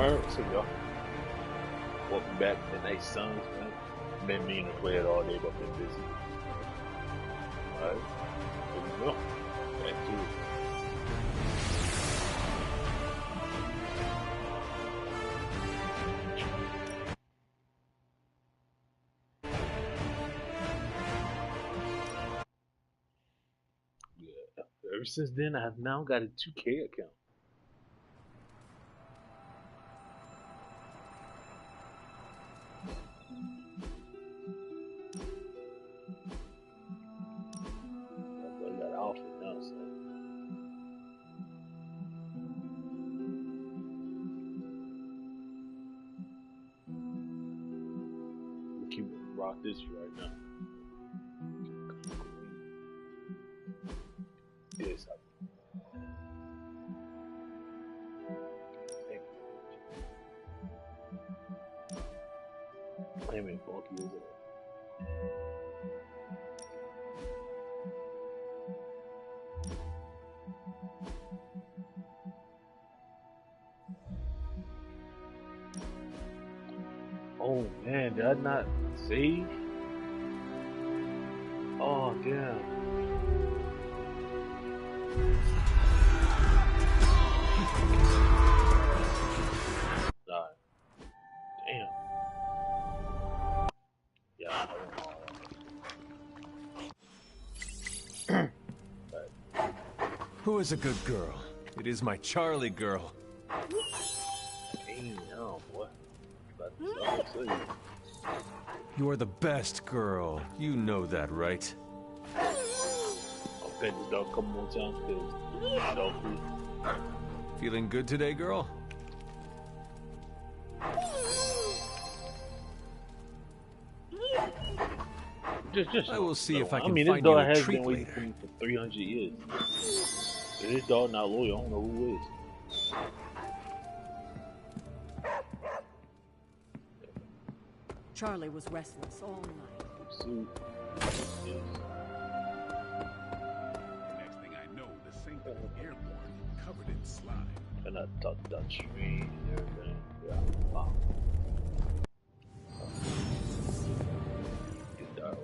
Alright, what's up, y'all? Welcome back to Nice Sons, man. Been meaning to play it all day, but been busy. Alright, here we go. Back to it. Yeah. Ever since then, I have now got a 2K account. Rock this right now. Yes, I am in funky, is it? Oh man, did I not save? Oh damn. Nah. Damn. Yeah. Who is a good girl? It is my Charlie girl. Damn, boy. You are the best girl. You know that, right? I'll pet this dog a couple more times because dog food. Feeling good today, girl? Just I will see if I can this find you dog a has treat been waiting later. for me for 300 years. If this dog not loyal, I don't know who is. Charlie was restless all night. Suit. Next thing I know, the sink was airborne, covered in slime. And I talked that tree and everything. Yeah. Wow.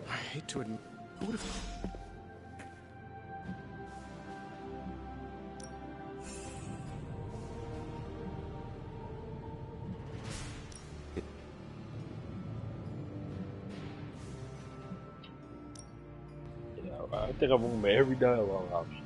I hate to admit. Who would have... I think I'm remember every dialogue option.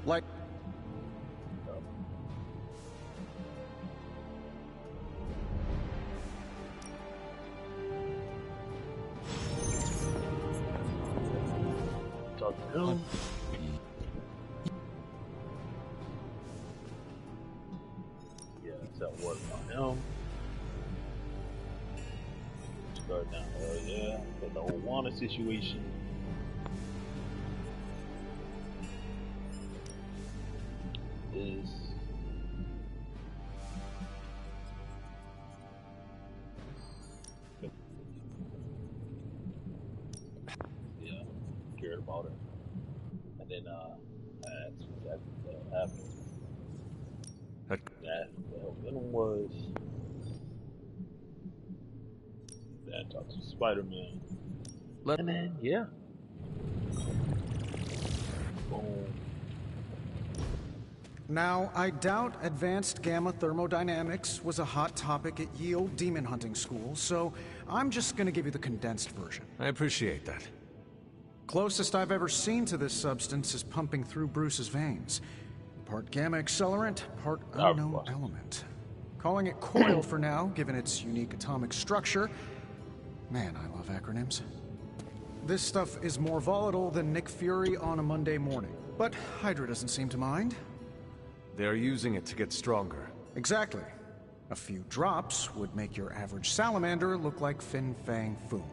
Like... Talk to him. Yeah, that work on him. Start down. Yeah, but the whole Wana situation. Is yeah, cared about her, and then that's what happened. That the hell Venom was. Then talked to Spider-Man, and then yeah, boom. Now, I doubt advanced gamma thermodynamics was a hot topic at Yield Demon Hunting School, so I'm just gonna give you the condensed version. I appreciate that. Closest I've ever seen to this substance is pumping through Bruce's veins. Part gamma accelerant, part unknown element. Calling it coil for now, given its unique atomic structure. Man, I love acronyms. This stuff is more volatile than Nick Fury on a Monday morning, but Hydra doesn't seem to mind. They're using it to get stronger. Exactly. A few drops would make your average salamander look like Fin Fang Foom.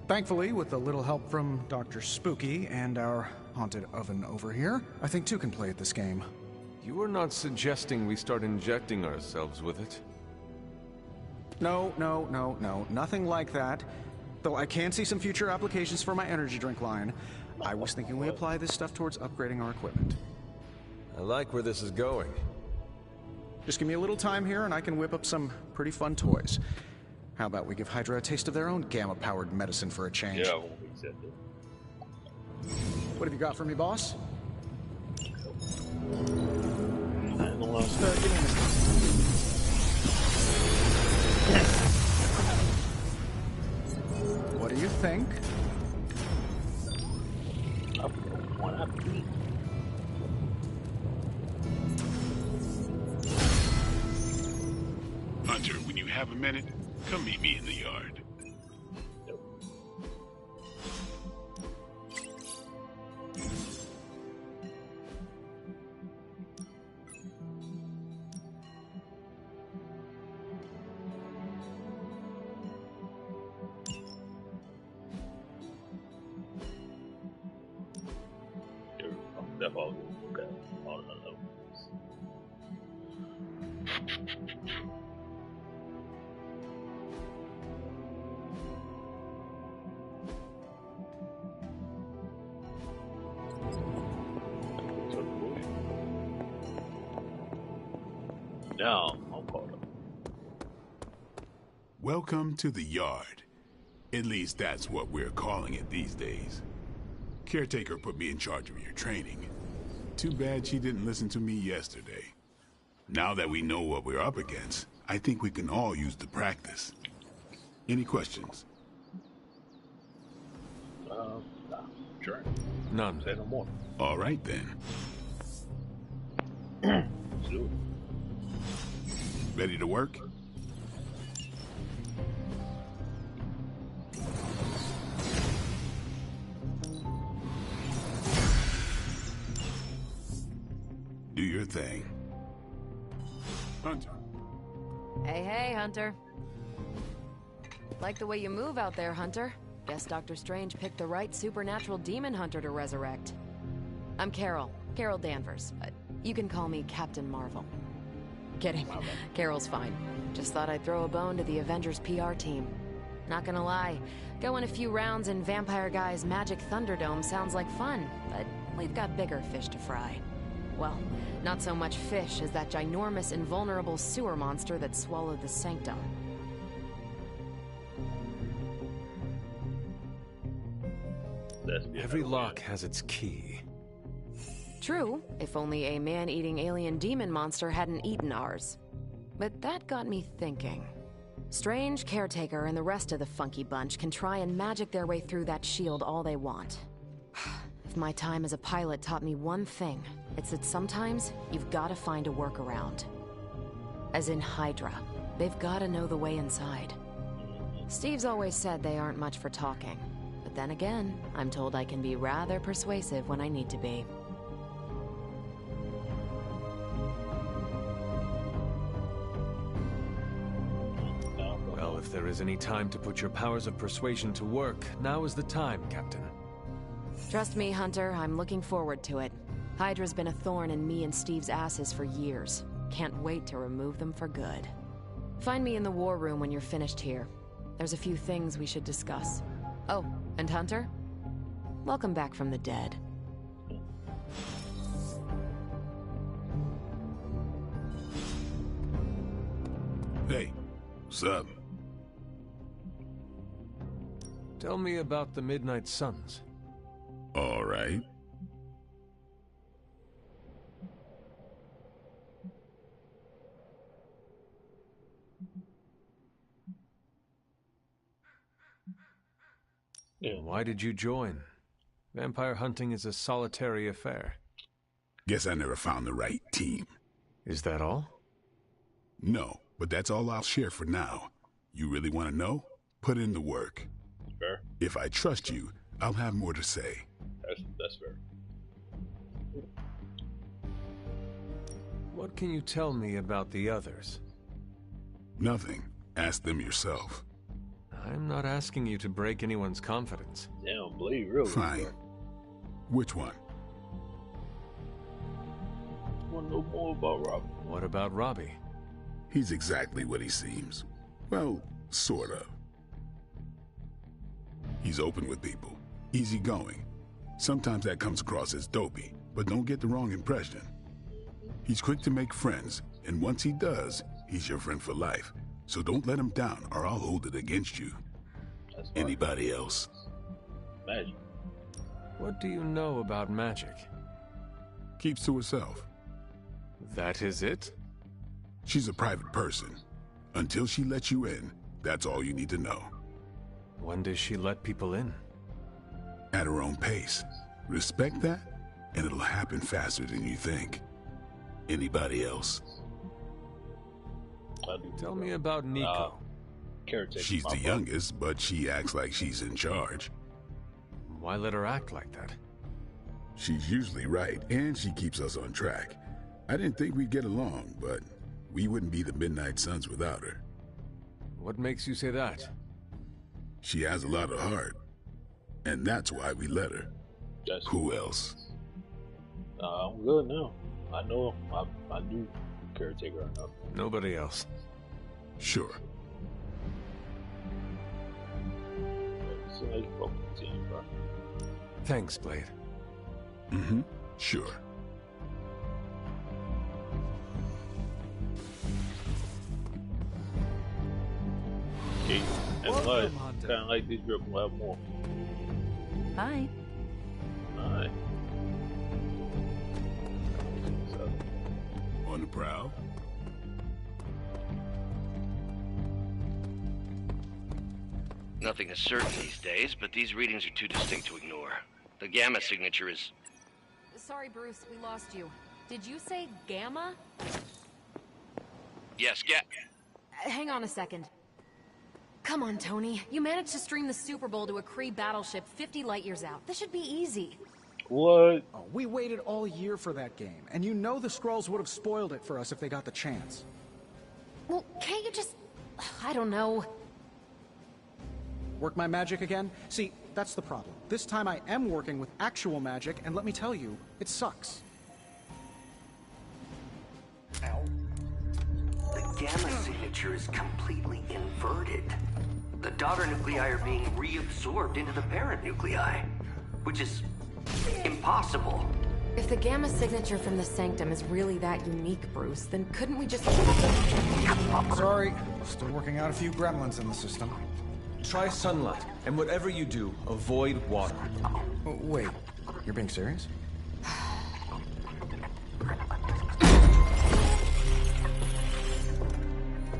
Thankfully, with a little help from Dr. Spooky and our haunted oven over here, I think two can play at this game. You are not suggesting we start injecting ourselves with it? No, nothing like that. Though I can see some future applications for my energy drink line. I was thinking we apply this stuff towards upgrading our equipment. I like where this is going. Just give me a little time here and I can whip up some pretty fun toys. How about we give Hydra a taste of their own gamma-powered medicine for a change? Yeah, I won't accept it. What have you got for me, boss? Give me a minute. What do you think? Hunter, when you have a minute, come meet me in the yard. Step out. Okay. Oh, no. Now, I'm caught up. Welcome to the yard. At least that's what we're calling it these days. Caretaker put me in charge of your training. Too bad she didn't listen to me yesterday. Now that we know what we're up against, I think we can all use the practice. Any questions? Sure. None. Say no more. All right then. Sure. Ready to work? Do your thing. Hunter. Hey, Hunter. Like the way you move out there, Hunter. Guess Dr. Strange picked the right supernatural demon hunter to resurrect. I'm Carol Danvers, but you can call me Captain Marvel. Kidding. Carol's fine. Just thought I'd throw a bone to the Avengers PR team. Not gonna lie, going a few rounds in Vampire Guy's Magic Thunderdome sounds like fun, but we've got bigger fish to fry. Well, not so much fish as that ginormous, invulnerable sewer monster that swallowed the Sanctum. Every lock has its key. True, if only a man-eating alien demon monster hadn't eaten ours. But that got me thinking. Strange, Caretaker, and the rest of the funky bunch can try and magic their way through that shield all they want. If my time as a pilot taught me one thing, it's that sometimes you've got to find a workaround. As in Hydra, they've got to know the way inside. Steve's always said they aren't much for talking. But then again, I'm told I can be rather persuasive when I need to be. Well, if there is any time to put your powers of persuasion to work, now is the time, Captain. Trust me, Hunter, I'm looking forward to it. Hydra's been a thorn in me and Steve's asses for years. Can't wait to remove them for good. Find me in the war room when you're finished here. There's a few things we should discuss. Oh, and Hunter? Welcome back from the dead. Hey, what's up? Tell me about the Midnight Suns. All right. Yeah. Why did you join? Vampire hunting is a solitary affair. Guess I never found the right team. Is that all? No, but that's all I'll share for now. You really want to know? Put in the work. Fair. If I trust you, I'll have more to say. That's fair. What can you tell me about the others? Nothing. Ask them yourself. I'm not asking you to break anyone's confidence. Damn, Blade, really? Fine. Which one? want to know more about Robbie. What about Robbie? He's exactly what he seems. Well, sort of. He's open with people, easygoing. Sometimes that comes across as dopey, but don't get the wrong impression. He's quick to make friends, and once he does, he's your friend for life. So don't let him down, or I'll hold it against you. Anybody else? Magic. What do you know about magic? Keeps to herself. That is it? She's a private person. Until she lets you in, that's all you need to know. When does she let people in? At her own pace. Respect that, and it'll happen faster than you think. Anybody else? Tell me about Nico. She's the youngest, but she acts like she's in charge. Why let her act like that? She's usually right, and she keeps us on track. I didn't think we'd get along, but we wouldn't be the Midnight Suns without her. What makes you say that? She has a lot of heart, and that's why we let her. Who else? I'm good now. I know I do caretaker enough. Nobody else. Sure. It's like fucking team, bro. Thanks, Blade. Mm-hmm. Sure. Okay. And what? Kind of like this group will have more. Hi. Hi. On the prowl? Nothing is certain these days, but these readings are too distinct to ignore. The gamma signature is... Sorry, Bruce, we lost you. Did you say Gamma? Yes, Hang on a second. Come on, Tony. You managed to stream the Super Bowl to a Kree battleship 50 light years out. This should be easy. What? Oh, we waited all year for that game, and you know the Skrulls would have spoiled it for us if they got the chance. Well, can't you just... I don't know. Work my magic again? See, that's the problem. This time I am working with actual magic, and let me tell you, it sucks. Ow. The gamma signature is completely inverted. The daughter nuclei are being reabsorbed into the parent nuclei, which is impossible. If the Gamma signature from the Sanctum is really that unique, Bruce, then couldn't we just... Sorry, still working out a few gremlins in the system. Try sunlight, and whatever you do, avoid water. Oh, wait, you're being serious?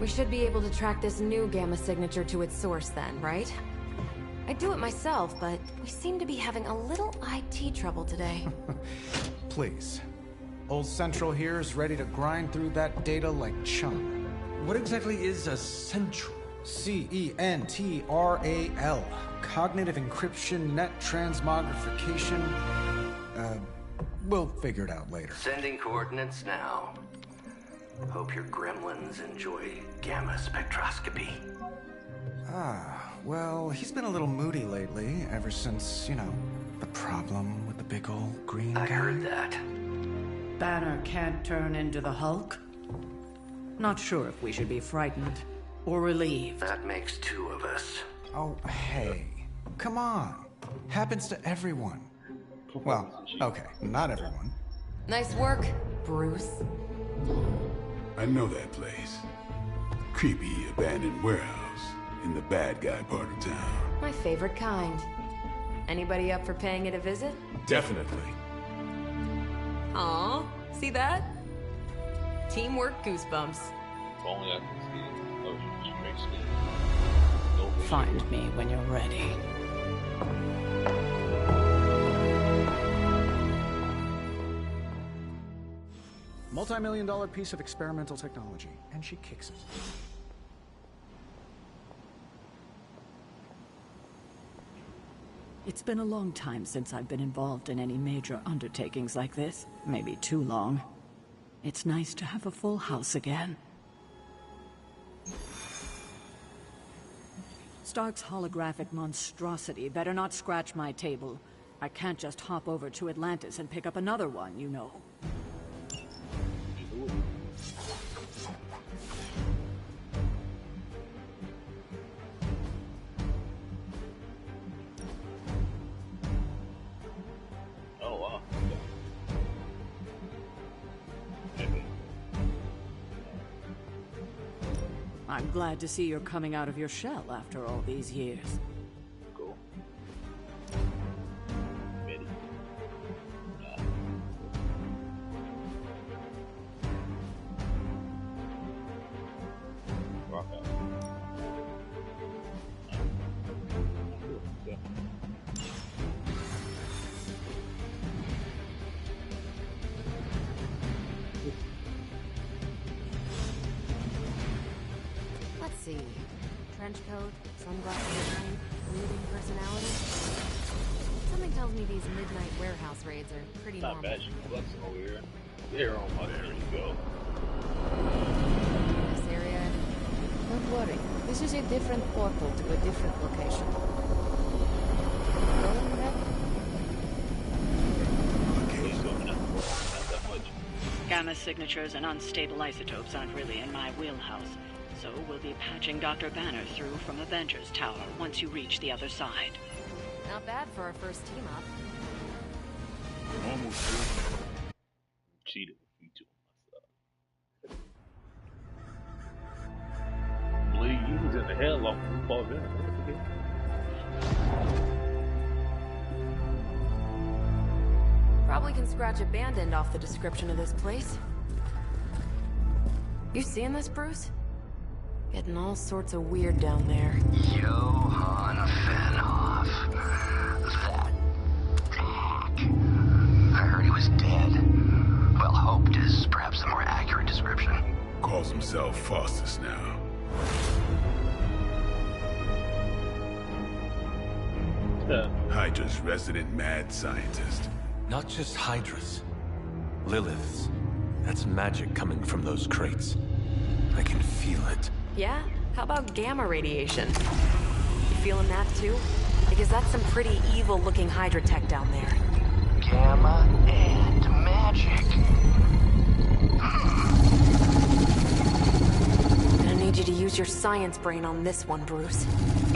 We should be able to track this new Gamma signature to its source then, right? I'd do it myself, but we seem to be having a little IT trouble today. Please. Old Central here is ready to grind through that data like chum. What exactly is a central? C-E-N-T-R-A-L. Cognitive Encryption Net Transmogrification. We'll figure it out later. Sending coordinates now. Hope your gremlins enjoy gamma spectroscopy. Well, he's been a little moody lately, ever since, you know, the problem with the big old green guy. I heard that. Banner can't turn into the Hulk? Not sure if we should be frightened or relieved. That makes two of us. Oh, hey. Come on. Happens to everyone. Well, okay, not everyone. Nice work, Bruce. I know that place. Creepy abandoned warehouse in the bad guy part of town. My favorite kind. Anybody up for paying it a visit? Definitely. Aw, see that? Teamwork goosebumps. If only I can see it. Oh, she makes me. Find me when you're ready. Multi-million-dollar piece of experimental technology, and she kicks it. It's been a long time since I've been involved in any major undertakings like this. Maybe too long. It's nice to have a full house again. Stark's holographic monstrosity better not scratch my table. I can't just hop over to Atlantis and pick up another one, you know. Ooh. Oh wow. I'm glad to see you're coming out of your shell after all these years. Cool. Ready. Rock out. Yeah. Let's see. Trench coat, sunglasses at night, brooding personality. Something tells me these midnight warehouse raids are pretty Not normal. bad, you can flex over here. There on my there you go. This area. Don't worry. This is a different portal to a different location. Going ahead? Let's go now. Not that much. Gamma signatures and unstable isotopes aren't really in my wheelhouse, so we'll be patching Dr. Banner through from Avengers Tower once you reach the other side. Not bad for our first team up. Almost cheated with feature on myself. Bleed, you was in the hell long before then. Probably can scratch a band end off the description of this place. You seeing this, Bruce? Getting all sorts of weird down there. Johann Fenhoff. That hack. I heard he was dead. Well, hoped is perhaps the more accurate description. Calls himself Faustus now. Hydra's resident mad scientist. Not just Hydras. Liliths. That's magic coming from those crates. I can feel it. Yeah? How about gamma radiation? You feeling that too? Because that's some pretty evil-looking Hydra tech down there. Gamma and magic. I need you to use your science brain on this one, Bruce.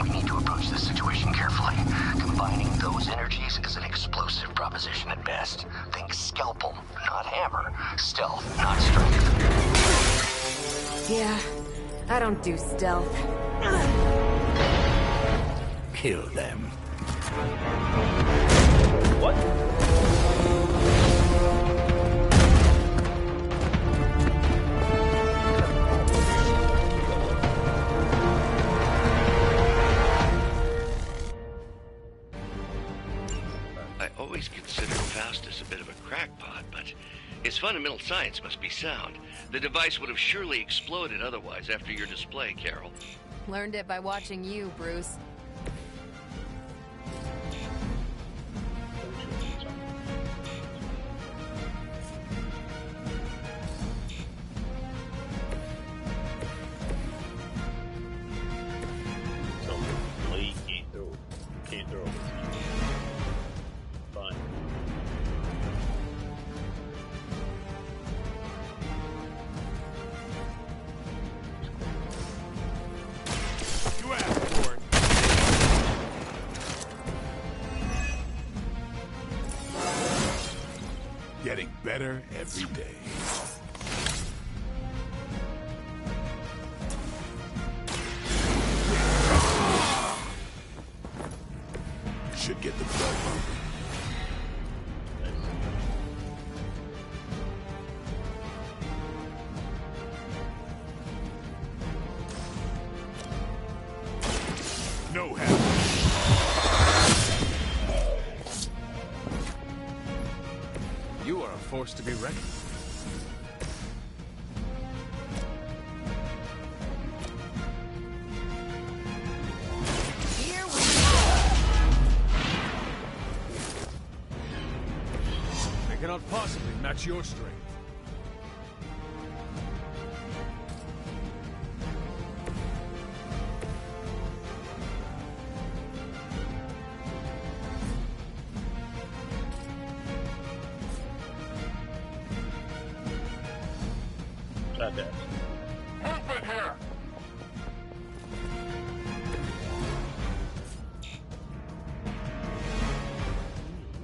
We need to approach this situation carefully. Combining those energies is an explosive proposition at best. Think scalpel, not hammer. Stealth, not strength. Yeah, I don't do stealth. Kill them. What? I always considered Faustus a bit of a crackpot, but his fundamental science must be sound. The device would have surely exploded otherwise after your display, Carol. Learned it by watching you, Bruce. So, Blade can't throw it. Fine. You asked for it. Getting better every day. Should get the blood pumping. No help. You are a force to be reckoned with. Here we They cannot possibly match your strength. Got that. Movement here!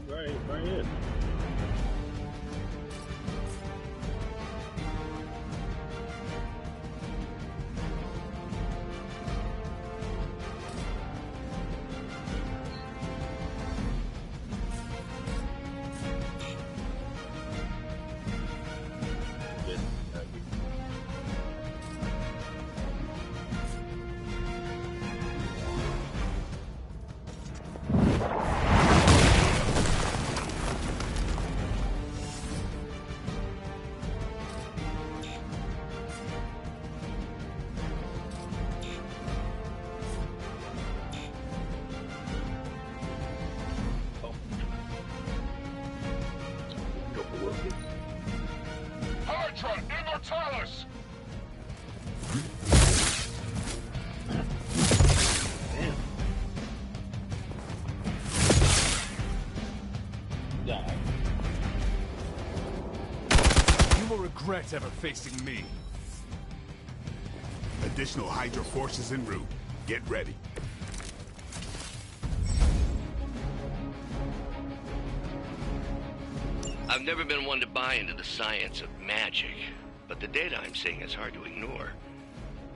Right here. Immortalis! Die. You will regret ever facing me. Additional Hydra forces en route. Get ready. I've never been one to buy into the science of magic, but the data I'm seeing is hard to ignore.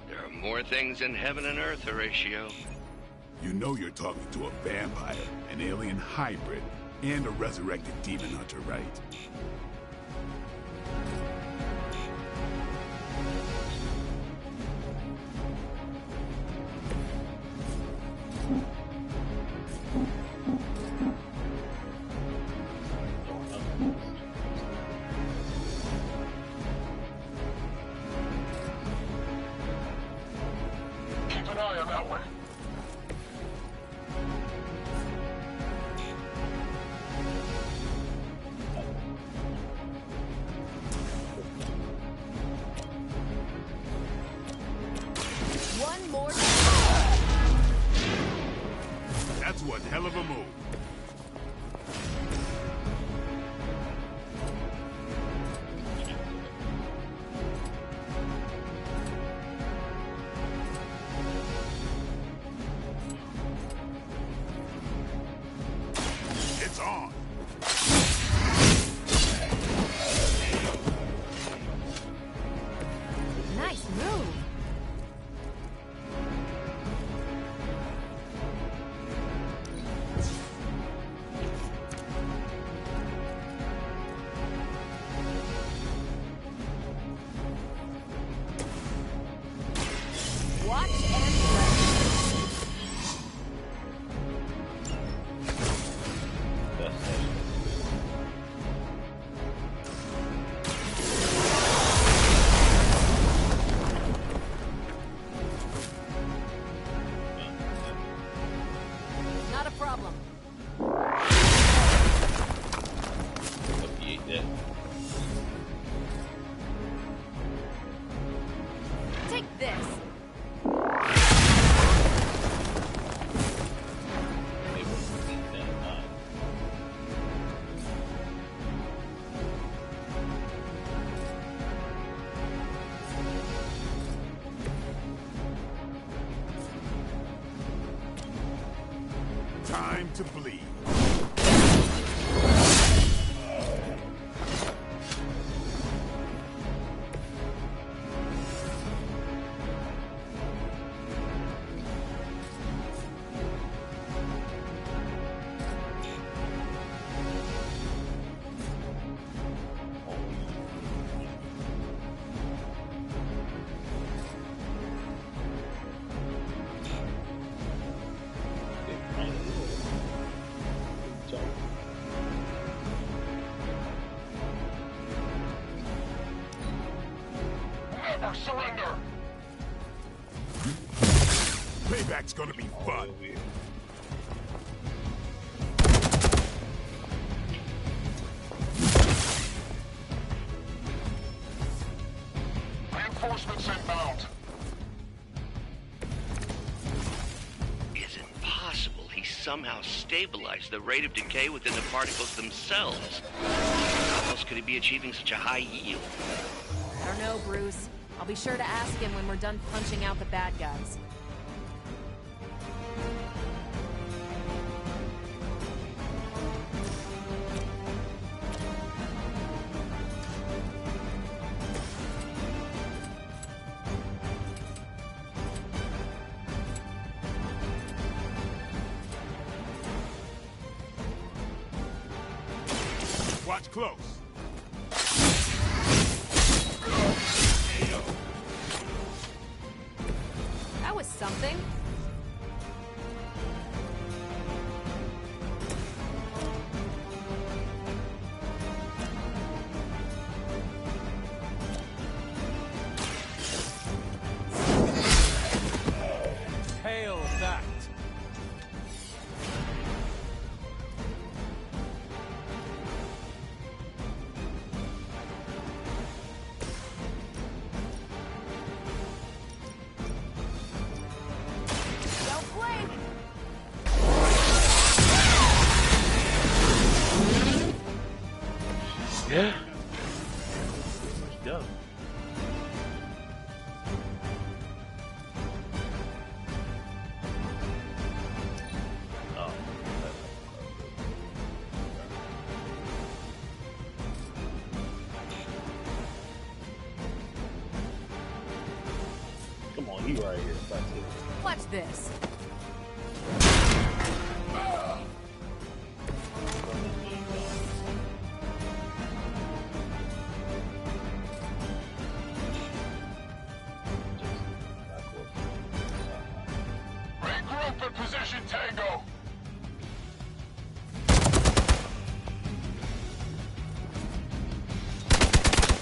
There are more things in heaven and earth, Horatio. You know you're talking to a vampire, an alien hybrid, and a resurrected demon hunter, right? Keep an eye on that one. One more. That's one hell of a move. It's on. Nice move. Watch and play. Not a problem. Take this. Time to bleed. Never surrender! Payback's gonna be fun. Reinforcements inbound. Is it possible he somehow stabilized the rate of decay within the particles themselves? How else could he be achieving such a high yield? I don't know, Bruce. I'll be sure to ask him when we're done punching out the bad guys. Watch close. That was something. Hail that! Don't blink! Yeah. Yeah. Oh. Come on, he right here. That's it. Watch this. Regroup and position Tango.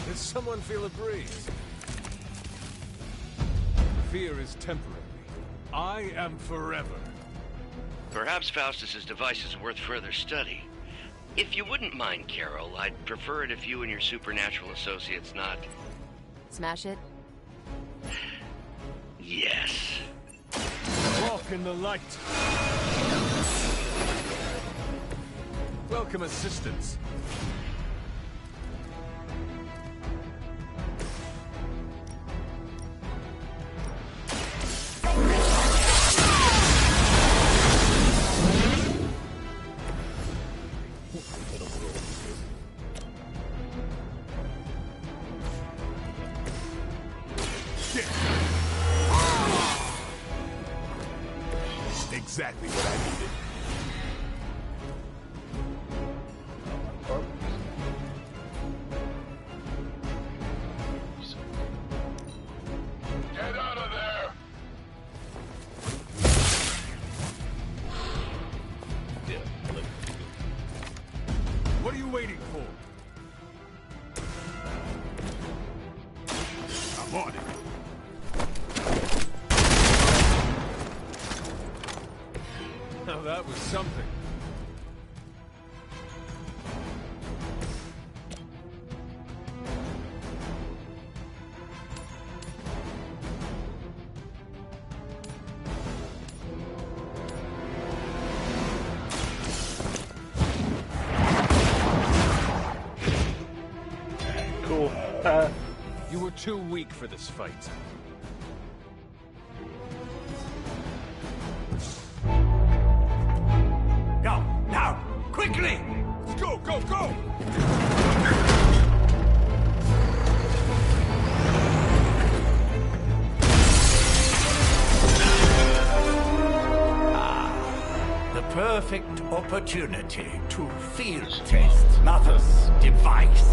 Does someone feel a breeze? Fear is temporary. I am forever. Perhaps Faustus's device is worth further study. If you wouldn't mind, Carol, I'd prefer it if you and your supernatural associates not... Smash it? Yes. Walk in the light. Welcome assistance. Exactly what I needed. Get out of there! Yeah. Look. What are you waiting for? I'm on it. Now that was something. Cool. You were too weak for this fight. Go, now, quickly! Let's go, go, go! The perfect opportunity to field test Mother's device.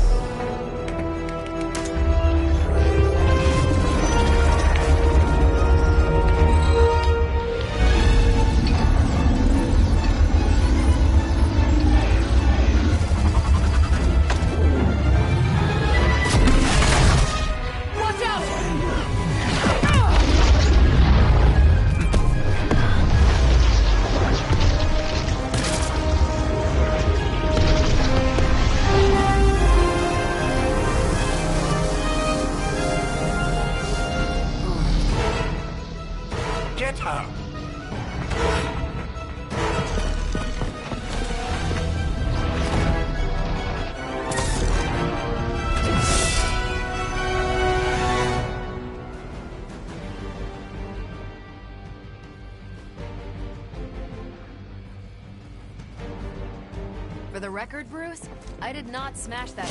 Watch out! Get her! For the record, Bruce, I did not smash that.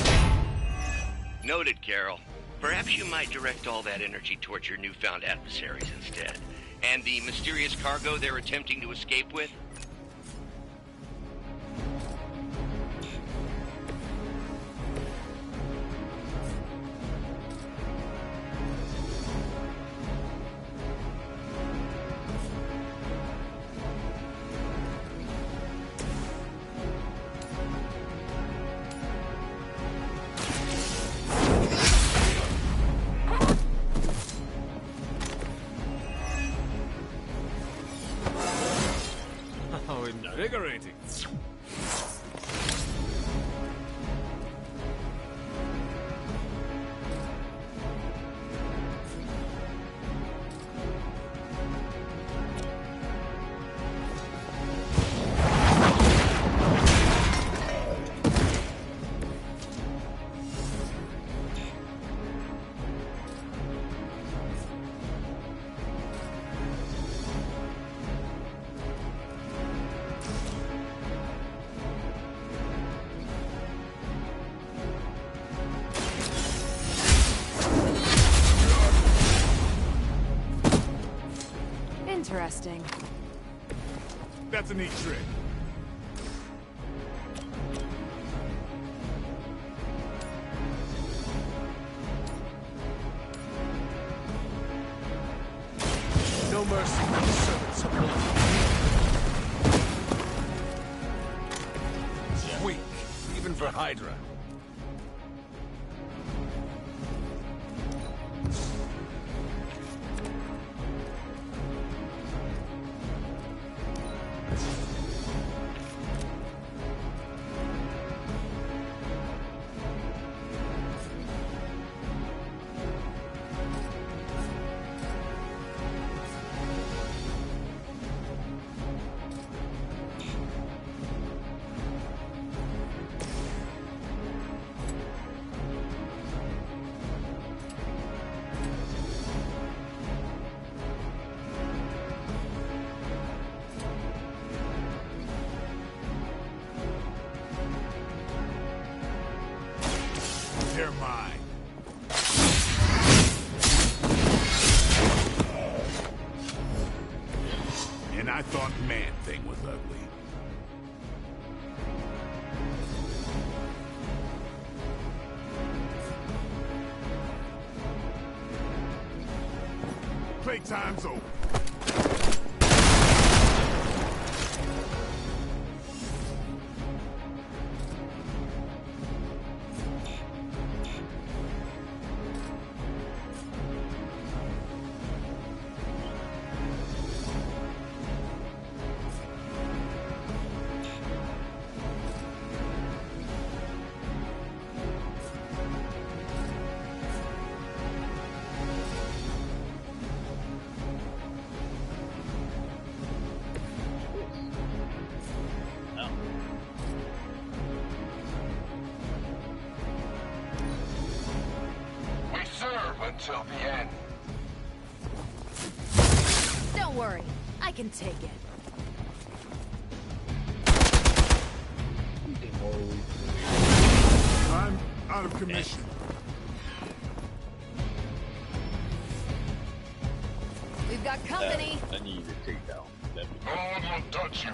Noted, Carol. Perhaps you might direct all that energy towards your newfound adversaries instead. And the mysterious cargo they're attempting to escape with? How invigorating. Interesting. That's a neat trick. No mercy for the servants of Lilith. Weak, even for Hydra. They're mine. And I thought Man-Thing was ugly. Playtime's over. Until the end. Don't worry, I can take it. I'm out of commission. We've got company. I need to take down. No one will touch you.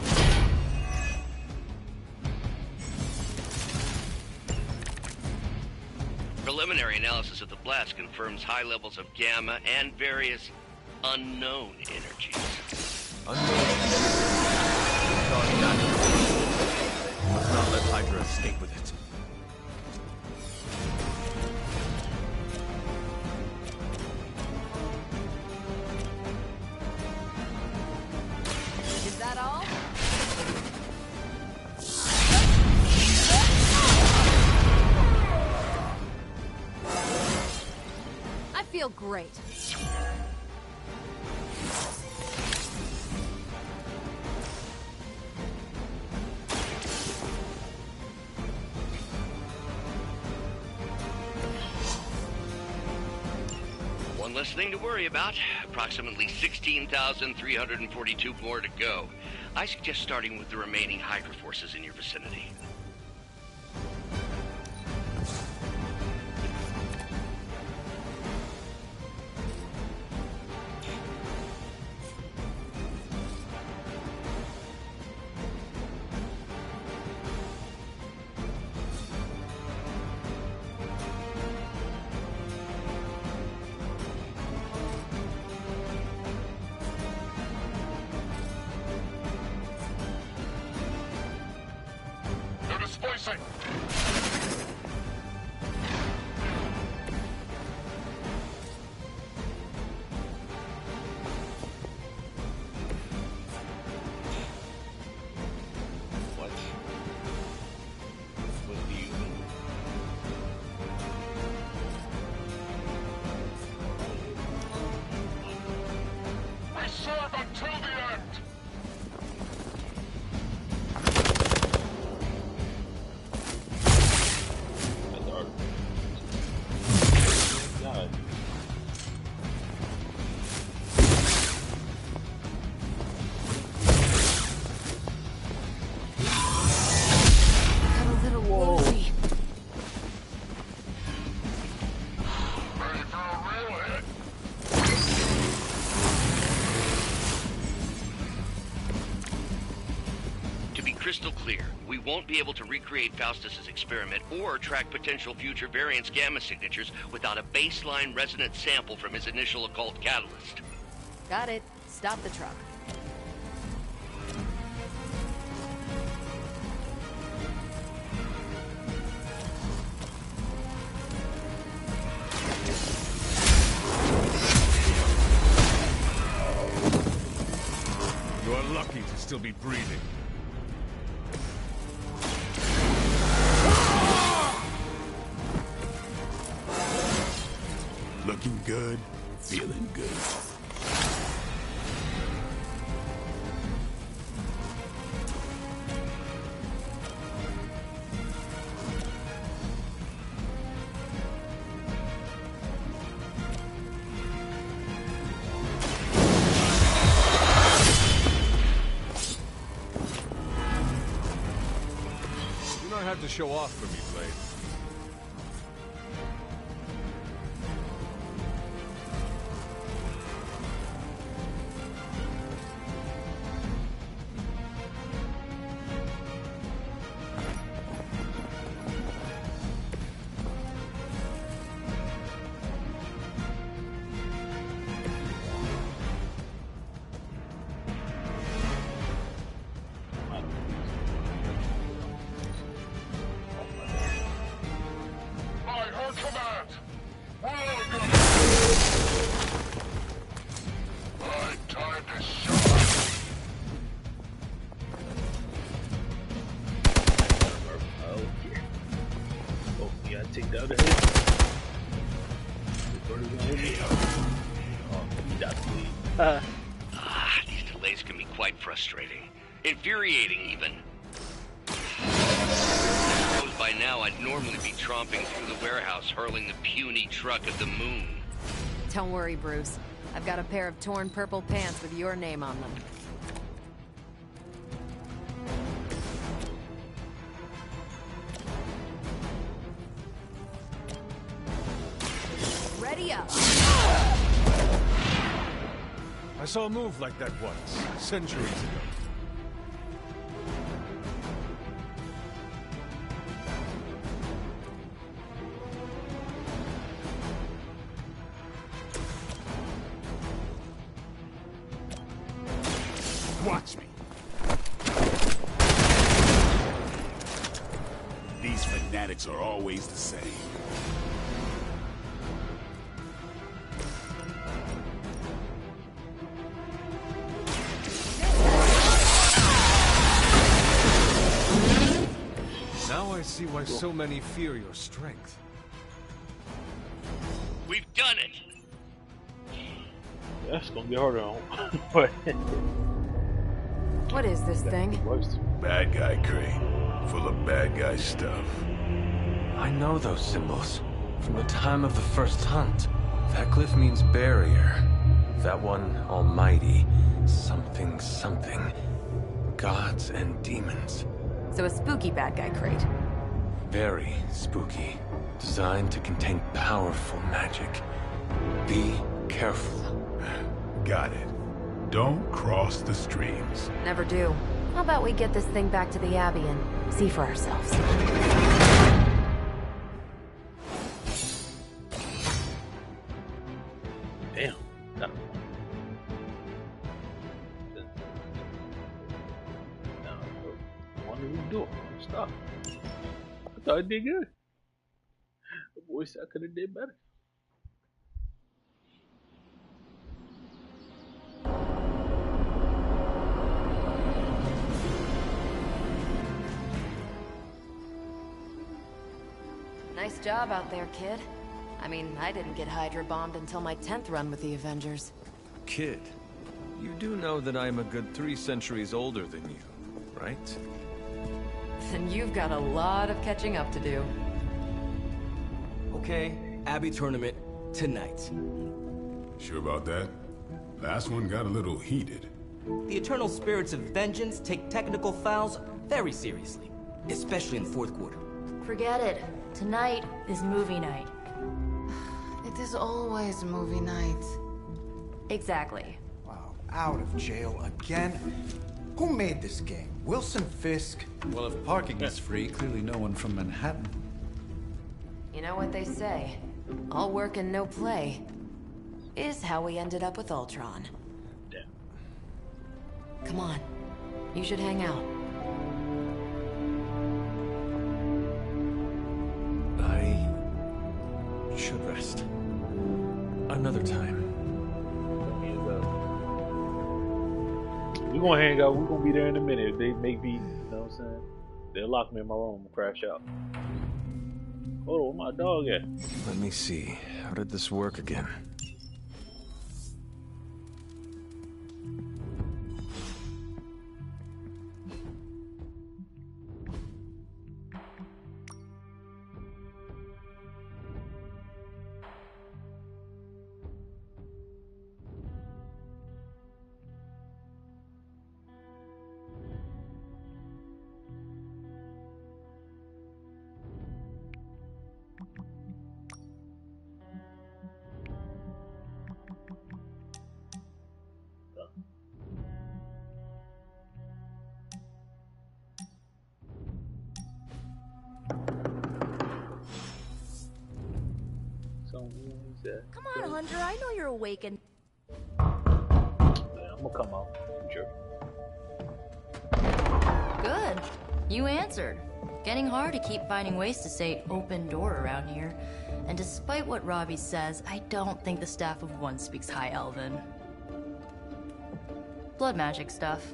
Preliminary analysis of the blast confirms high levels of gamma and various unknown energies. Unknown energy. Must not let Hydra escape with it. Is that all? I feel great. One less thing to worry about. Approximately 16,342 more to go. I suggest starting with the remaining Hydra forces in your vicinity. sight. What? What do you mean? We serve until the end. That's art. God. Got a little woozy. Ready for a real hit? To be crystal clear, we won't be able to recreate Faustus's experiment or track potential future variants' gamma signatures without a baseline resonant sample from his initial occult catalyst. Got it. Stop the truck. You're lucky to still be breathing. Looking good, feeling good. You don't have to show off for me, Blade. By her command. We're good. Right, time to show up. Oh, yeah. Oh, yeah, take down the head. The bird is gonna hit me. Oh, he got to leave. These delays can be quite frustrating. Infuriating, even. I suppose by now I'd normally be tromping through the warehouse, hurling the puny truck at the moon. Don't worry, Bruce. I've got a pair of torn purple pants with your name on them. Ready up! I saw a move like that once, centuries ago. Watch me. These fanatics are always the same. Now I see why so many fear your strength. We've done it! That's gonna be harder on. But What is this thing? worst. Bad guy crate, full of bad guy stuff. I know those symbols from the time of the first hunt. That glyph means barrier. That one, almighty. Something, something. Gods and demons. So a spooky bad guy crate. Very spooky. Designed to contain powerful magic. Be careful. Got it. Don't cross the streams. Never do. How about we get this thing back to the Abbey and see for ourselves? Damn. No. What are we doing? Stop. thought it did good. The voice I could have did better. Nice job out there, kid. I mean, I didn't get Hydra bombed until my 10th run with the Avengers. Kid, you do know that I'm a good 3 centuries older than you, right? Then you've got a lot of catching up to do. Okay, Abbey tournament tonight. Sure about that? Last one got a little heated. The eternal spirits of vengeance take technical fouls very seriously, especially in the fourth quarter. Forget it. Tonight is movie night. It is always movie night. Exactly. Wow, out of jail again? Who made this game? Wilson Fisk? Well, if parking is free, clearly no one from Manhattan. You know what they say? All work and no play is how we ended up with Ultron. Yeah. Come on. You should hang out. I should rest. Another time. We're gonna hang out. We're gonna be there in a minute. If they make me, you know what I'm saying? They'll lock me in my room and crash out. Oh, where my dog at? Let me see. How did this work again? Come on, Hunter. I know you're awake and... Yeah, I'm gonna come out. Sure. Good. You answered. Getting hard to keep finding ways to say open door around here. And despite what Robbie says, I don't think the staff of One speaks High Elven. Blood magic stuff.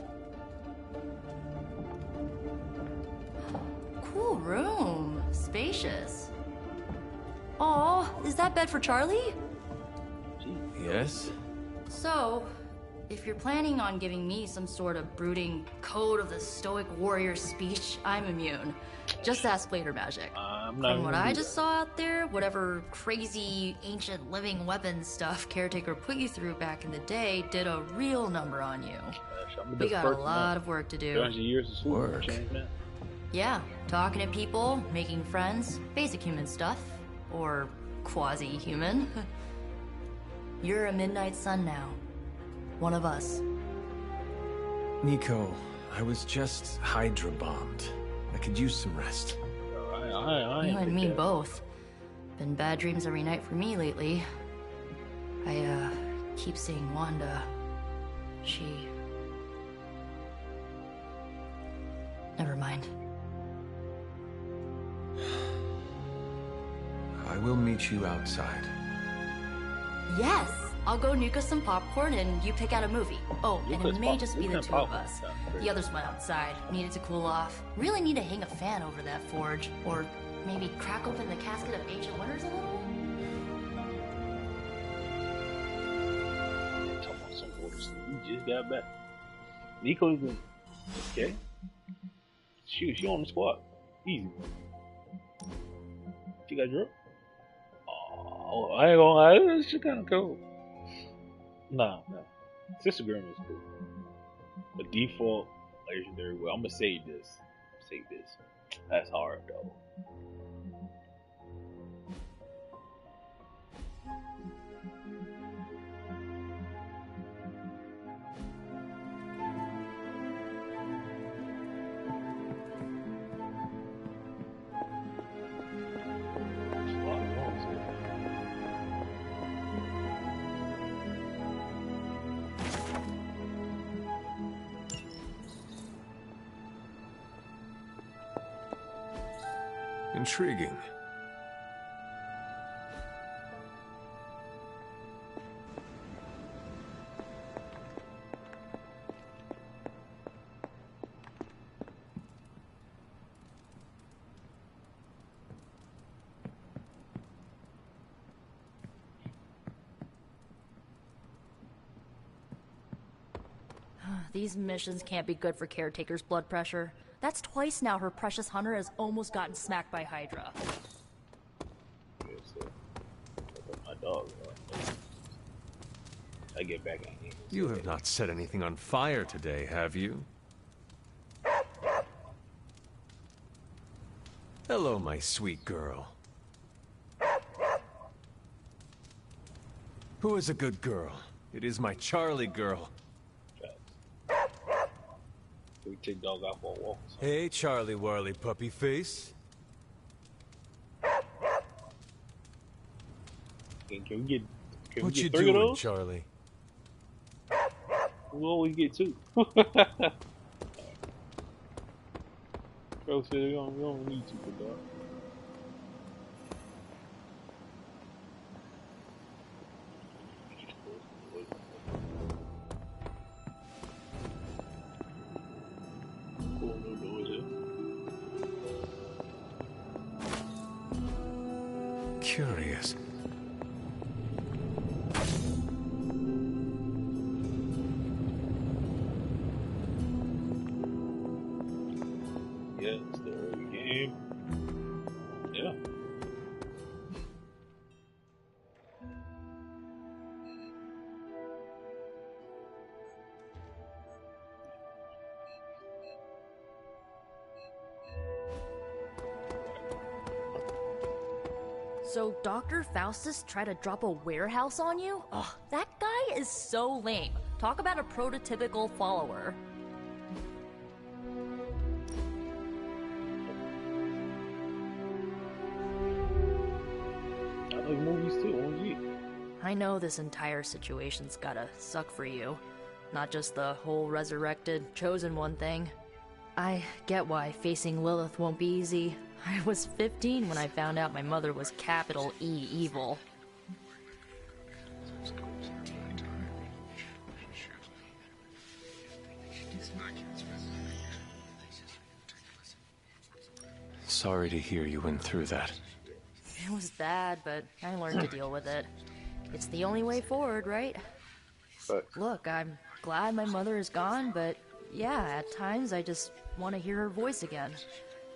Cool room. Spacious. Aw, is that bed for Charlie? Yes? So, if you're planning on giving me some sort of brooding code of the stoic warrior speech, I'm immune. Just ask later magic. From what I just saw out there, whatever crazy ancient living weapon stuff Caretaker put you through back in the day did a real number on you. We got a lot of work to do. Work. Yeah, talking to people, making friends, basic human stuff. Or quasi-human. You're a Midnight Sun now. One of us. Nico, I was just Hydra bombed. I could use some rest. You and me both. Been bad dreams every night for me lately. I, keep seeing Wanda. She... Never mind. I will meet you outside. Yes! I'll go nuke us some popcorn and you pick out a movie. Oh, and it may just be the two of us. The others went outside, needed to cool off. Really need to hang a fan over that forge. Or maybe crack open the casket of ancient wonders a little? Talking about some orders. You just got back. Nico's been... Okay. Shoot, she on the squad. Easy. She got drunk? Oh, I ain't gonna lie, she kinda cool. Nah. Sister Grim is cool. The default legendary. Well, I'm gonna save this. That's hard though. Intriguing. These missions can't be good for Caretaker's blood pressure. That's twice now her precious hunter has almost gotten smacked by Hydra. My dog. I get back in here. You have not set anything on fire today, have you? Hello, my sweet girl. Who is a good girl? It is my Charlie girl. We take dog out for a walk. Hey, Charlie Warley puppy face. Can we get? Can What we you get 3 doing, of those? Charlie? We always get 2. Bro said we don't need 2 for dog. Curious. Yeah, it's the early game. Yeah. So Dr. Faustus tried to drop a warehouse on you? Ugh, that guy is so lame. Talk about a prototypical follower. I like movies too, OG. I know this entire situation's gotta suck for you. Not just the whole resurrected, chosen one thing. I get why facing Lilith won't be easy. I was 15 when I found out my mother was capital E evil. Sorry to hear you went through that. It was bad, but I learned to deal with it. It's the only way forward, right? Look, I'm glad my mother is gone, but yeah, at times I just want to hear her voice again.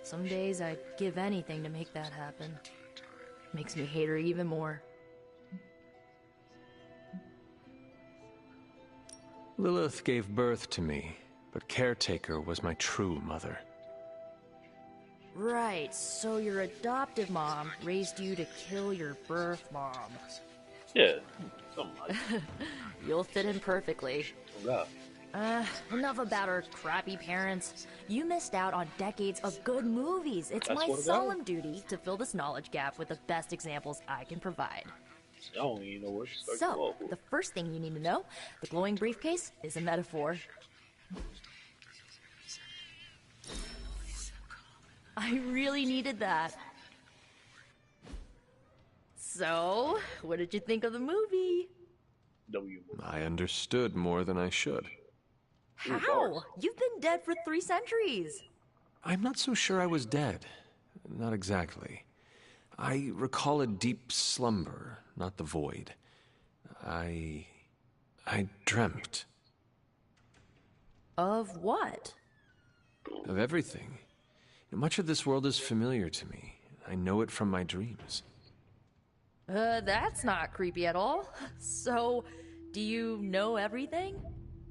Some days I'd give anything to make that happen. Makes me hate her even more. Lilith gave birth to me, but Caretaker was my true mother. Right, so your adoptive mom raised you to kill your birth mom. Yeah, something like that. You'll fit in perfectly. Oh, Enough about our crappy parents. You missed out on decades of good movies. It's That's my what it solemn duty to fill this knowledge gap with the best examples I can provide. I don't even know where to start. So, the first thing you need to know, the glowing briefcase is a metaphor. I really needed that. So, what did you think of the movie? I understood more than I should. How? You've been dead for 3 centuries. I'm not so sure I was dead. Not exactly. I recall a deep slumber, not the void. I dreamt. Of what? Of everything. Much of this world is familiar to me. I know it from my dreams. That's not creepy at all. So, do you know everything?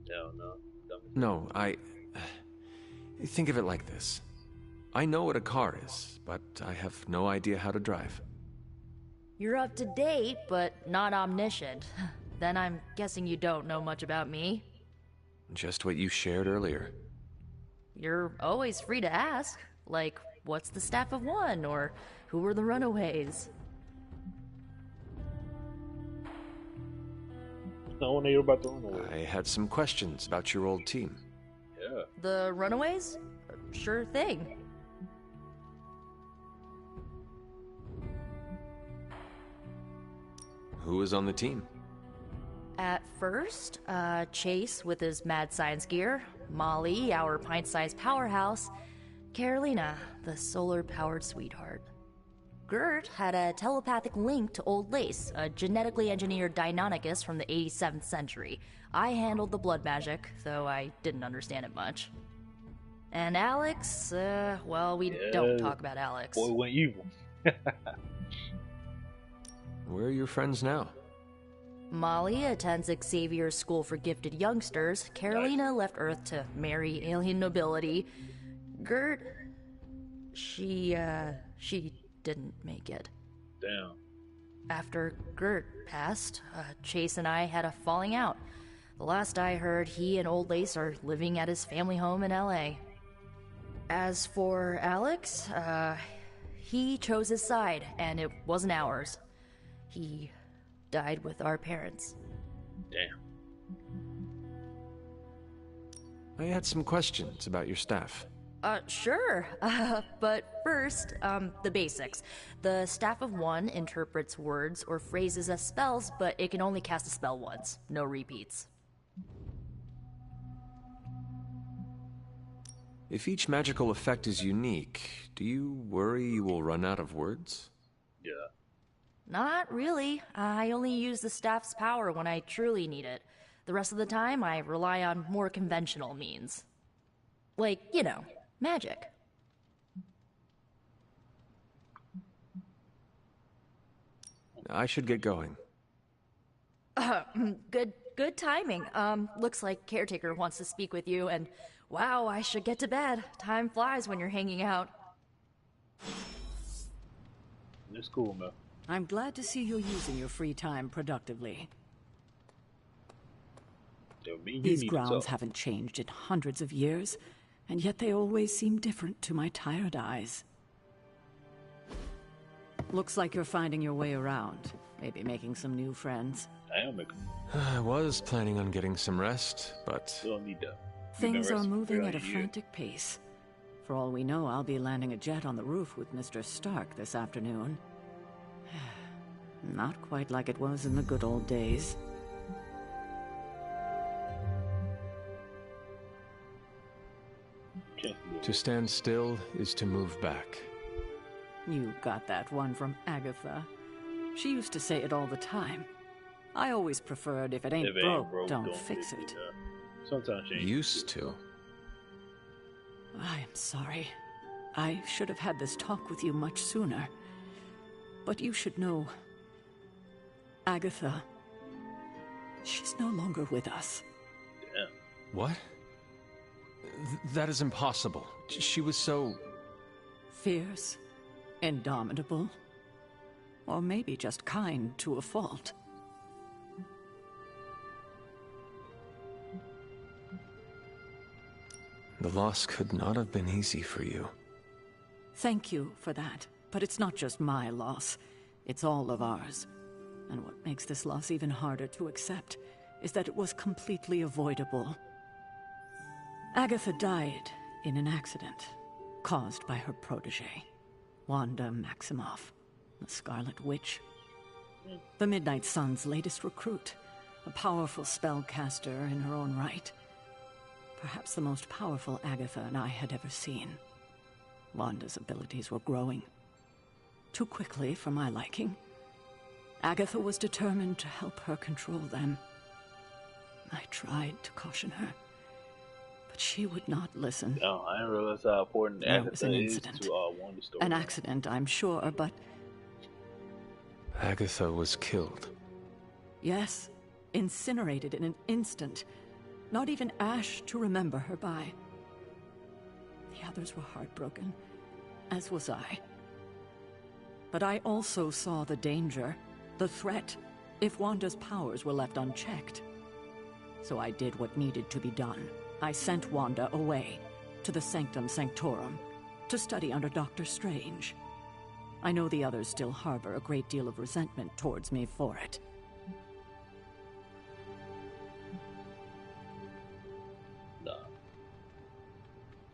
No. No, think of it like this. I know what a car is, but I have no idea how to drive. You're up to date, but not omniscient. Then I'm guessing you don't know much about me. Just what you shared earlier. You're always free to ask. Like, what's the staff of one? Or who were the runaways? I want to hear about the runaways. I had some questions about your old team. The runaways? Sure thing. who is on the team? At first, Chase with his mad science gear, Molly, our pint-sized powerhouse, Carolina, the solar-powered sweetheart. Gert had a telepathic link to Old Lace, a genetically engineered Deinonychus from the 87th century. I handled the blood magic, though I didn't understand it much. And Alex, well, we don't talk about Alex. Boy went evil. Where are your friends now? Molly attends Xavier's School for Gifted Youngsters. Carolina left Earth to marry alien nobility. Gert, she didn't make it. Damn. After Gert passed, Chase and I had a falling out. The last I heard, he and Old Lace are living at his family home in L.A. As for Alex, he chose his side, and it wasn't ours. He died with our parents. Damn. I had some questions about your staff. Sure. But first, the basics. The Staff of One interprets words or phrases as spells, but it can only cast a spell once. No repeats. If each magical effect is unique, do you worry you will run out of words? Yeah. Not really. I only use the staff's power when I truly need it. The rest of the time, I rely on more conventional means. Like, you know, magic. I should get going. Good timing. Looks like Caretaker wants to speak with you, and wow, I should get to bed. Time flies when you're hanging out. It's cool, man. I'm glad to see you're using your free time productively. These grounds haven't changed in hundreds of years, and yet they always seem different to my tired eyes. Looks like you're finding your way around, maybe making some new friends. I was planning on getting some rest, but... Things are moving at a frantic pace. For all we know, I'll be landing a jet on the roof with Mr. Stark this afternoon. Not quite like it was in the good old days. To stand still is to move back. You got that one from Agatha. She used to say it all the time. I always preferred if it ain't broke, don't fix it. Sometimes she used to. I am sorry. I should have had this talk with you much sooner. But you should know... Agatha... she's no longer with us. Damn. What? That is impossible. She was so... fierce, indomitable, or maybe just kind to a fault. The loss could not have been easy for you. Thank you for that, but it's not just my loss. It's all of ours. And what makes this loss even harder to accept is that it was completely avoidable. Agatha died in an accident caused by her protege, Wanda Maximoff, the Scarlet Witch. The Midnight Sun's latest recruit, a powerful spellcaster in her own right. Perhaps the most powerful Agatha and I had ever seen. Wanda's abilities were growing. Too quickly for my liking. Agatha was determined to help her control them. I tried to caution her, but she would not listen. No, I didn't realize how important Agatha was an incident. is to Wanda's story. An accident, I'm sure, but... Agatha was killed. Yes, incinerated in an instant. Not even ash to remember her by. The others were heartbroken, as was I. But I also saw the danger, the threat, if Wanda's powers were left unchecked. So I did what needed to be done. I sent Wanda away, to the Sanctum Sanctorum, to study under Dr. Strange. I know the others still harbor a great deal of resentment towards me for it. Nah.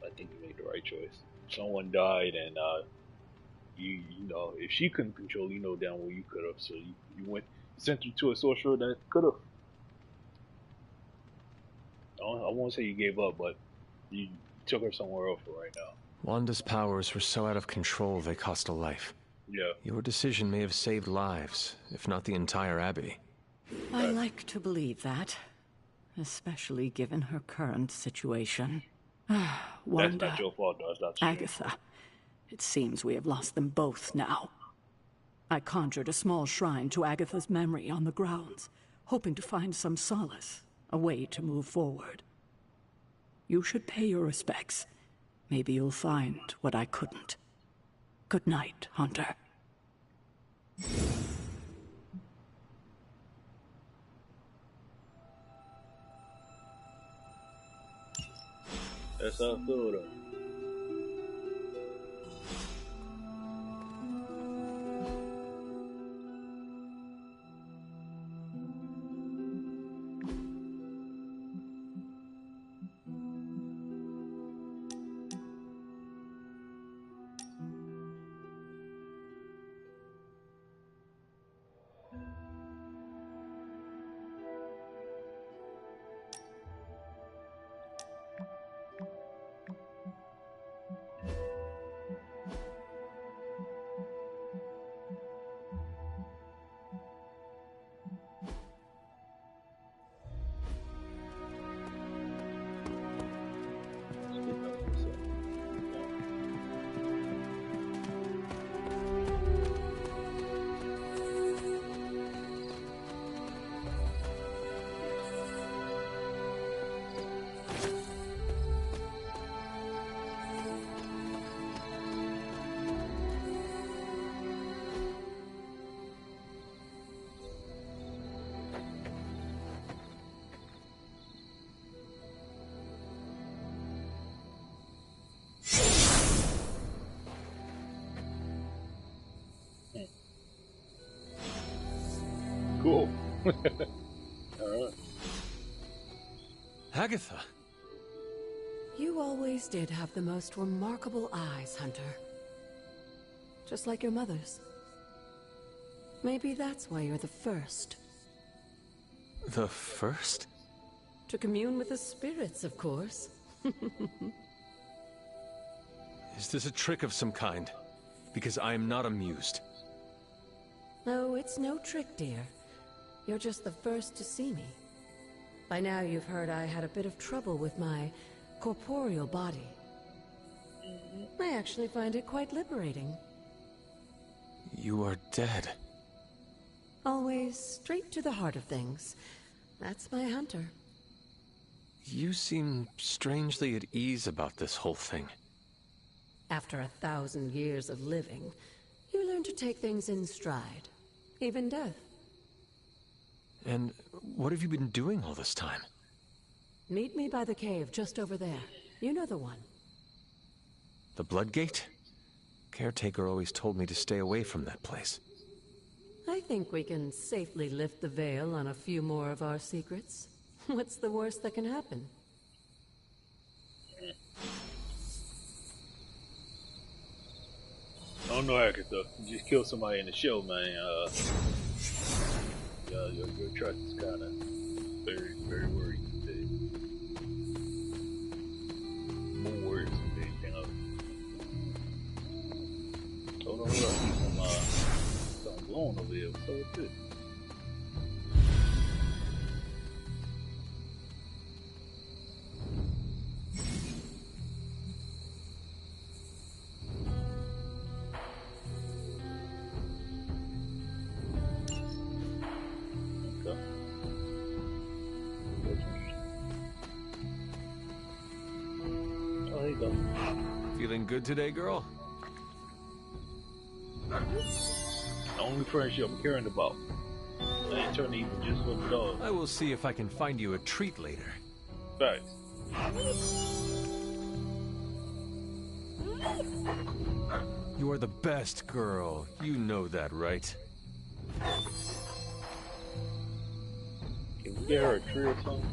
I think you made the right choice. Someone died, and you know, if she couldn't control, you know damn well you could have. So you sent you to a sorcerer that could have. I won't say you gave up, but you took her somewhere else for right now. Wanda's powers were so out of control they cost a life. Yeah. Your decision may have saved lives, if not the entire Abbey. I like to believe that, especially given her current situation. Wanda, that's not your fault, though. That's not your Agatha, it seems we have lost them both now. I conjured a small shrine to Agatha's memory on the grounds, hoping to find some solace, a way to move forward. You should pay your respects. Maybe you'll find what I couldn't. Good night, Hunter. That's how I feel, though. Cool. Alright. Agatha! You always did have the most remarkable eyes, Hunter. Just like your mother's. Maybe that's why you're the first. The first? To commune with the spirits, of course. Is this a trick of some kind? Because I am not amused. No, it's no trick, dear. You're just the first to see me. By now you've heard I had a bit of trouble with my corporeal body. I actually find it quite liberating. You are dead. Always straight to the heart of things. That's my Hunter. You seem strangely at ease about this whole thing. After 1,000 years of living, you learn to take things in stride. Even death. And what have you been doing all this time? Meet me by the cave just over there. You know the one. The Bloodgate? Caretaker always told me to stay away from that place. I think we can safely lift the veil on a few more of our secrets. What's the worst that can happen? I don't know, Agatha. You just killed somebody in the show, man. Your trust is kind of very, very worrisome today. More worrisome than anything else. Hold on, I see some blown over here. So what's this? Feeling good today, girl? The only friendship I'm caring about. I ain't turning evil just for the dog. I will see if I can find you a treat later. Thanks. You are the best girl. You know that, right? Can we get her a tree or something?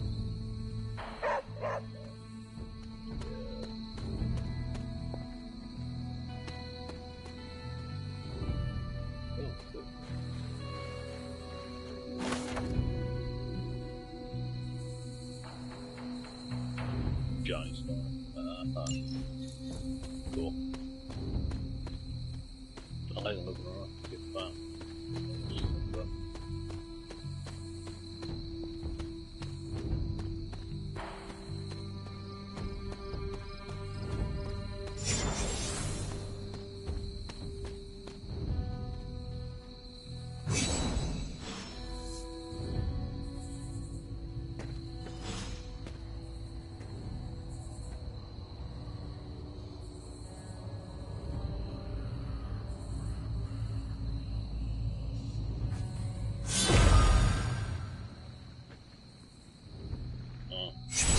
giant storm. Cool. I like looking around. Get fun.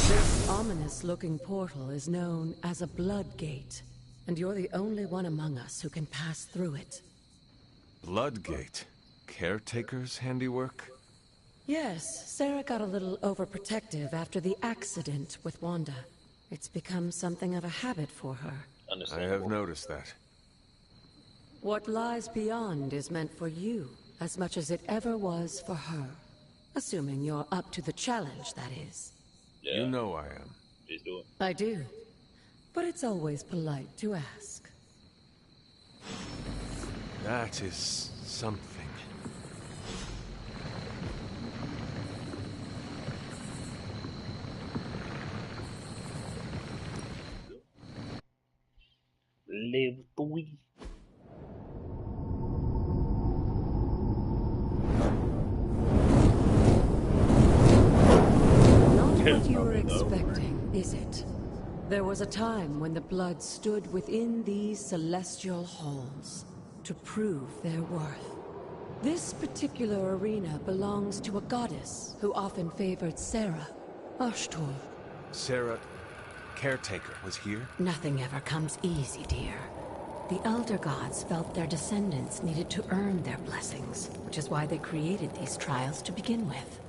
This ominous-looking portal is known as a blood gate, and you're the only one among us who can pass through it. Bloodgate? Caretaker's handiwork? Yes, Sarah got a little overprotective after the accident with Wanda. It's become something of a habit for her. I have noticed that. What lies beyond is meant for you, as much as it ever was for her. Assuming you're up to the challenge, that is. Yeah. You know I am. Please do it. I do. But it's always polite to ask. That is something. Live 3. What you were expecting, is it? There was a time when the blood stood within these celestial halls to prove their worth. This particular arena belongs to a goddess who often favored Sarah, Ashtor. Sarah, Caretaker, was here? Nothing ever comes easy, dear. The Elder Gods felt their descendants needed to earn their blessings, which is why they created these trials to begin with.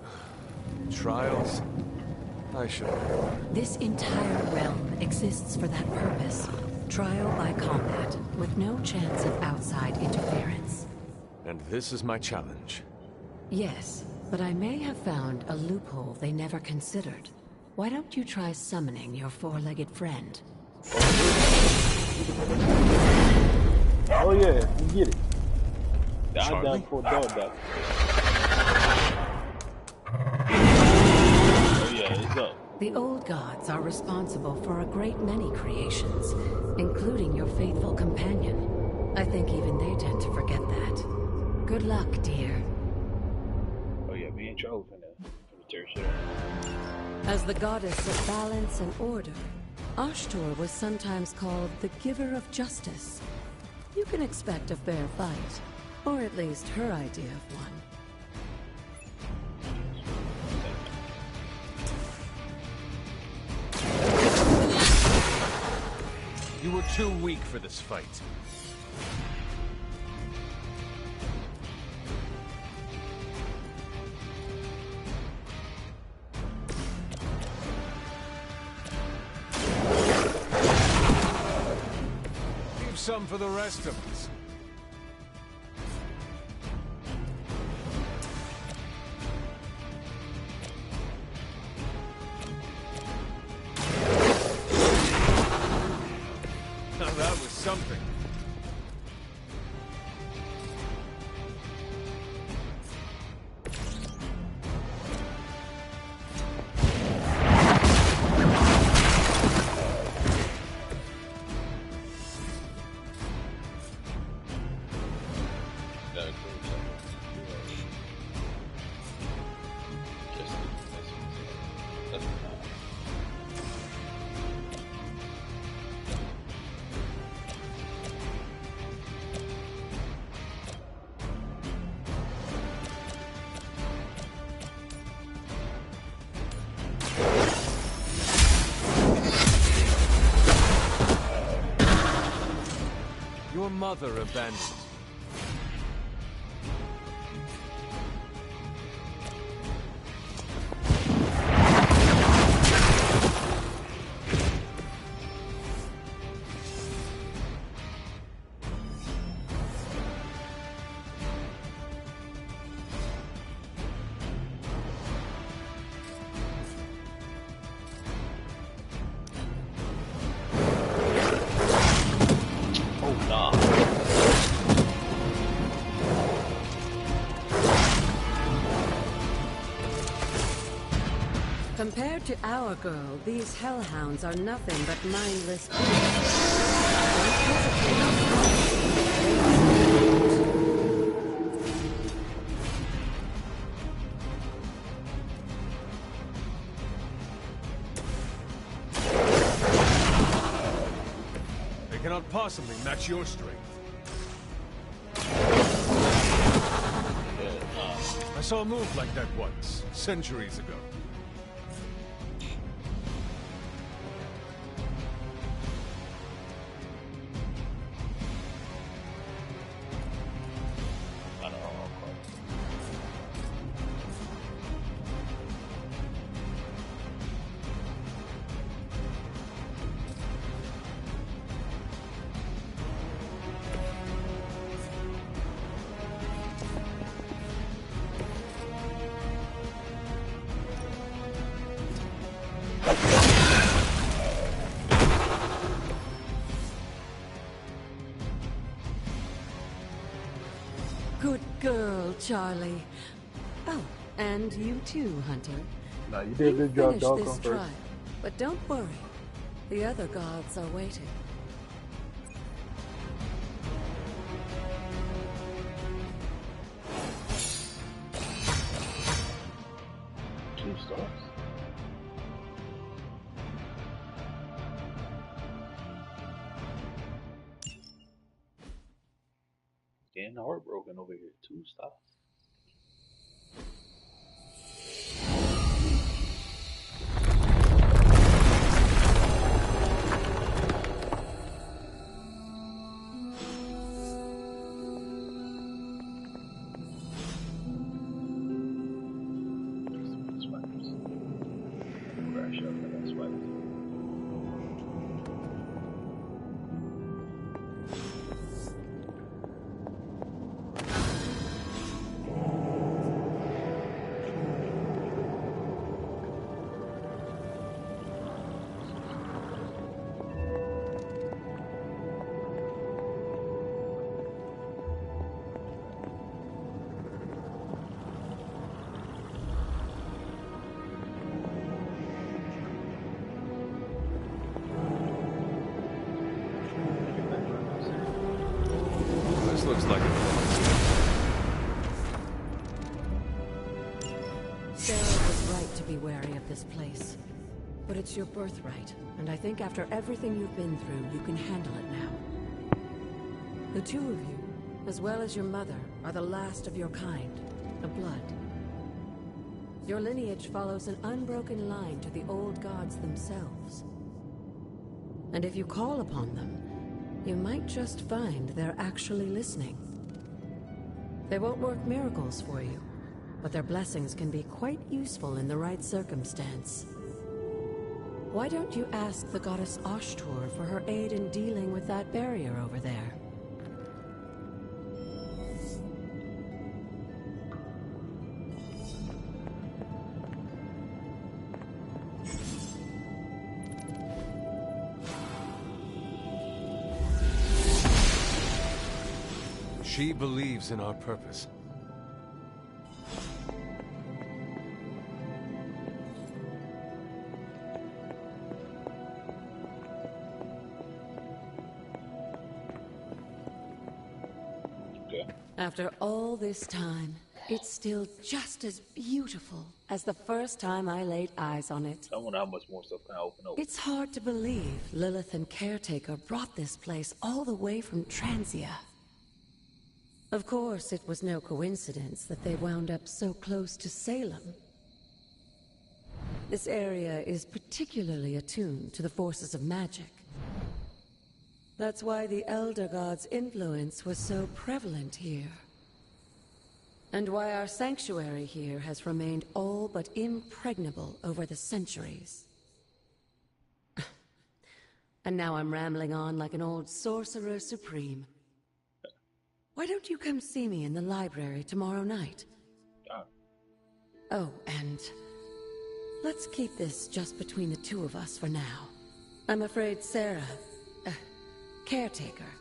Trials? I should. This entire realm exists for that purpose. Trial by combat, with no chance of outside interference. And this is my challenge. Yes, but I may have found a loophole they never considered. Why don't you try summoning your four-legged friend? Oh yeah, we get it. I'm down for a dog duck. The old gods are responsible for a great many creations, including your faithful companion. I think even they tend to forget that. Good luck, dear. Oh yeah, me and Charles in the tear shit up. As the goddess of balance and order, Ashtor was sometimes called the giver of justice. You can expect a fair fight, or at least her idea of one. You were too weak for this fight. Leave some for the rest of us. That was something. Your mother abandoned you. Compared to our girl, these hellhounds are nothing but mindless beasts. Don't hesitate on They cannot possibly match your strength. I saw a move like that once, centuries ago. Good girl, Charlie. Oh, and you too, Hunter. Nah, you did a good job, dog. Finish this trial, but don't worry. The other gods are waiting. Two stars. Getting heartbroken over here. 2 stars. This looks like it. Sarah was right to be wary of this place. But it's your birthright, and I think after everything you've been through, you can handle it now. The two of you, as well as your mother, are the last of your kind, the Blood. Your lineage follows an unbroken line to the old gods themselves. And if you call upon them, you might just find they're actually listening. They won't work miracles for you, but their blessings can be quite useful in the right circumstance. Why don't you ask the goddess Ashtur for her aid in dealing with that barrier over there? She believes in our purpose. After all this time, it's still just as beautiful as the first time I laid eyes on it. I wonder how much more stuff can I open up. It's hard to believe Lilith and Caretaker brought this place all the way from Transia. Of course, it was no coincidence that they wound up so close to Salem. This area is particularly attuned to the forces of magic. That's why the Elder God's influence was so prevalent here. And why our sanctuary here has remained all but impregnable over the centuries. And now I'm rambling on like an old sorcerer supreme. Why don't you come see me in the library tomorrow night? Oh, and let's keep this just between the two of us for now. I'm afraid Sarah, Caretaker,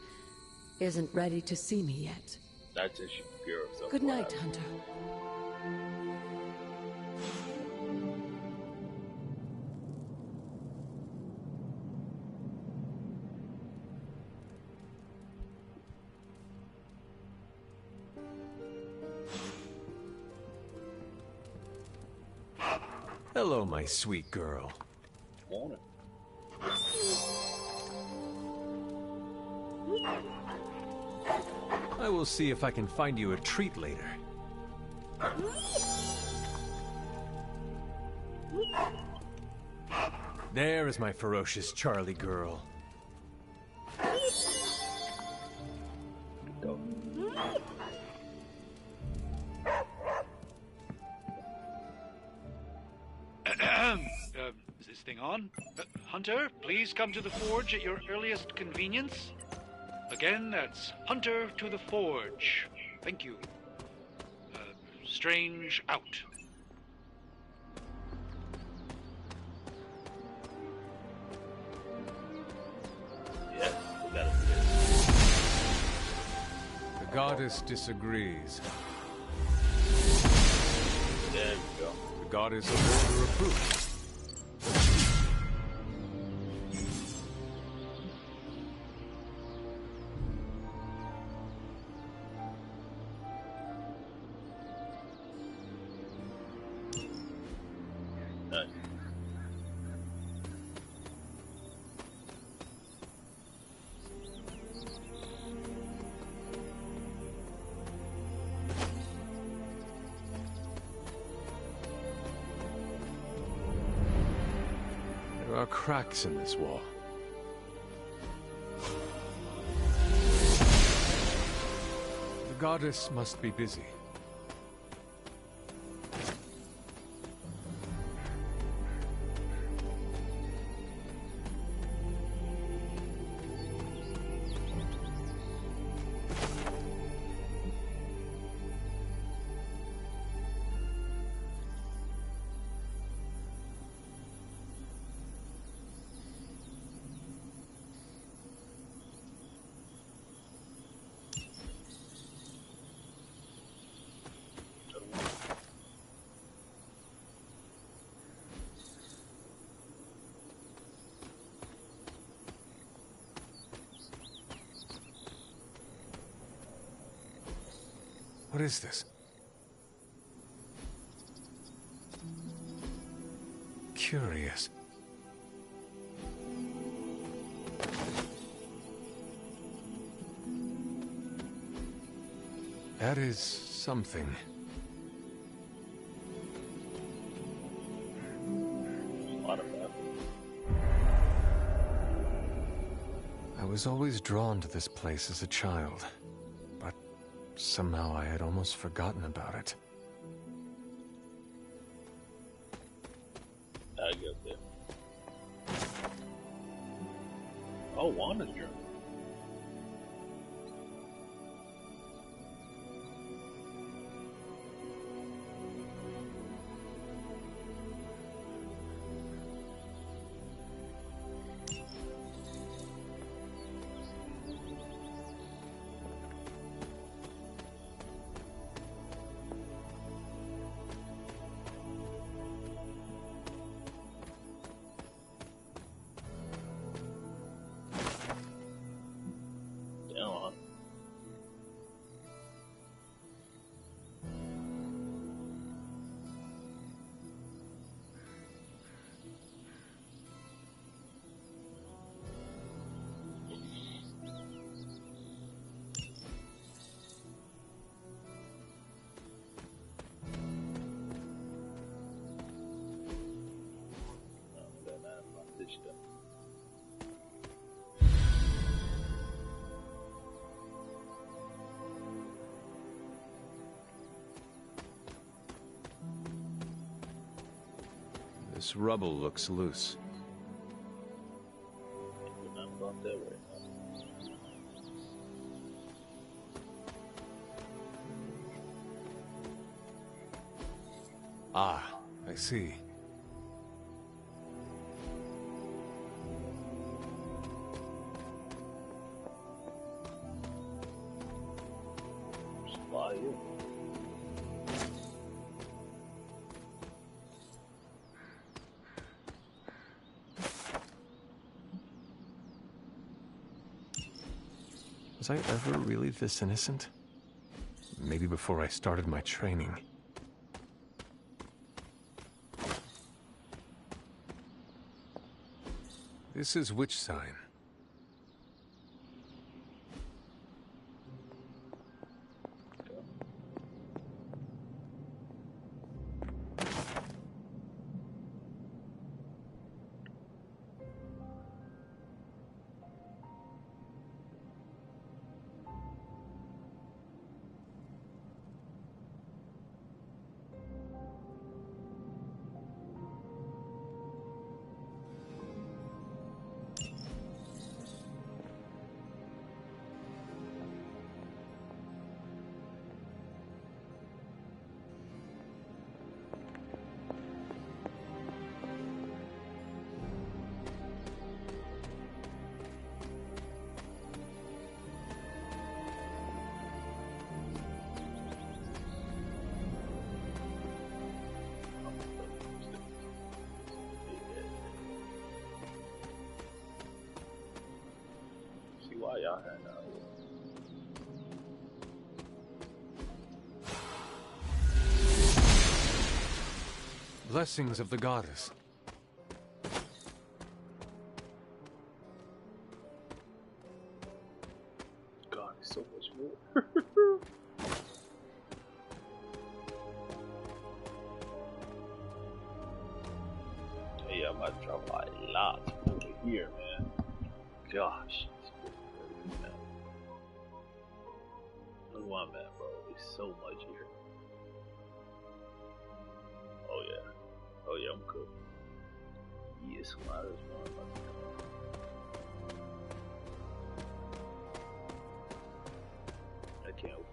isn't ready to see me yet. That's just she can hear herself. Good night, Hunter. Hello, my sweet girl. Want it. I will see if I can find you a treat later. There is my ferocious Charlie girl. Is this thing on? Hunter, please come to the forge at your earliest convenience. Again, that's Hunter to the forge. Thank you. Strange out. The goddess disagrees. There we go. The goddess of order approves. There are cracks in this wall. The goddess must be busy. What is this? Curious. That is something. I was always drawn to this place as a child. Somehow I had almost forgotten about it. I get there. Oh, Wanda's journal. This rubble looks loose. Ah, I see. Was I ever really this innocent? Maybe before I started my training. This is which sign? Why y'all had that? Blessings of the goddess. God, it's so much more. Hey, I'm about to travel a lot over here, man. Gosh. Look where I'm at, bro. There's so much here. Oh yeah. Oh yeah, I'm cooked. Yes, might as well. I can't open it.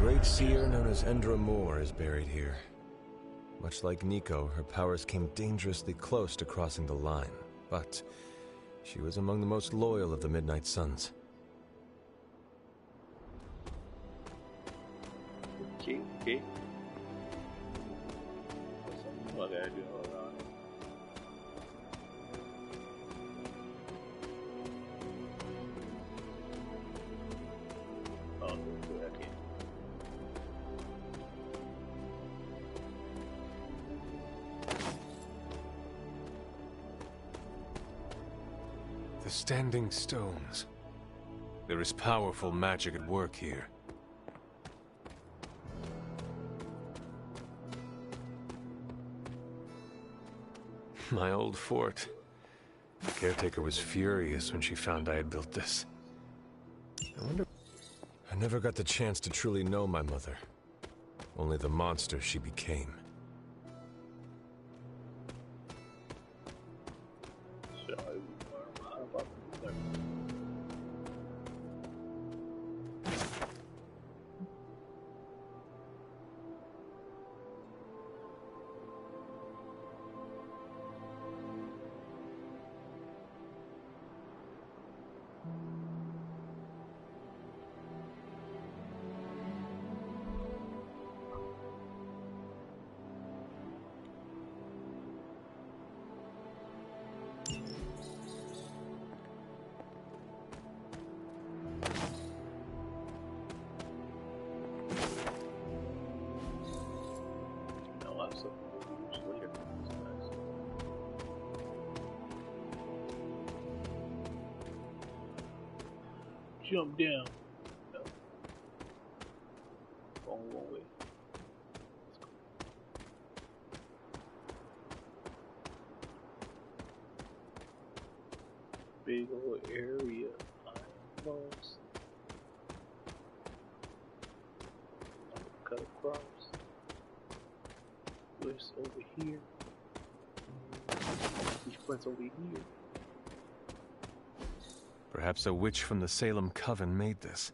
The great seer known as Endra Moore is buried here. Much like Nico, her powers came dangerously close to crossing the line, but she was among the most loyal of the Midnight Suns. Okay. What I gotta do? Hold on. Oh, good. I can't. The Standing Stones. There is powerful magic at work here. My old fort. The caretaker was furious when she found I had built this. I wonder... I never got the chance to truly know my mother. Only the monster she became. jump down. No. Going one way. Big old area. I'm lost. I'm gonna cut across. What's over here? What's over here? Perhaps a witch from the Salem Coven made this.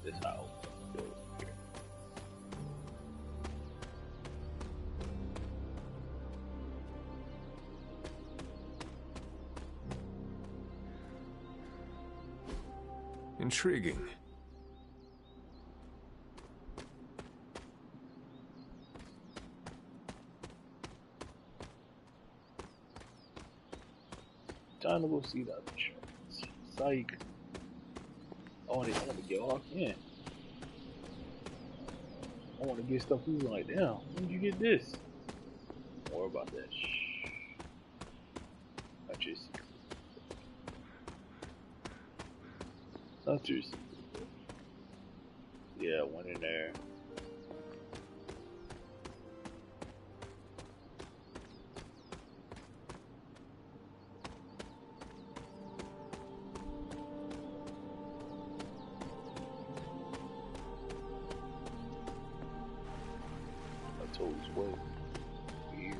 This house. Intriguing. Time to go see that insurance. Psych. I want to get off in. I want to get stuff moving like, damn, when did you get this? Don't worry about that. Shh. Not your secret. Not your secret. Yeah, I went in there. Way. Weird.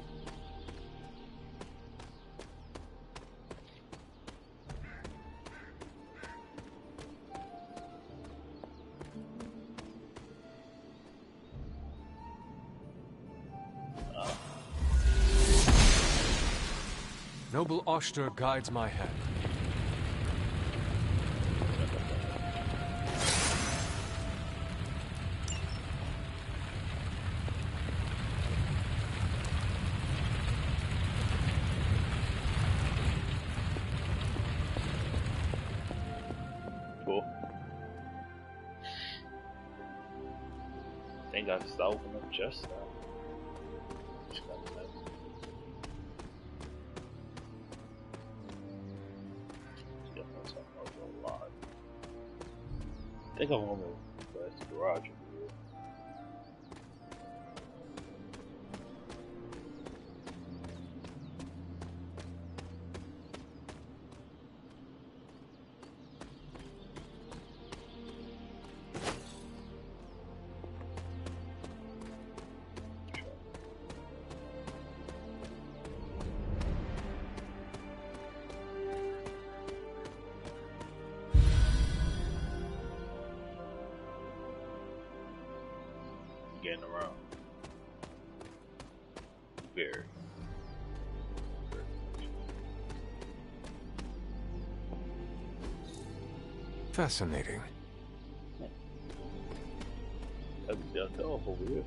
Noble Oster guides my hand. I got to open up just now. Just got to a lot. I think I'm on the garage over here. Getting around. Very. Fascinating. That's just off over here.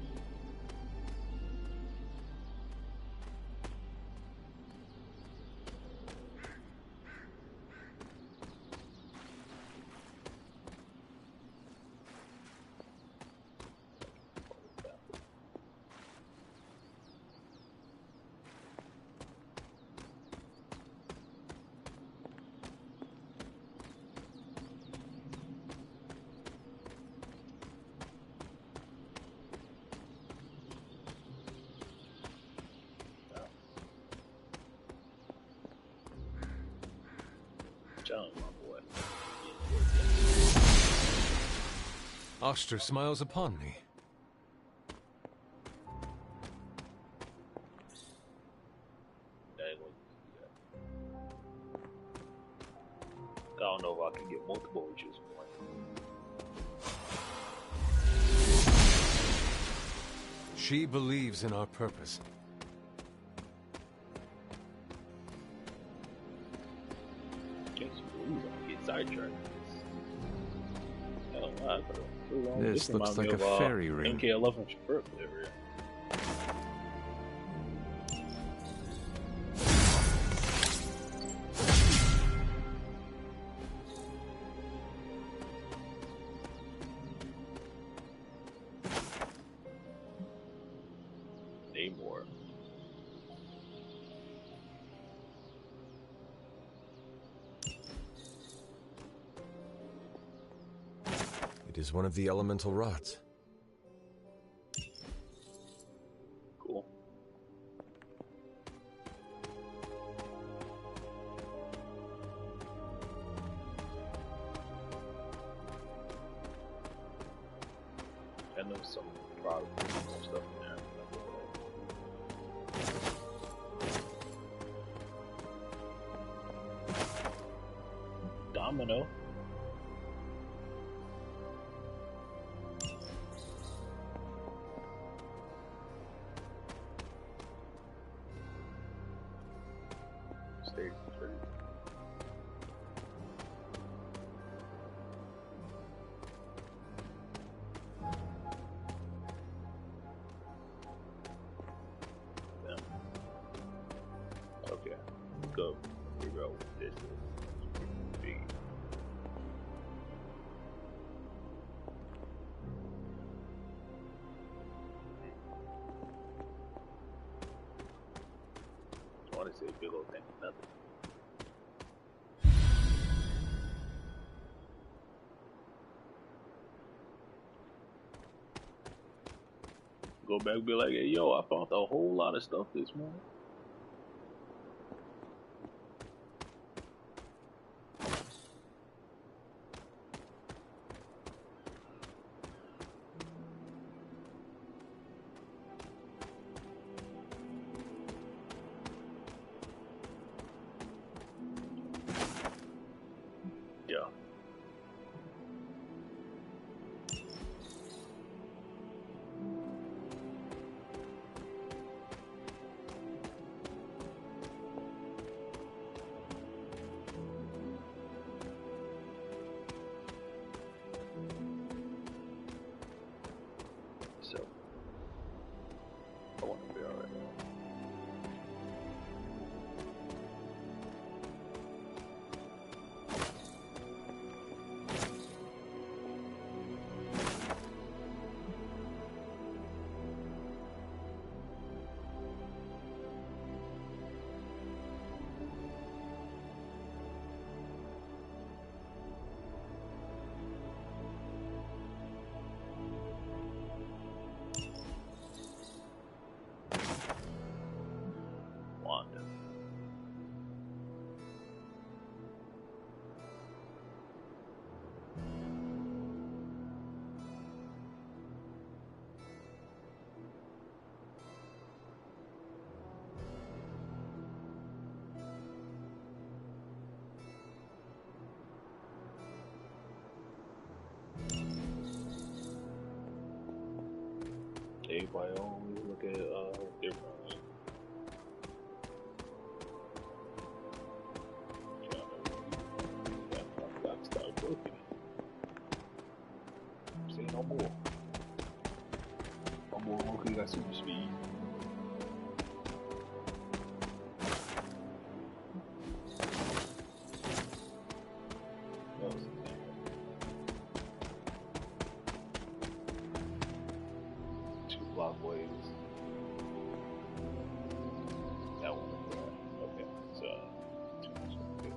John, my boy. Oster smiles upon me. I don't know if I can get multiple issues going. She believes in our purpose. Sidetracked. This looks like a fairy ring. MK11 Shepard area. Namor. It is one of the elemental rods. Cool. And there's some product and stuff in there. Domino. Okay, go figure out what this is. Big. I want to say big old thing, nothing. Go back and be like, hey, yo, I found a whole lot of stuff this morning. Yeah. So, I want to be alright. Wanda. Everybody always look at different. got super speed. What was the thing? 2 block ways. That one. Okay, so 2 much. Okay.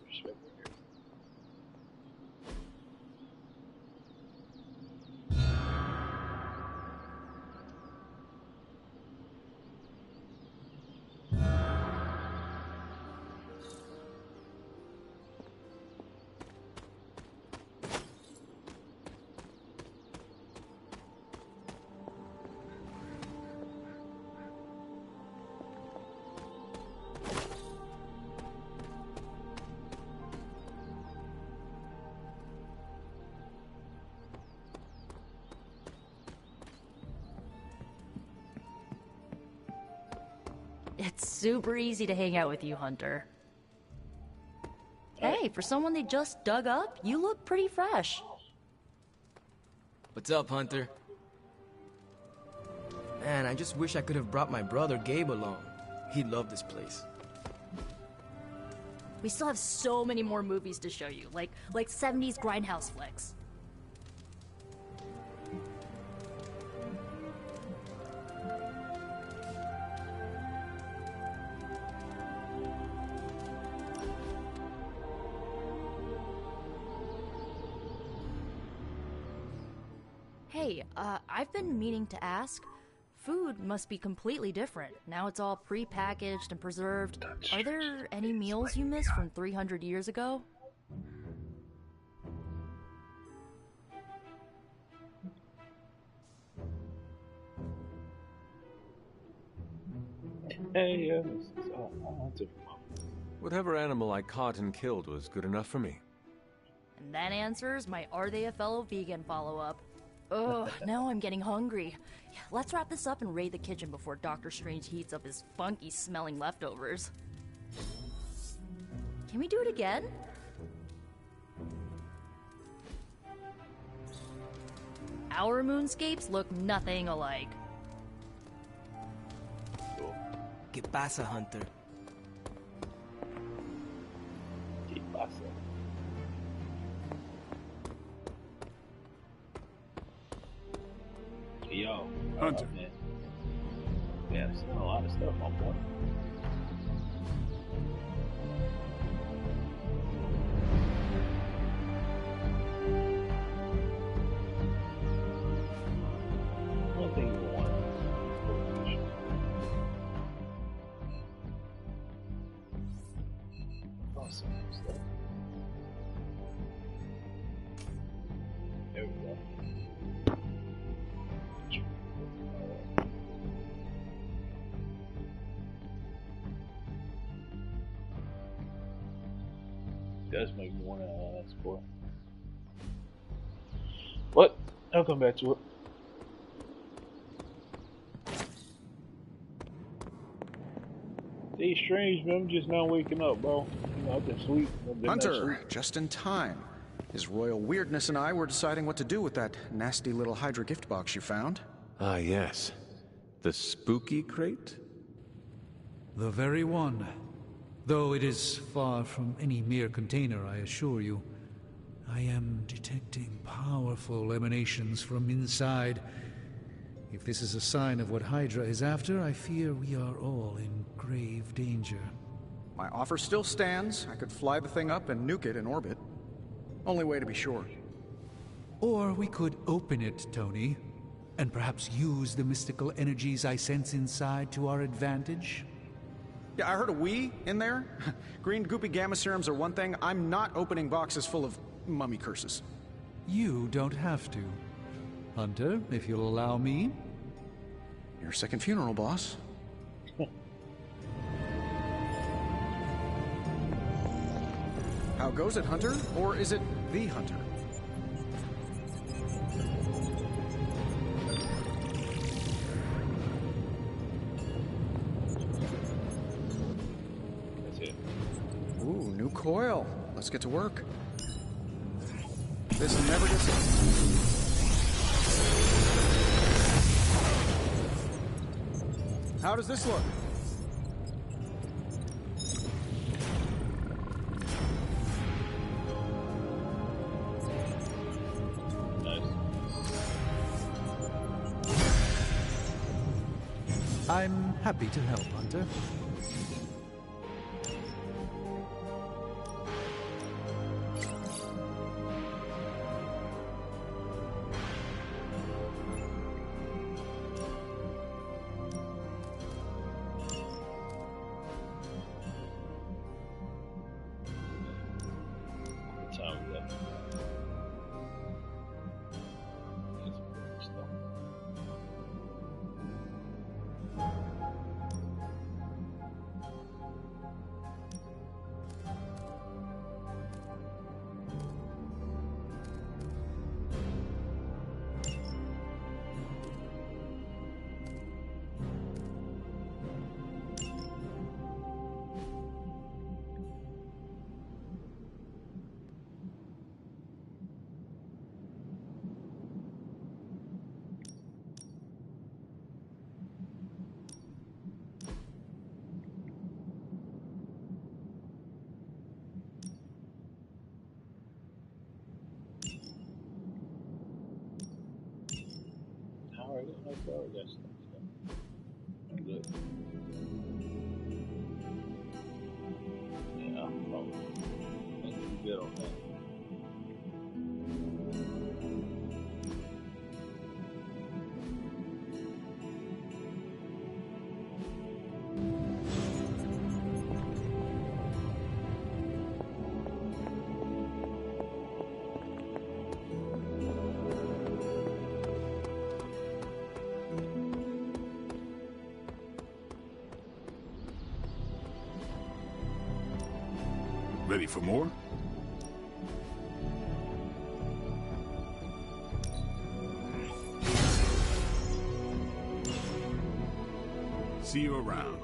Respect right here. It's super easy to hang out with you, Hunter. Hey, for someone they just dug up, you look pretty fresh. What's up, Hunter? Man, I just wish I could have brought my brother Gabe along. He'd love this place. We still have so many more movies to show you, like 70s grindhouse flicks. Hey, I've been meaning to ask. Food must be completely different. Now it's all pre-packaged and preserved. Are there any meals you miss from 300 years ago? Hey, whatever animal I caught and killed was good enough for me. And that answers my "Are they a fellow vegan?" follow-up. Ugh, now I'm getting hungry. Let's wrap this up and raid the kitchen before Dr. Strange heats up his funky-smelling leftovers. Can we do it again? Our moonscapes look nothing alike. ¿Qué pasa, Hunter? ¿Qué pasa? Yo, Hunter. Man. Yeah, I've seen a lot of stuff, my boy. One thing you want. Awesome stuff. There we go. Does make me want to explore. But I'll come back to it. Hey, strange, man. I'm just now waking up, bro. You know, I've been asleep. Hunter, just in time. His royal weirdness and I were deciding what to do with that nasty little Hydra gift box you found. Ah, yes. The spooky crate? The very one. Though it is far from any mere container, I assure you. I am detecting powerful emanations from inside. If this is a sign of what Hydra is after, I fear we are all in grave danger. My offer still stands. I could fly the thing up and nuke it in orbit. Only way to be sure. Or we could open it, Tony, and perhaps use the mystical energies I sense inside to our advantage. Yeah, I heard a "we" in there. Green goopy gamma serums are one thing. I'm not opening boxes full of mummy curses. You don't have to. Hunter, if you'll allow me. Your second funeral, boss. How goes it, Hunter? Or is it the Hunter? That's it. Ooh, new coil. Let's get to work. This never gets old. How does this look? I'm happy to help, Hunter. Good. Yeah, probably. I think we'll be good on that. Ready for more? See you around.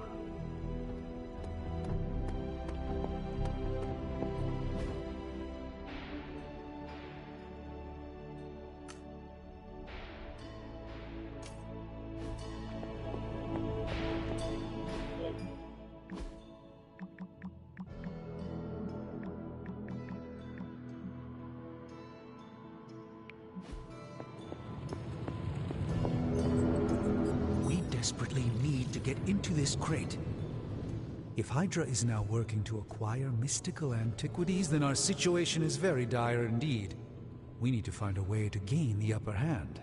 Desperately need to get into this crate. If Hydra is now working to acquire mystical antiquities, then our situation is very dire indeed. We need to find a way to gain the upper hand.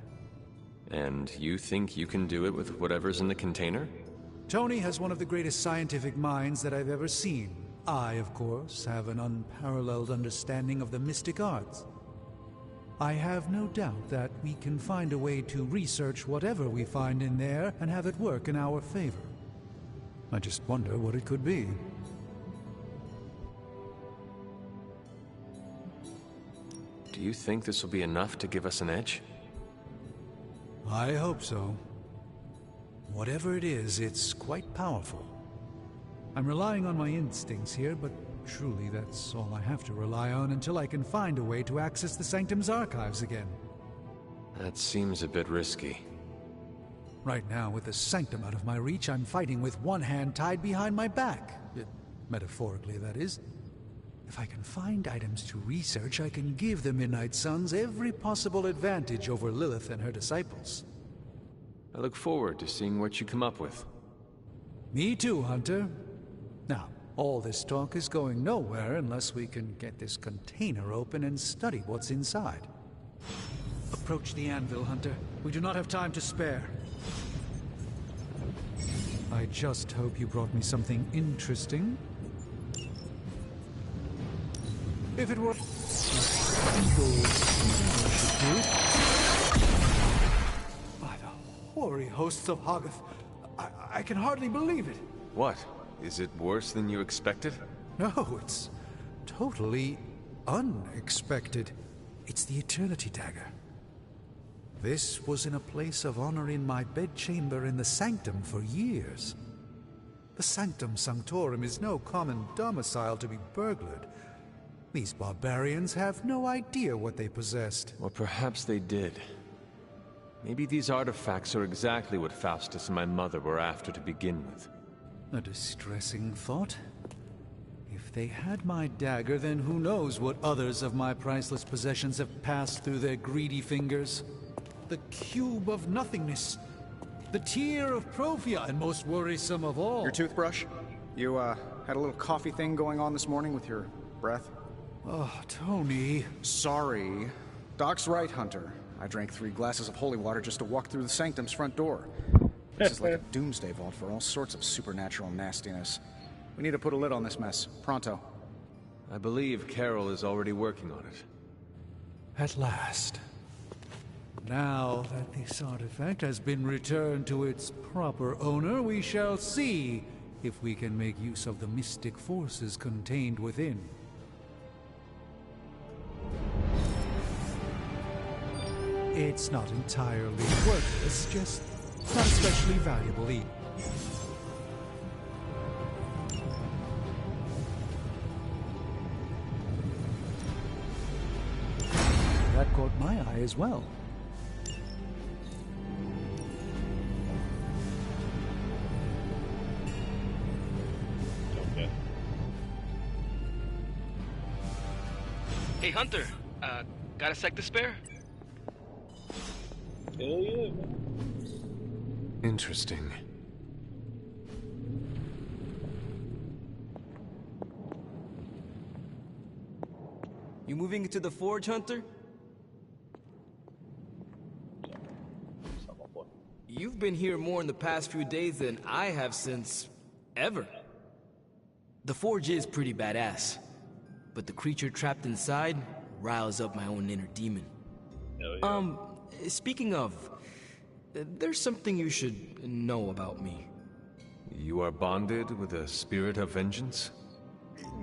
And you think you can do it with whatever's in the container? Tony has one of the greatest scientific minds that I've ever seen. I, of course, have an unparalleled understanding of the mystic arts. I have no doubt that we can find a way to research whatever we find in there and have it work in our favor. I just wonder what it could be. Do you think this will be enough to give us an edge? I hope so. Whatever it is, it's quite powerful. I'm relying on my instincts here, but truly that's all I have to rely on until I can find a way to access the Sanctum's archives again. That seems a bit risky. Right now, with the Sanctum out of my reach, I'm fighting with one hand tied behind my back. Metaphorically, that is. If I can find items to research, I can give the Midnight Suns every possible advantage over Lilith and her disciples. I look forward to seeing what you come up with. Me too, Hunter. Now, all this talk is going nowhere unless we can get this container open and study what's inside. Approach the anvil, Hunter. We do not have time to spare. I just hope you brought me something interesting. If it were... By the hoary hosts of Hoggoth, I can hardly believe it. What? Is it worse than you expected? No, it's totally unexpected. It's the Eternity Dagger. This was in a place of honor in my bedchamber in the Sanctum for years. The Sanctum Sanctorum is no common domicile to be burglared. These barbarians have no idea what they possessed. Or perhaps they did. Maybe these artifacts are exactly what Faustus and my mother were after to begin with. A distressing thought. If they had my dagger, then who knows what others of my priceless possessions have passed through their greedy fingers. The cube of nothingness. The tear of Profia, and most worrisome of all. Your toothbrush? You, had a little coffee thing going on this morning with your breath? Oh, Tony. Sorry. Doc's right, Hunter. I drank 3 glasses of holy water just to walk through the Sanctum's front door. This is like a doomsday vault for all sorts of supernatural nastiness. We need to put a lid on this mess. Pronto. I believe Carol is already working on it. At last. Now that this artifact has been returned to its proper owner, we shall see if we can make use of the mystic forces contained within. It's not entirely worthless, just not especially valuable either. That caught my eye as well. Okay. Hey, Hunter. Got a sec to spare? Hell yeah, man. Interesting. You moving into the forge, Hunter? You've been here more in the past few days than I have since... ever. The forge is pretty badass, but the creature trapped inside riles up my own inner demon. Hell yeah. Speaking of, there's something you should know about me. You are bonded with a spirit of vengeance?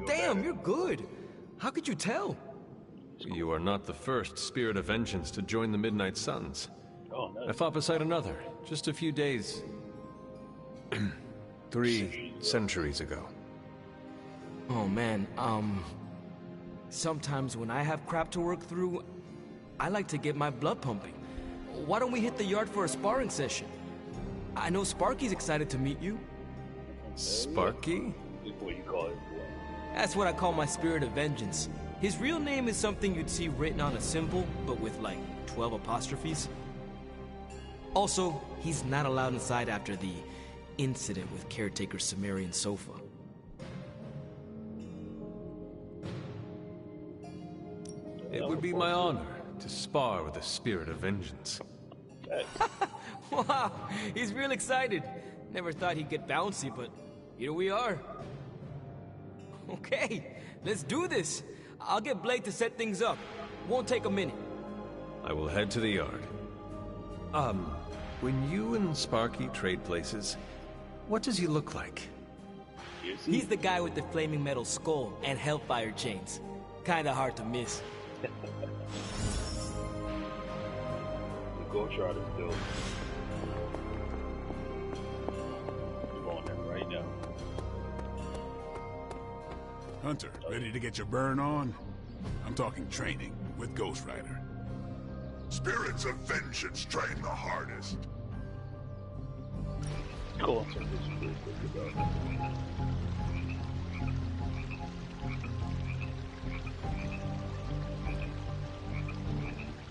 Damn, you're good. How could you tell? You are not the first spirit of vengeance to join the Midnight Suns. Oh, nice. I fought beside another, just a few days... 3 centuries ago. Oh man, sometimes when I have crap to work through, I like to get my blood pumping. Why don't we hit the yard for a sparring session? I know Sparky's excited to meet you. Sparky? That's what you call it. That's what I call my spirit of vengeance. His real name is something you'd see written on a symbol, but with like 12 apostrophes. Also, he's not allowed inside after the incident with caretaker Sumerian sofa. It would be my honor to spar with a spirit of vengeance. Wow, he's real excited. Never thought he'd get bouncy, but here we are. Okay, let's do this. I'll get Blake to set things up. Won't take a minute. I will head to the yard. When you and Sparky trade places, what does he look like? He's the guy with the flaming metal skull and hellfire chains. Kinda hard to miss. The Ghost Rider is dope. I'm going there right now. Hunter, ready to get your burn on? I'm talking training with Ghost Rider. Spirits of vengeance train the hardest. Cool.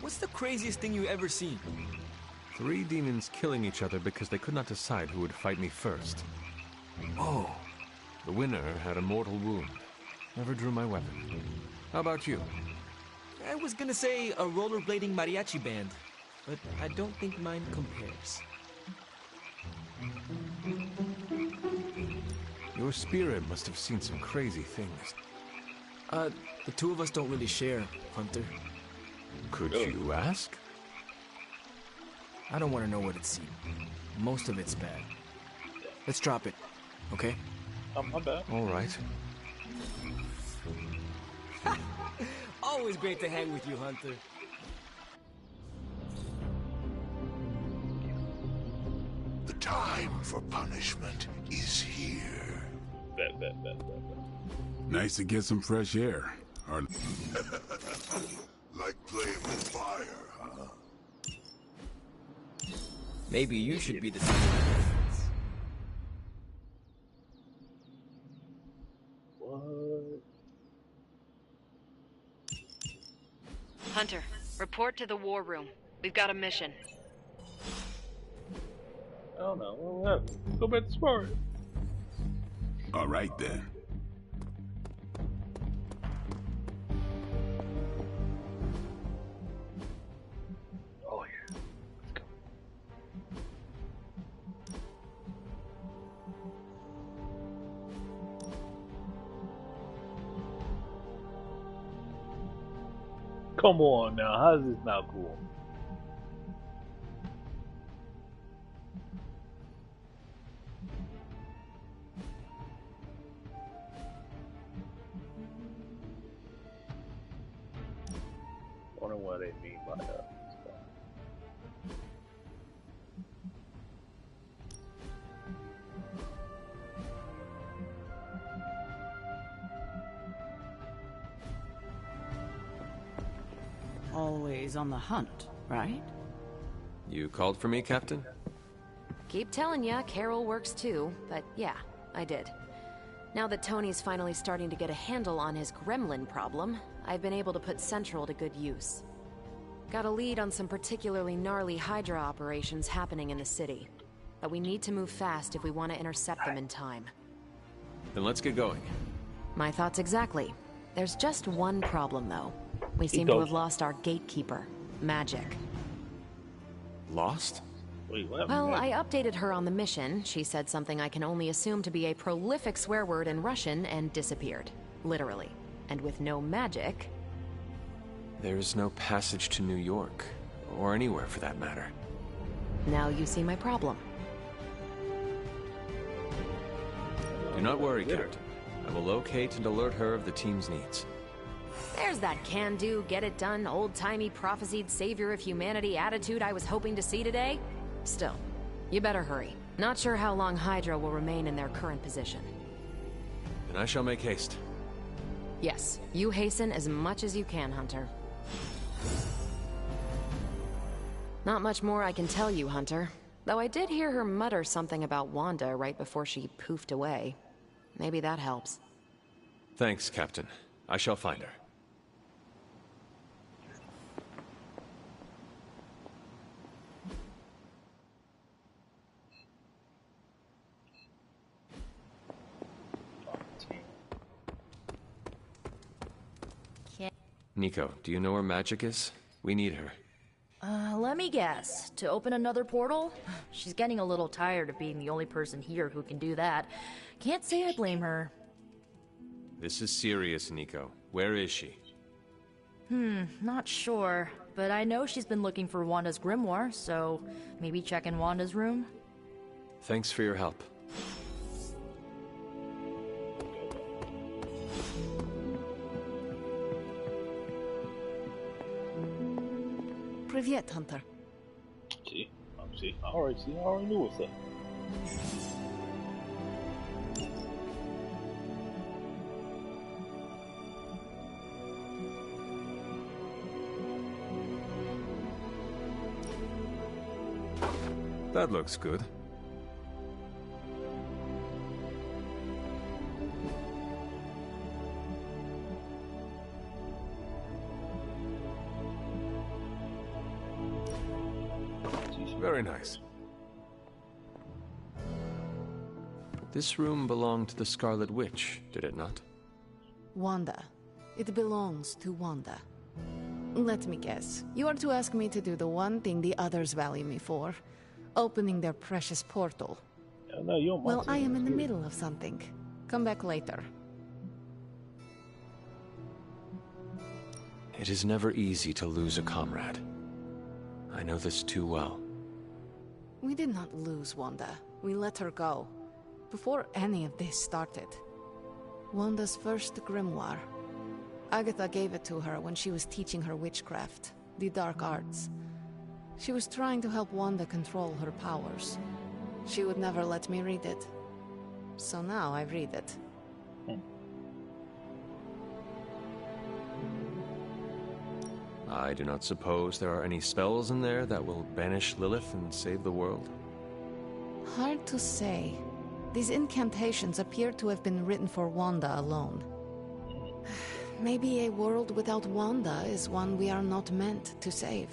What's the craziest thing you ever seen? 3 demons killing each other because they could not decide who would fight me first. Oh, the winner had a mortal wound. Never drew my weapon. How about you? I was gonna say a rollerblading mariachi band, but I don't think mine compares. Your spirit must have seen some crazy things. The two of us don't really share, Hunter. Could you ask? I don't want to know what it's seen. Most of it's bad. Let's drop it, okay? I'm bad. All right. Always great to hang with you, Hunter. The time for punishment is here. Bet. Nice to get some fresh air. Or... Like playing with fire, huh? Maybe you should be the... What? Hunter, report to the war room. We've got a mission. I don't know. What happened? Go back to Spartan. All right, then. Oh, yeah. Let's go. Come on now. How is this not cool? Wonder what they mean by that. Always on the hunt, right? You called for me, Captain? Keep telling ya, Carol works too, but yeah, I did. Now that Tony's finally starting to get a handle on his gremlin problem, I've been able to put Central to good use. Got a lead on some particularly gnarly Hydra operations happening in the city, but we need to move fast if we want to intercept them in time. Then let's get going. My thoughts exactly. There's just one problem, though. We seem to have lost our gatekeeper, Magic. Lost? Wait, what? Well, I updated her on the mission. She said something I can only assume to be a prolific swear word in Russian and disappeared. Literally. And with no magic... There's no passage to New York, or anywhere for that matter. Now you see my problem. Do not worry, Captain. I will locate and alert her of the team's needs. There's that can-do, get-it-done, old-timey prophesied savior of humanity attitude I was hoping to see today. Still, you better hurry. Not sure how long Hydra will remain in their current position. Then I shall make haste. Yes, you hasten as much as you can, Hunter. Not much more I can tell you, Hunter. Though I did hear her mutter something about Wanda right before she poofed away. Maybe that helps. Thanks, Captain. I shall find her. Nico, do you know where Magic is? We need her. Let me guess. To open another portal? She's getting a little tired of being the only person here who can do that. Can't say I blame her. This is serious, Nico. Where is she? Not sure. But I know she's been looking for Wanda's grimoire, so maybe check in Wanda's room? Thanks for your help. Привет, Hunter. See, I already knew what's up. That looks good. Very nice. This room belonged to the Scarlet Witch, did it not? Wanda. It belongs to Wanda. Let me guess. You are to ask me to do the one thing the others value me for. Opening their precious portal. No, you don't. Well, I am in the middle of something. Come back later. It is never easy to lose a comrade. I know this too well. We did not lose Wanda. We let her go. Before any of this started. Wanda's first grimoire. Agatha gave it to her when she was teaching her witchcraft, the dark arts. She was trying to help Wanda control her powers. She would never let me read it. So now I read it. I do not suppose there are any spells in there that will banish Lilith and save the world? Hard to say. These incantations appear to have been written for Wanda alone. Maybe a world without Wanda is one we are not meant to save.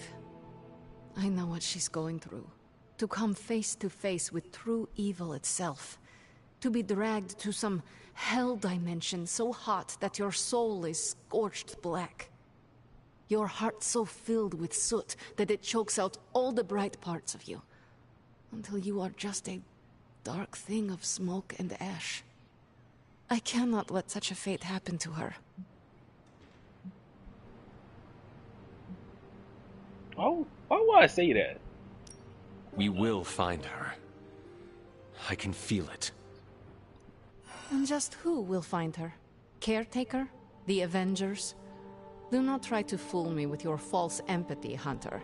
I know what she's going through. To come face to face with true evil itself. To be dragged to some hell dimension so hot that your soul is scorched black. Your heart so filled with soot that it chokes out all the bright parts of you. Until you are just a dark thing of smoke and ash. I cannot let such a fate happen to her. Oh, why would I say that? We will find her. I can feel it. And just who will find her? Caretaker? The Avengers? Do not try to fool me with your false empathy, Hunter.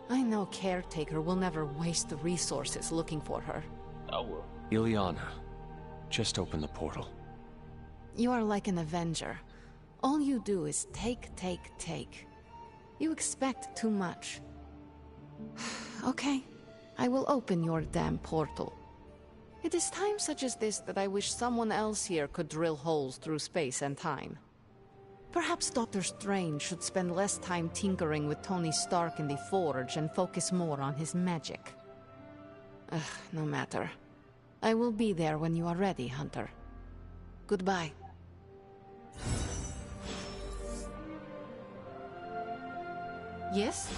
I know Caretaker will never waste the resources looking for her. I will. Ileana, just open the portal. You are like an Avenger. All you do is take, take, take. You expect too much. Okay, I will open your damn portal. It is times such as this that I wish someone else here could drill holes through space and time. Perhaps Doctor Strange should spend less time tinkering with Tony Stark in the Forge and focus more on his magic. No matter. I will be there when you are ready, Hunter. Goodbye. Yes?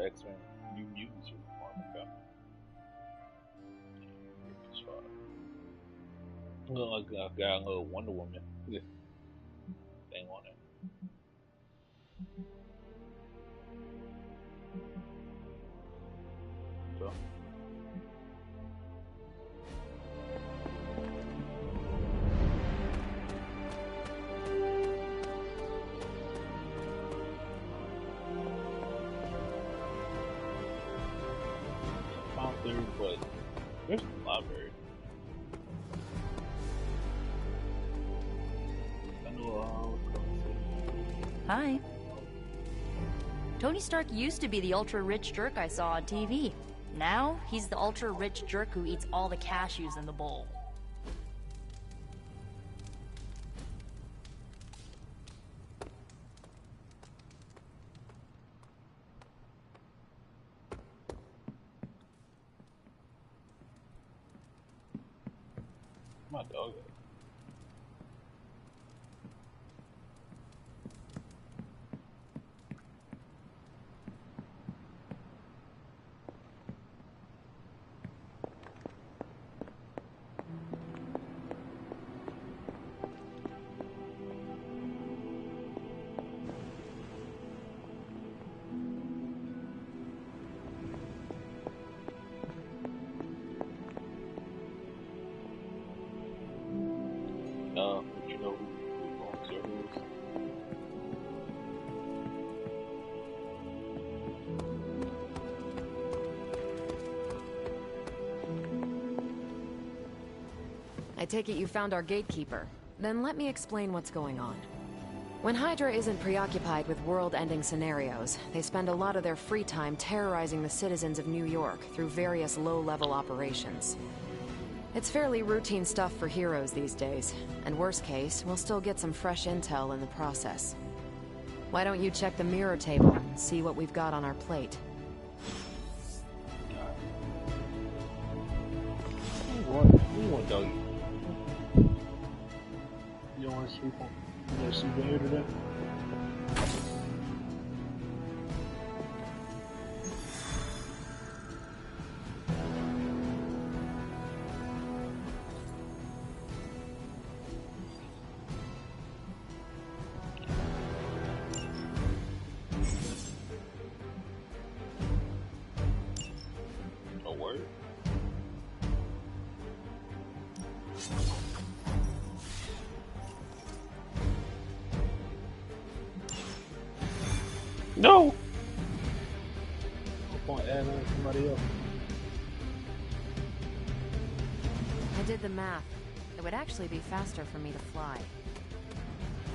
X-Men, New Mutants uniform. Okay. Look like a guy, a little Wonder Woman. Thing on it. So. But there's a library. Hi. Tony Stark used to be the ultra-rich jerk I saw on TV. Now, he's the ultra-rich jerk who eats all the cashews in the bowl. My dog. But you know who owns your house? I take it you found our gatekeeper. Then let me explain what's going on. When Hydra isn't preoccupied with world-ending scenarios, they spend a lot of their free time terrorizing the citizens of New York through various low-level operations. It's fairly routine stuff for heroes these days, and worst case, we'll still get some fresh intel in the process. Why don't you check the mirror table and see what we've got on our plate? You want doggy? You don't want to sleep on? You want to sleep in here today? No. No point adding on somebody else. I did the math. It would actually be faster for me to fly.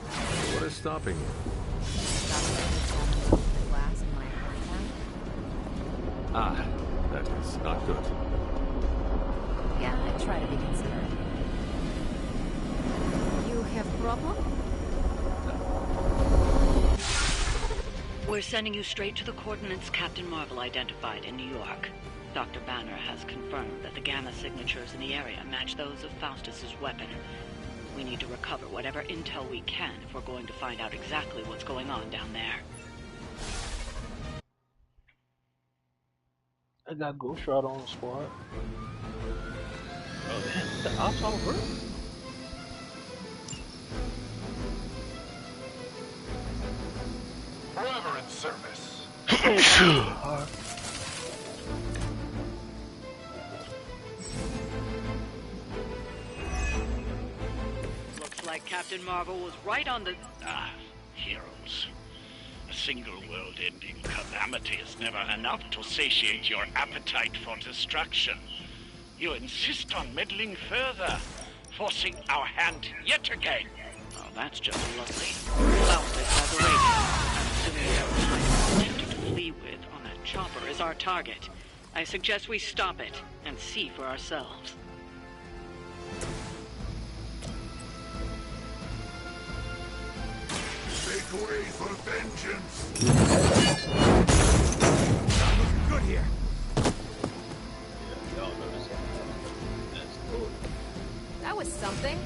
What is stopping you? The glass in my heart. Ah, that is not good. Yeah, I try to be considerate. You have problem? We're sending you straight to the coordinates Captain Marvel identified in New York. Dr. Banner has confirmed that the gamma signatures in the area match those of Faustus's weapon. We need to recover whatever intel we can if we're going to find out exactly what's going on down there. I got Ghost Rider on the squad. Oh damn, the ops all over. Forever in service. Looks like Captain Marvel was right on the... Heroes. A single world-ending calamity is never enough to satiate your appetite for destruction. You insist on meddling further, forcing our hand yet again. Oh, that's just lovely. Faustus has a radio. Assuming we have time attempted to flee with on that chopper is our target. I suggest we stop it and see for ourselves. Make way for vengeance. Not looking good here. That was something.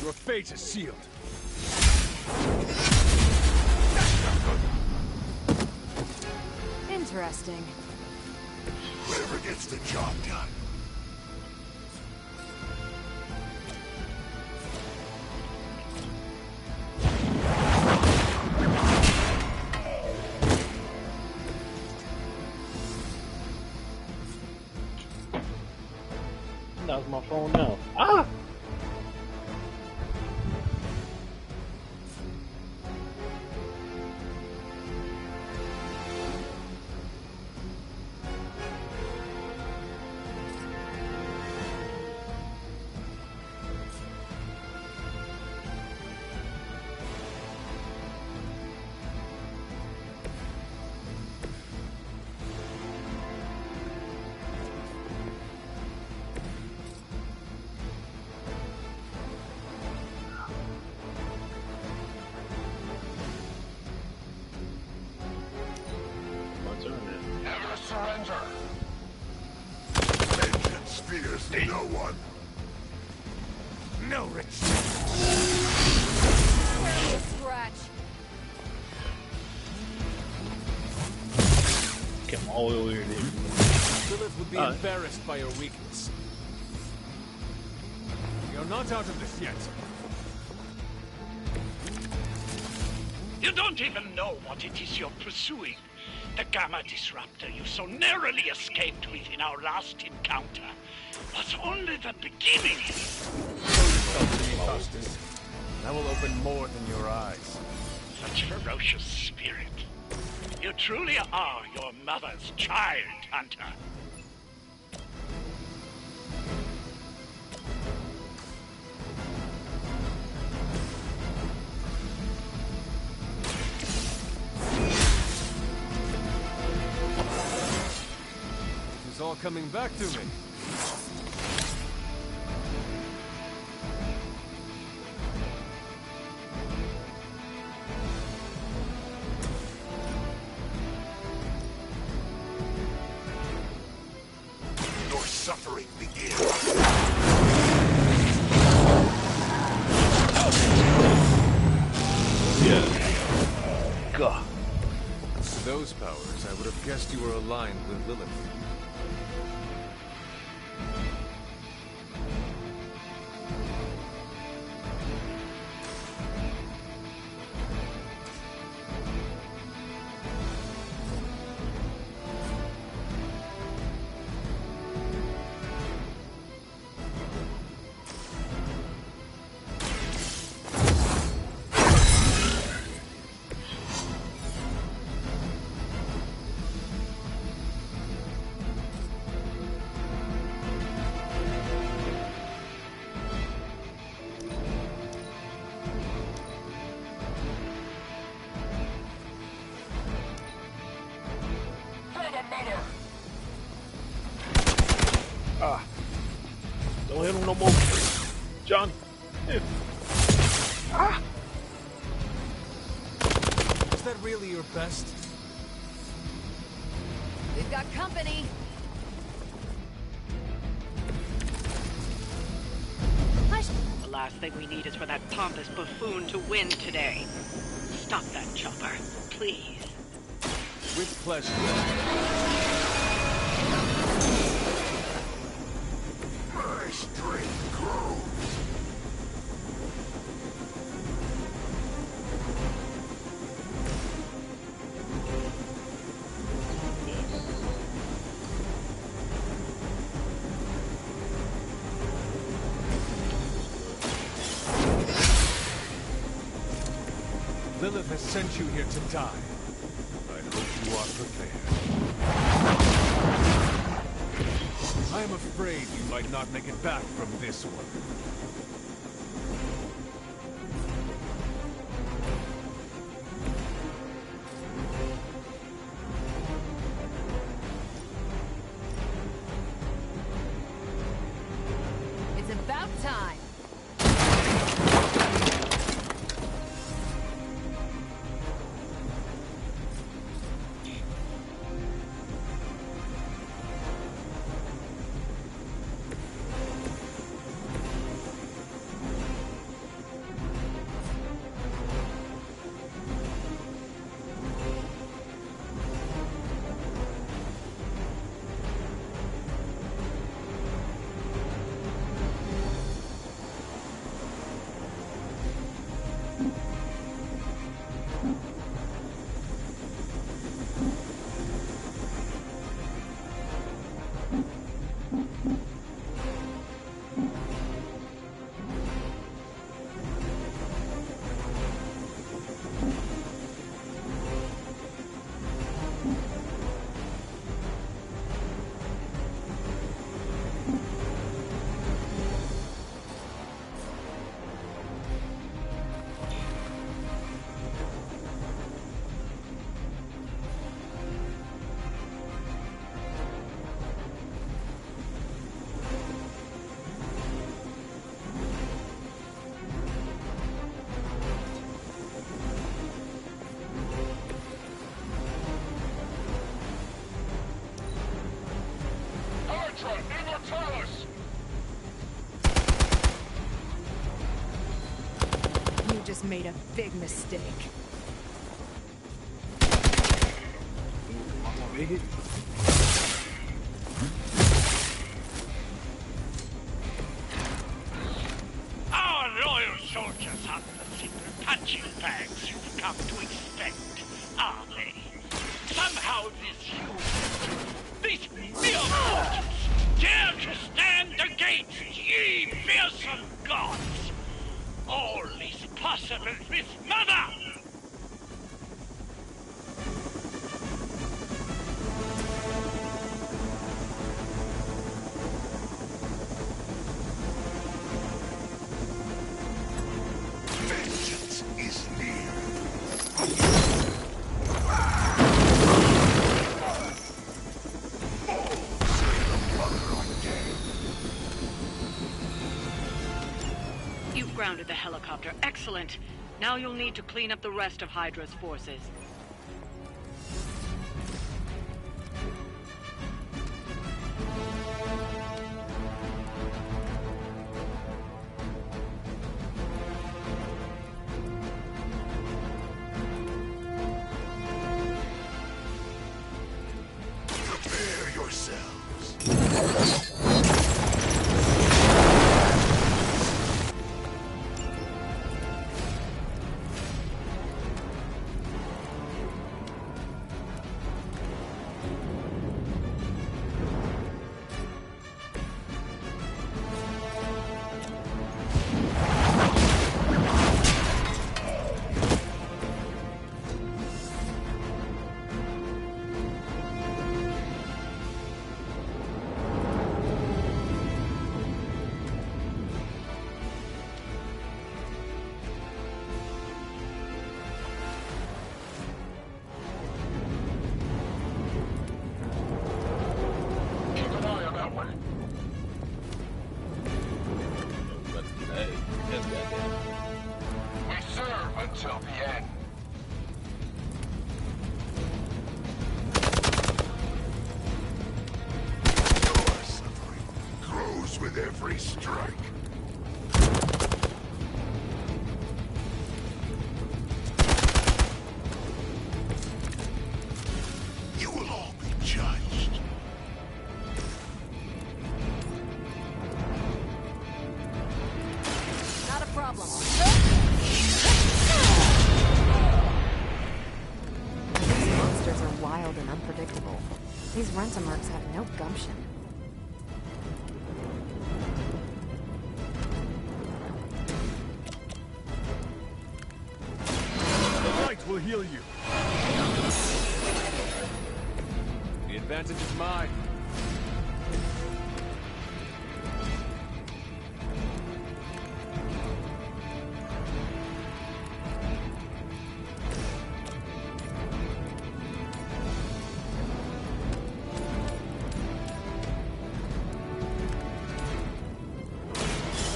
Your fate is sealed. Interesting. Whoever gets the job done. That was my phone now. Ah! Never surrender. Vengeance fears no one. No retreat. Barely a scratch. Come all the way over here, dude. Lilith would be embarrassed by your weakness. You're not out of this yet. You don't even know what it is you're pursuing. The Gamma Disruptor you so narrowly escaped with in our last encounter was only the beginning. Show yourself to me, Faustus. I will open more than your eyes. Such ferocious spirit. You truly are your mother's child, Hunter. It's all coming back to me. Your suffering begins. Yeah. God. With those powers, I would have guessed you were aligned with Lilith. Ah. Don't hit him no more. Johnny. Ah. Is that really your best? We've got company. The last thing we need is for that pompous buffoon to win today. Stop that chopper, please. With pleasure. My strength grows. Lilith has sent you here to die. I hope you are prepared. I am afraid you might not make it back from this one. It's about time. You just made a big mistake. Make it. Our loyal soldiers aren't the simple punching bags you've come to expect, are they? Somehow this human, these mere mortals, dare to stand against ye fearsome gods. All is possible with Mother! Vengeance is near. You've grounded the helicopter. Excellent. Now you'll need to clean up the rest of Hydra's forces. Prepare yourselves. every strike. You will all be judged. Not a problem. These monsters are wild and unpredictable. These Rentemerks have no gumption. The light will heal you. The advantage is mine.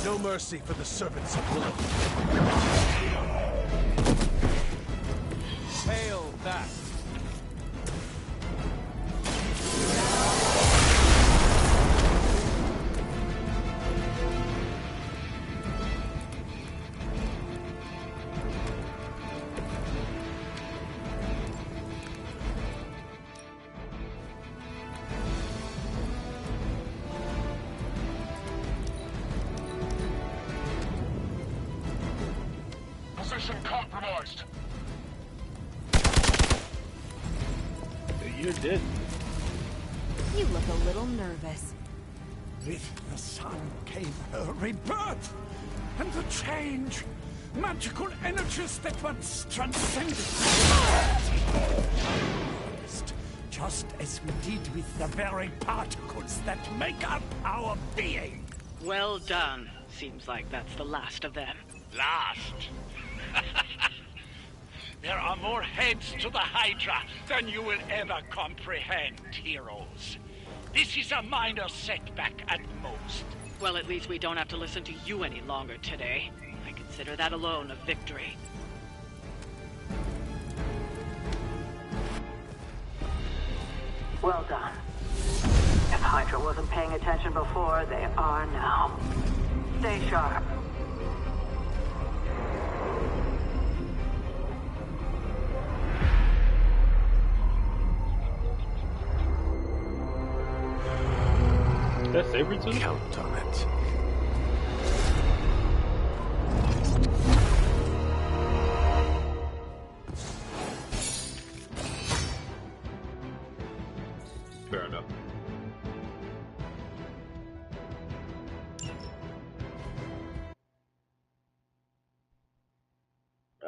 No mercy for the servants of Lilith. Hail that! Position compromised. You're dead. You look a little nervous. With the sun came a rebirth and a change. Magical energies that once transcended. Just as we did with the very particles that make up our being. Well done. Seems like that's the last of them. Last? There are more heads to the Hydra than you will ever comprehend, heroes. This is a minor setback at most. Well, at least we don't have to listen to you any longer today. I consider that alone a victory. Well done. If Hydra wasn't paying attention before, they are now. Stay sharp. That's Sabretooth? Count on it. Fair enough.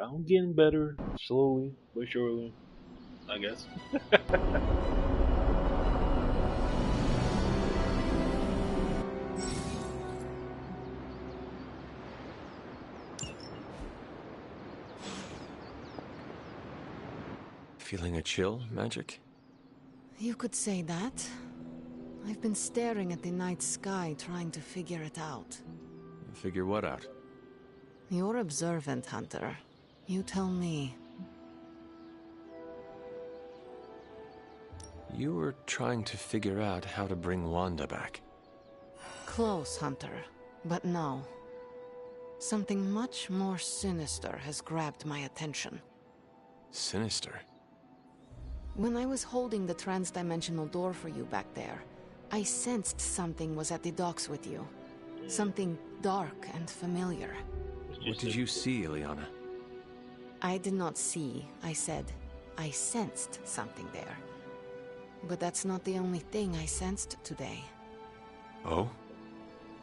I'm getting better, slowly but surely, I guess. Feeling a chill, Magic? You could say that. I've been staring at the night sky, trying to figure it out. Figure what out? You're observant, Hunter. You tell me. You were trying to figure out how to bring Wanda back. Close, Hunter. But no. Something much more sinister has grabbed my attention. Sinister? When I was holding the trans-dimensional door for you back there, I sensed something was at the docks with you. Something dark and familiar. What did you see, Ileana? I did not see, I said. I sensed something there. But that's not the only thing I sensed today. Oh?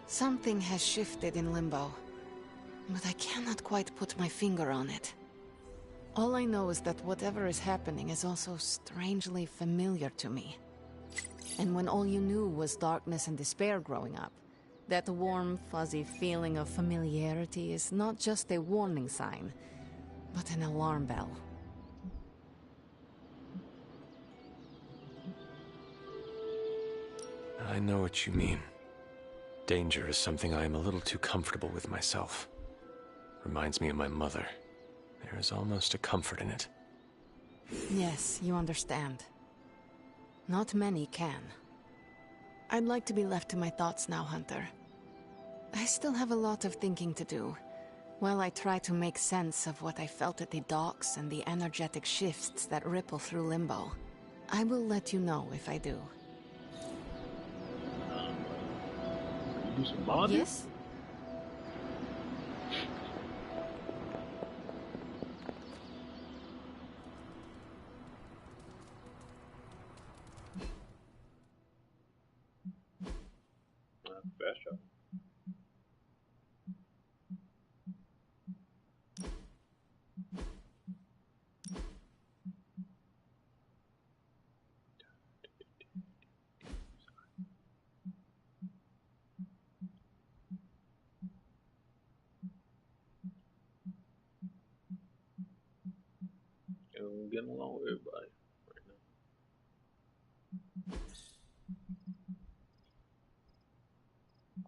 Something has shifted in Limbo, but I cannot quite put my finger on it. All I know is that whatever is happening is also strangely familiar to me. And when all you knew was darkness and despair growing up, that warm, fuzzy feeling of familiarity is not just a warning sign, but an alarm bell. I know what you mean. Danger is something I am a little too comfortable with myself. Reminds me of my mother. There is almost a comfort in it. Yes, you understand. Not many can. I'd like to be left to my thoughts now, Hunter. I still have a lot of thinking to do. While I try to make sense of what I felt at the docks and the energetic shifts that ripple through Limbo. I will let you know if I do. You do some bonding? Yes? Fast travel. I'm getting along with everybody right now.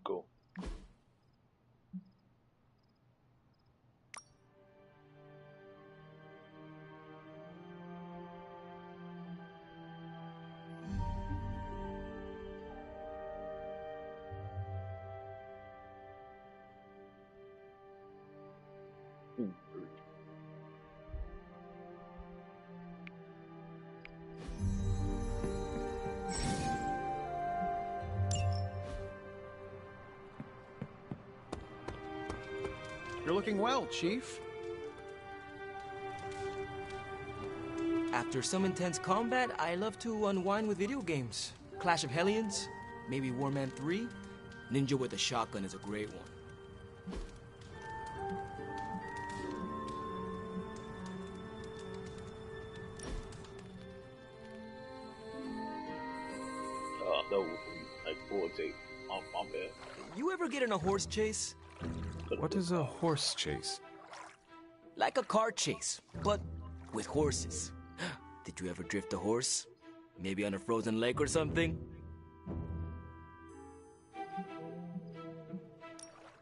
Cool. You're looking well, Chief. After some intense combat, I love to unwind with video games. Clash of Hellions, maybe Warman 3. Ninja with a shotgun is a great one. That was like 4 tape. My bad. You ever get in a horse chase? What is a horse chase? Like a car chase, but with horses. Did you ever drift a horse? Maybe on a frozen lake or something?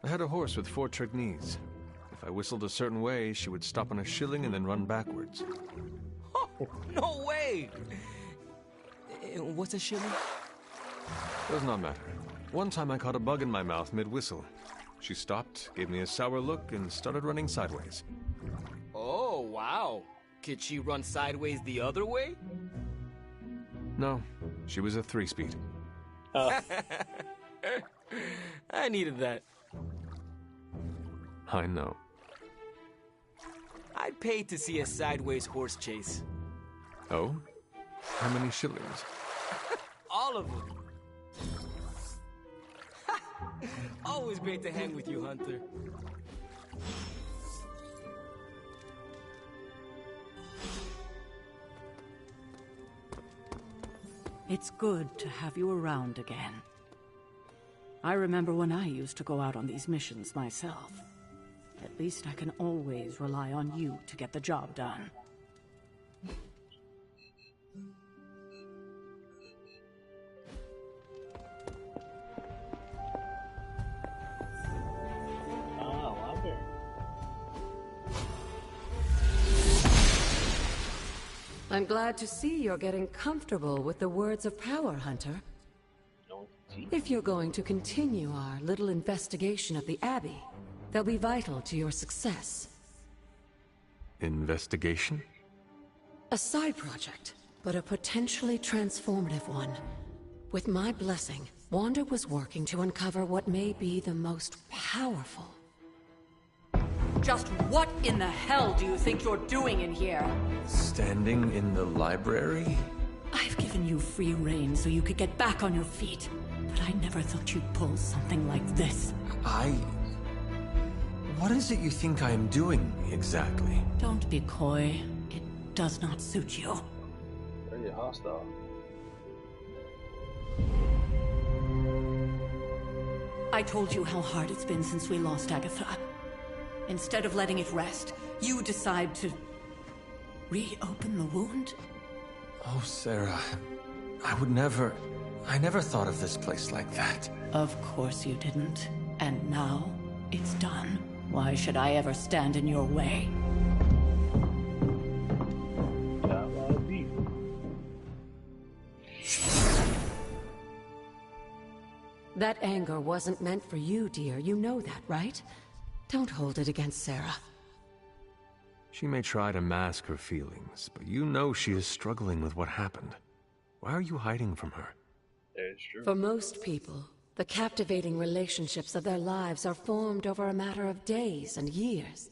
I had a horse with 4 trick knees. If I whistled a certain way, she would stop on a shilling and then run backwards. Oh, no way! What's a shilling? Does not matter. One time I caught a bug in my mouth mid-whistle. She stopped, gave me a sour look, and started running sideways. Oh, wow. Could she run sideways the other way? No, she was a 3-speed. I needed that. I know. I'd pay to see a sideways horse chase. Oh? How many shillings? All of them. Always great to hang with you, Hunter. It's good to have you around again. I remember when I used to go out on these missions myself. At least I can always rely on you to get the job done. I'm glad to see you're getting comfortable with the words of power, Hunter. If you're going to continue our little investigation of the Abbey, they'll be vital to your success. Investigation? A side project, but a potentially transformative one. With my blessing, Wanda was working to uncover what may be the most powerful. Just what in the hell do you think you're doing in here? Standing in the library? I've given you free rein so you could get back on your feet, but I never thought you'd pull something like this. What is it you think I am doing, exactly? Don't be coy. It does not suit you. Very hostile. I told you how hard it's been since we lost Agatha. Instead of letting it rest, you decide to reopen the wound? Oh, Sarah, I never thought of this place like that. Of course you didn't. And now, it's done. Why should I ever stand in your way? That anger wasn't meant for you, dear. You know that, right? Don't hold it against Sarah. She may try to mask her feelings, but you know she is struggling with what happened. Why are you hiding from her? That is true. For most people, the captivating relationships of their lives are formed over a matter of days and years.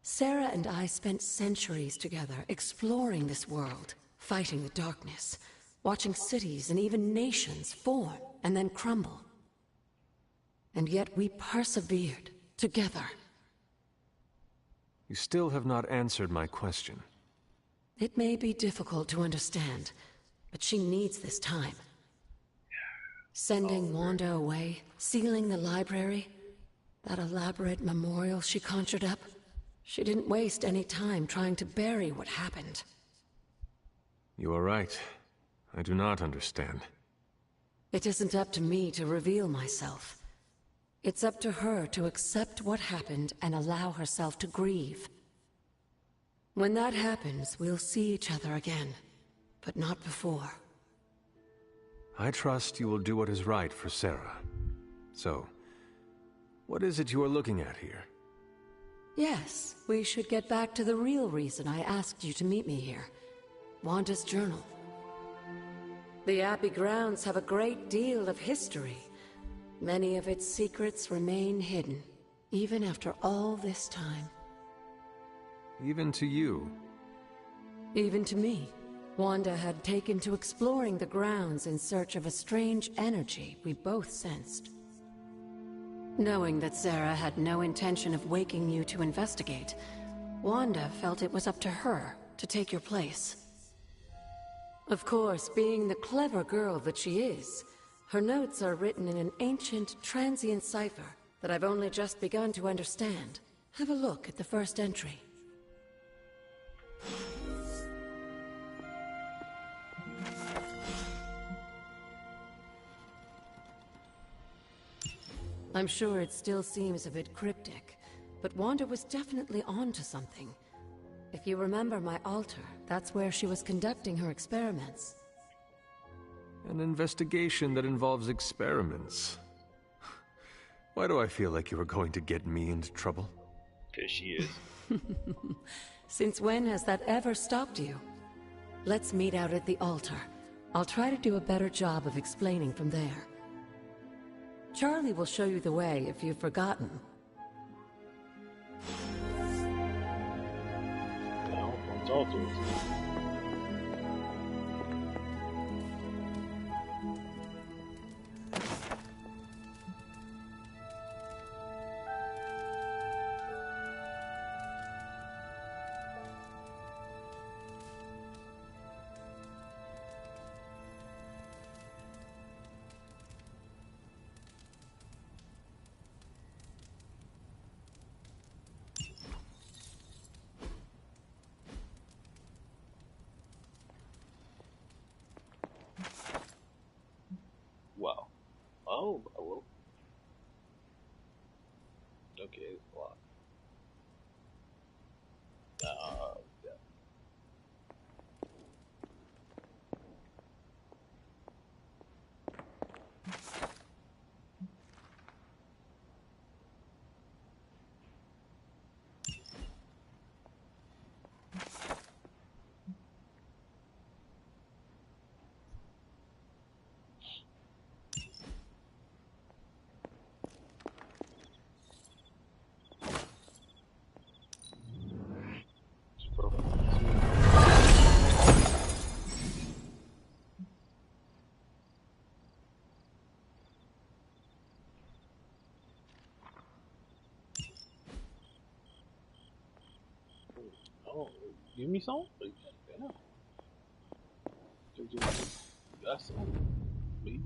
Sarah and I spent centuries together exploring this world, fighting the darkness, watching cities and even nations form and then crumble. And yet we persevered together. You still have not answered my question. It may be difficult to understand, but she needs this time. Sending Wanda away, sealing the library, that elaborate memorial she conjured up, she didn't waste any time trying to bury what happened. You are right. I do not understand. It isn't up to me to reveal myself. It's up to her to accept what happened and allow herself to grieve. When that happens, we'll see each other again, but not before. I trust you will do what is right for Sarah. So, what is it you are looking at here? Yes, we should get back to the real reason I asked you to meet me here. Wanda's journal. The Abbey grounds have a great deal of history. Many of its secrets remain hidden, even after all this time. Even to you? Even to me. Wanda had taken to exploring the grounds in search of a strange energy we both sensed. Knowing that Sarah had no intention of waking you to investigate, Wanda felt it was up to her to take your place. Of course, being the clever girl that she is, her notes are written in an ancient, transient cipher that I've only just begun to understand. Have a look at the first entry. I'm sure it still seems a bit cryptic, but Wanda was definitely onto something. If you remember my altar, that's where she was conducting her experiments. An investigation that involves experiments. Why do I feel like you are going to get me into trouble? 'Cause she is. Since when has that ever stopped you? Let's meet out at the altar. I'll try to do a better job of explaining from there. Charlie will show you the way if you've forgotten. Talk to us. Wow. Oh, well. Okay, it's blocked. Yeah. Oh, give me some? Yeah. Got some. Maybe.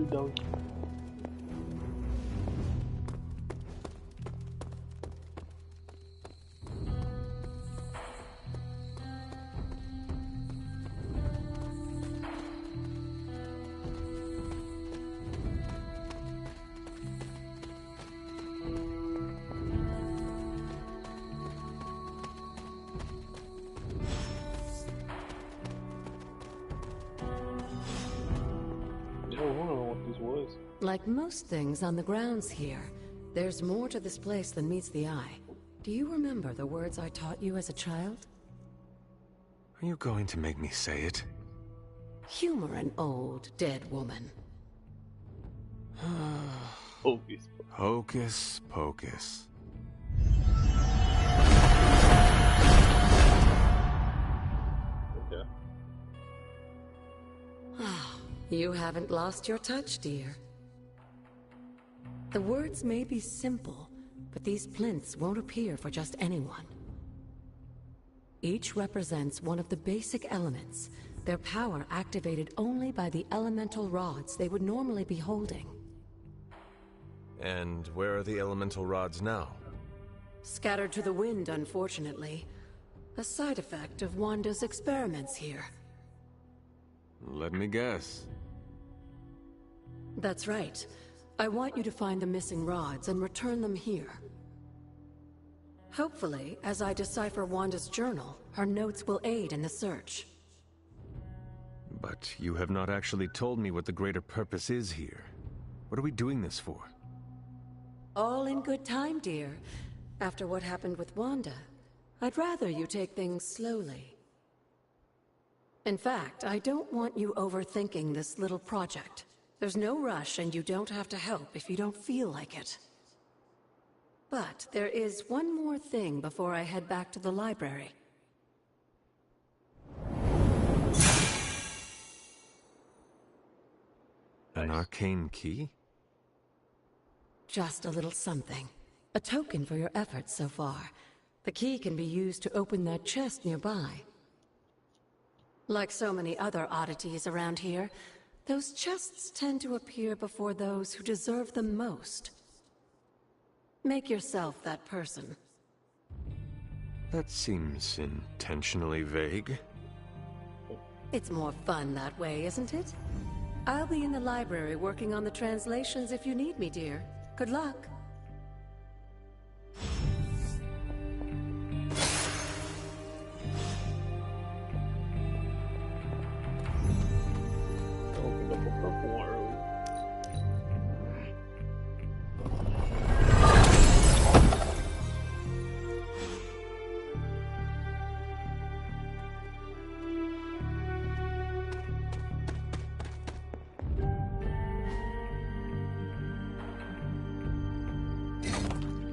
Dog. Like most things on the grounds here, there's more to this place than meets the eye. Do you remember the words I taught you as a child? Are you going to make me say it? Humor an old, dead woman. Hocus. Hocus pocus. Okay. You haven't lost your touch, dear. The words may be simple, but these plinths won't appear for just anyone. Each represents one of the basic elements, their power activated only by the elemental rods they would normally be holding. And where are the elemental rods now? Scattered to the wind, unfortunately. A side effect of Wanda's experiments here. Let me guess. That's right. I want you to find the missing rods and return them here. Hopefully, as I decipher Wanda's journal, her notes will aid in the search. But you have not actually told me what the greater purpose is here. What are we doing this for? All in good time, dear. After what happened with Wanda, I'd rather you take things slowly. In fact, I don't want you overthinking this little project. There's no rush, and you don't have to help if you don't feel like it. But there is one more thing before I head back to the library. An arcane key? Just a little something. A token for your efforts so far. The key can be used to open that chest nearby. Like so many other oddities around here, those chests tend to appear before those who deserve them most. Make yourself that person. That seems intentionally vague. It's more fun that way, isn't it? I'll be in the library working on the translations if you need me, dear. Good luck. Opened up a purple one early.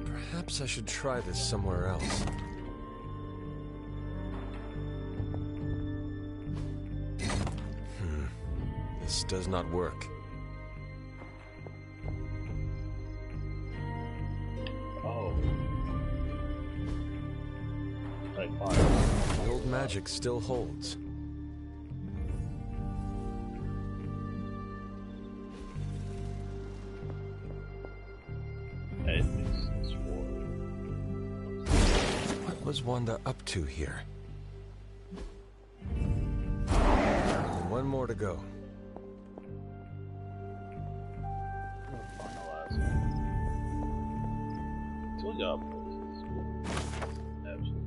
Perhaps I should try this somewhere else. This does not work. Oh. Like fire. The old magic still holds. What was Wanda up to here? And one more to go. Good job. Absolutely.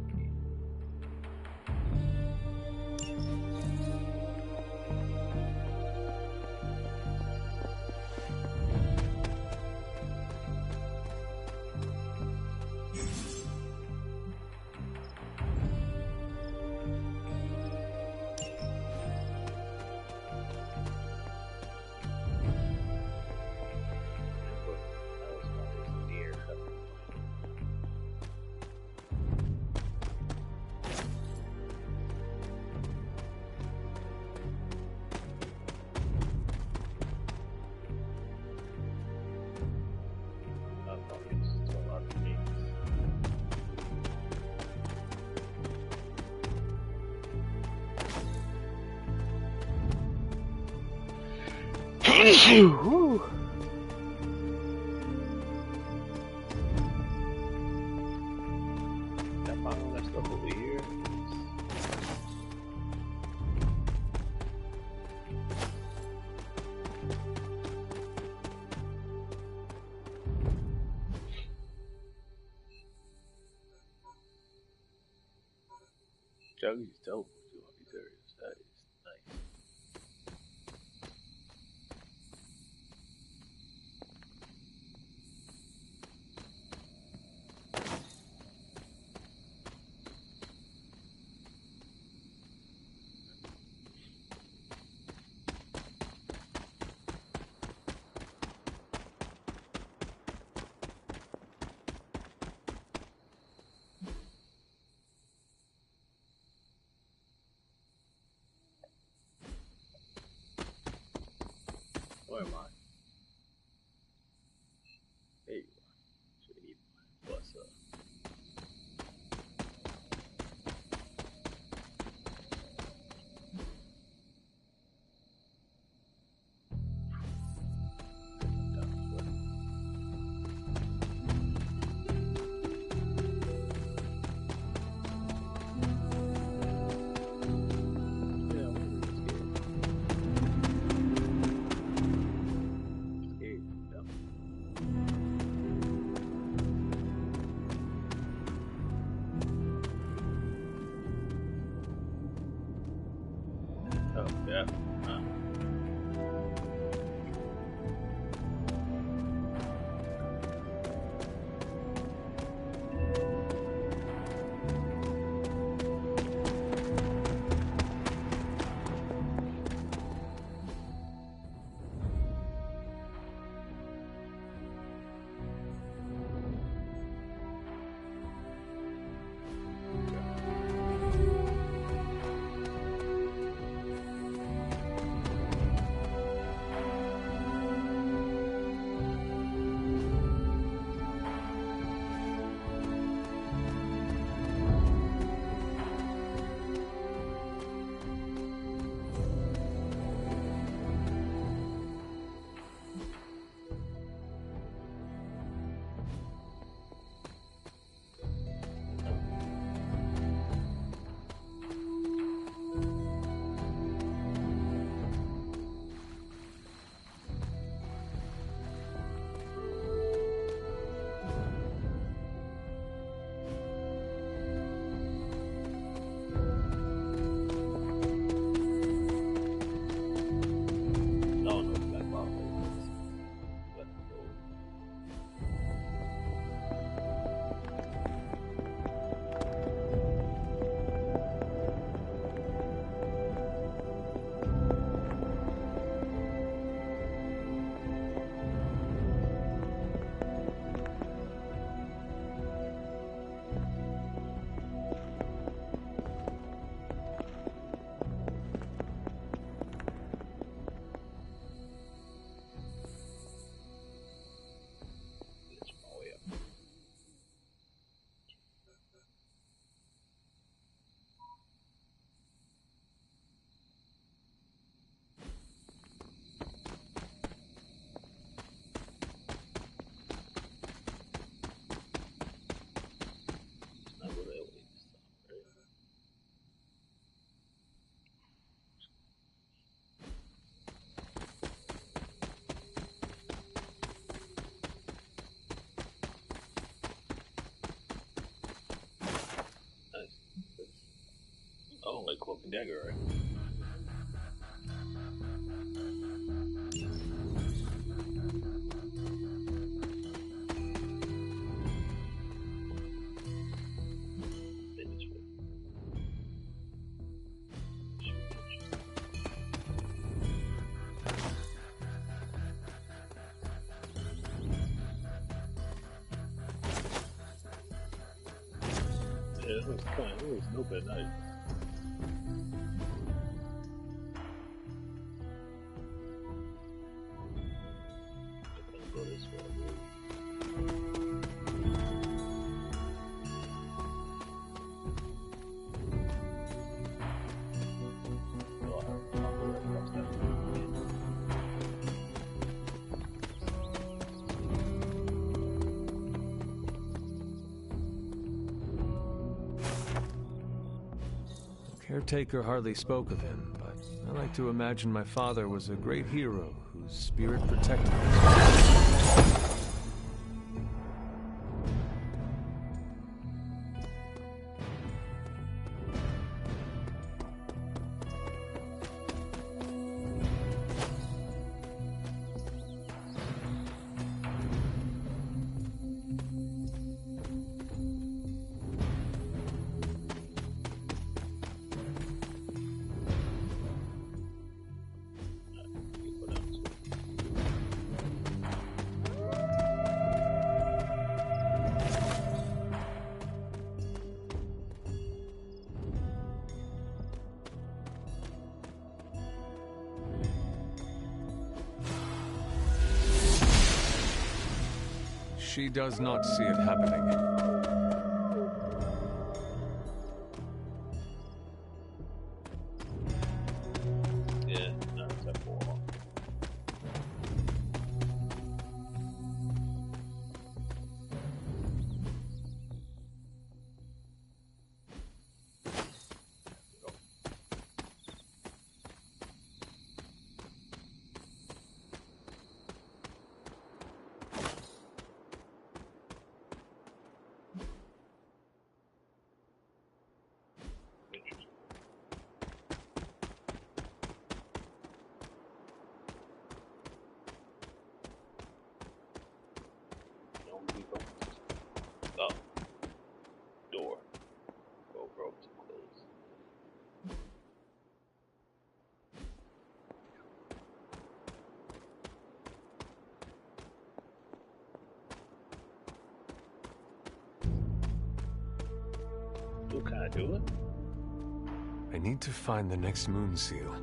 Whew. That final that stuff over here. Juggy's teleport to these areas. That is nice. Where am I? There you are. Should have eaten my bus up. Yeah. Oh, like Cloak and Dagger, right? Yeah, this looks fun. It looks dope at night. Go this way. Caretaker hardly spoke of him, but I like to imagine my father was a great hero whose spirit protected us. She does not see it happening. Yeah, not temple. Door. Go broke to close. What can I do it? I need to find the next moon seal.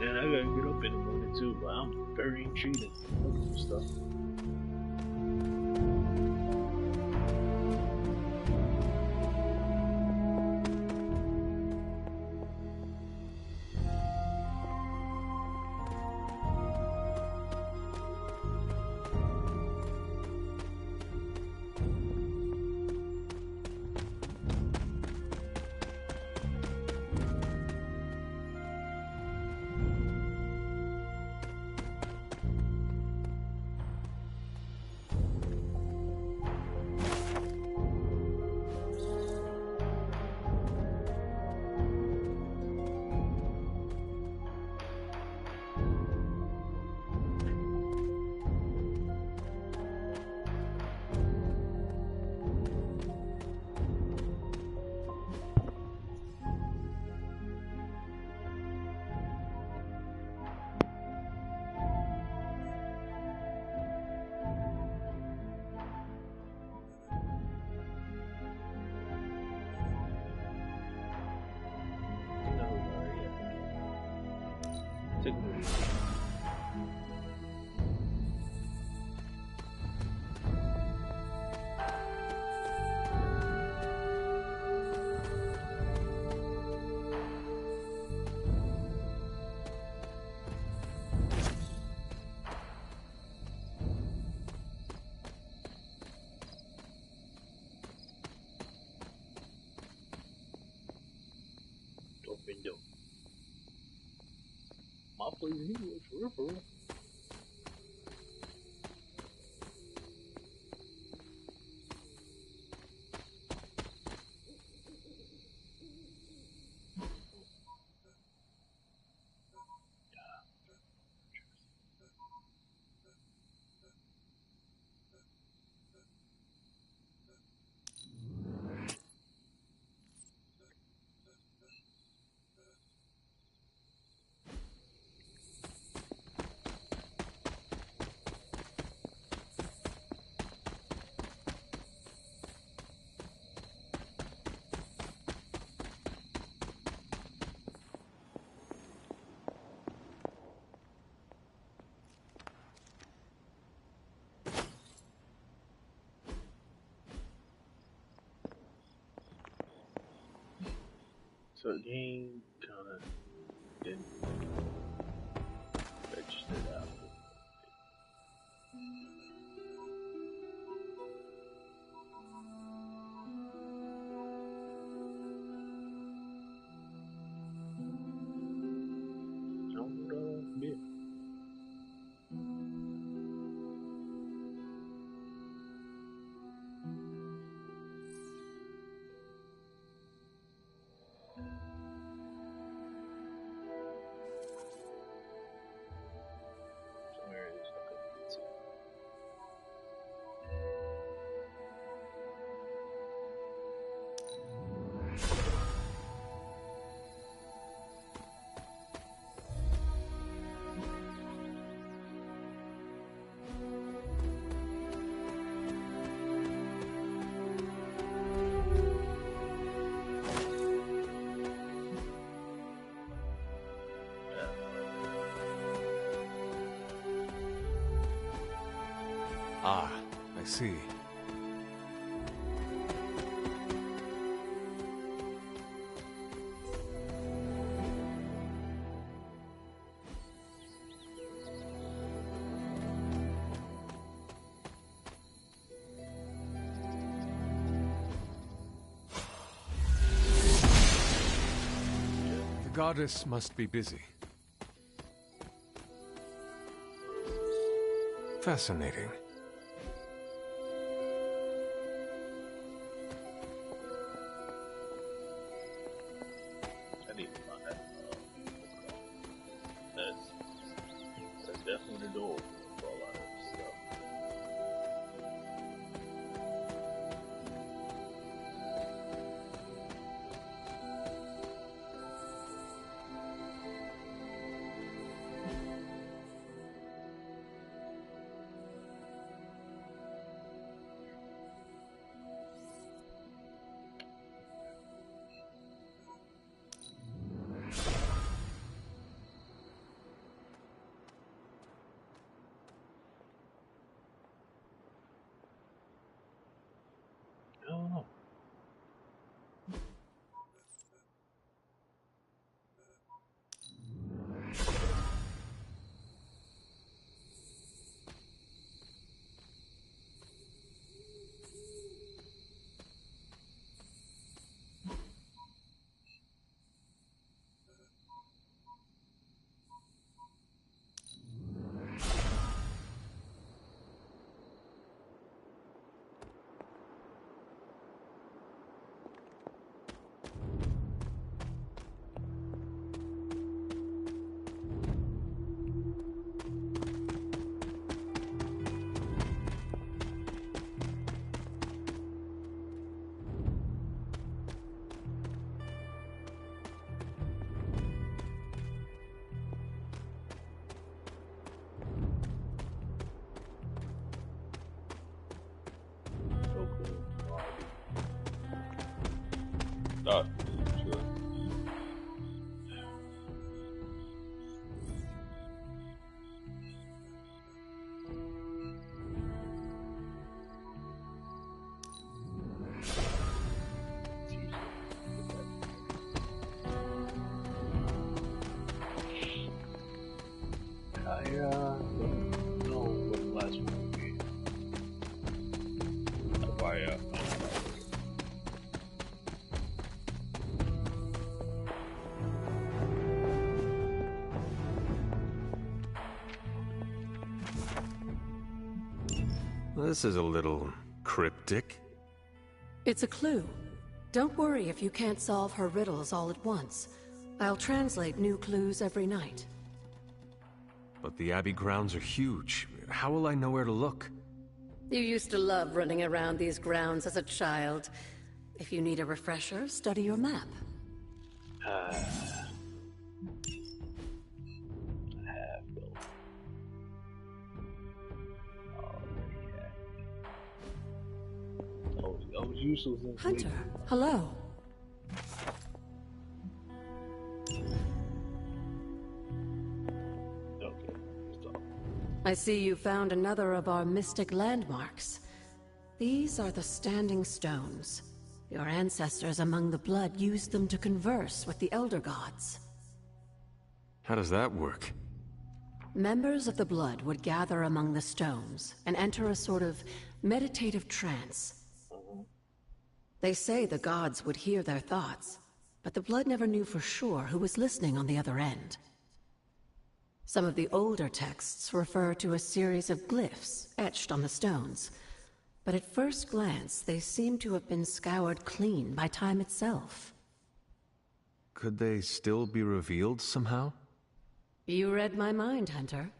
Man, I gotta get up in the morning too, but I'm very intrigued looking for stuff. Window. My place in English, for real. So the game kinda didn't register that. Ah, I see. The goddess must be busy. Fascinating. I need to find that. That's definitely the door for a lot of stuff. I don't know. Sure. I don't know what the last one would be. Why, This is a little cryptic. It's a clue. Don't worry if you can't solve her riddles all at once. I'll translate new clues every night. But the Abbey grounds are huge. How will I know where to look? You used to love running around these grounds as a child. If you need a refresher, study your map. Hunter, hello. I see you found another of our mystic landmarks. These are the Standing Stones. Your ancestors among the blood used them to converse with the Elder Gods. How does that work? Members of the blood would gather among the stones and enter a sort of meditative trance. They say the gods would hear their thoughts, but the blood never knew for sure who was listening on the other end. Some of the older texts refer to a series of glyphs etched on the stones, but at first glance they seem to have been scoured clean by time itself. Could they still be revealed somehow? You read my mind, Hunter.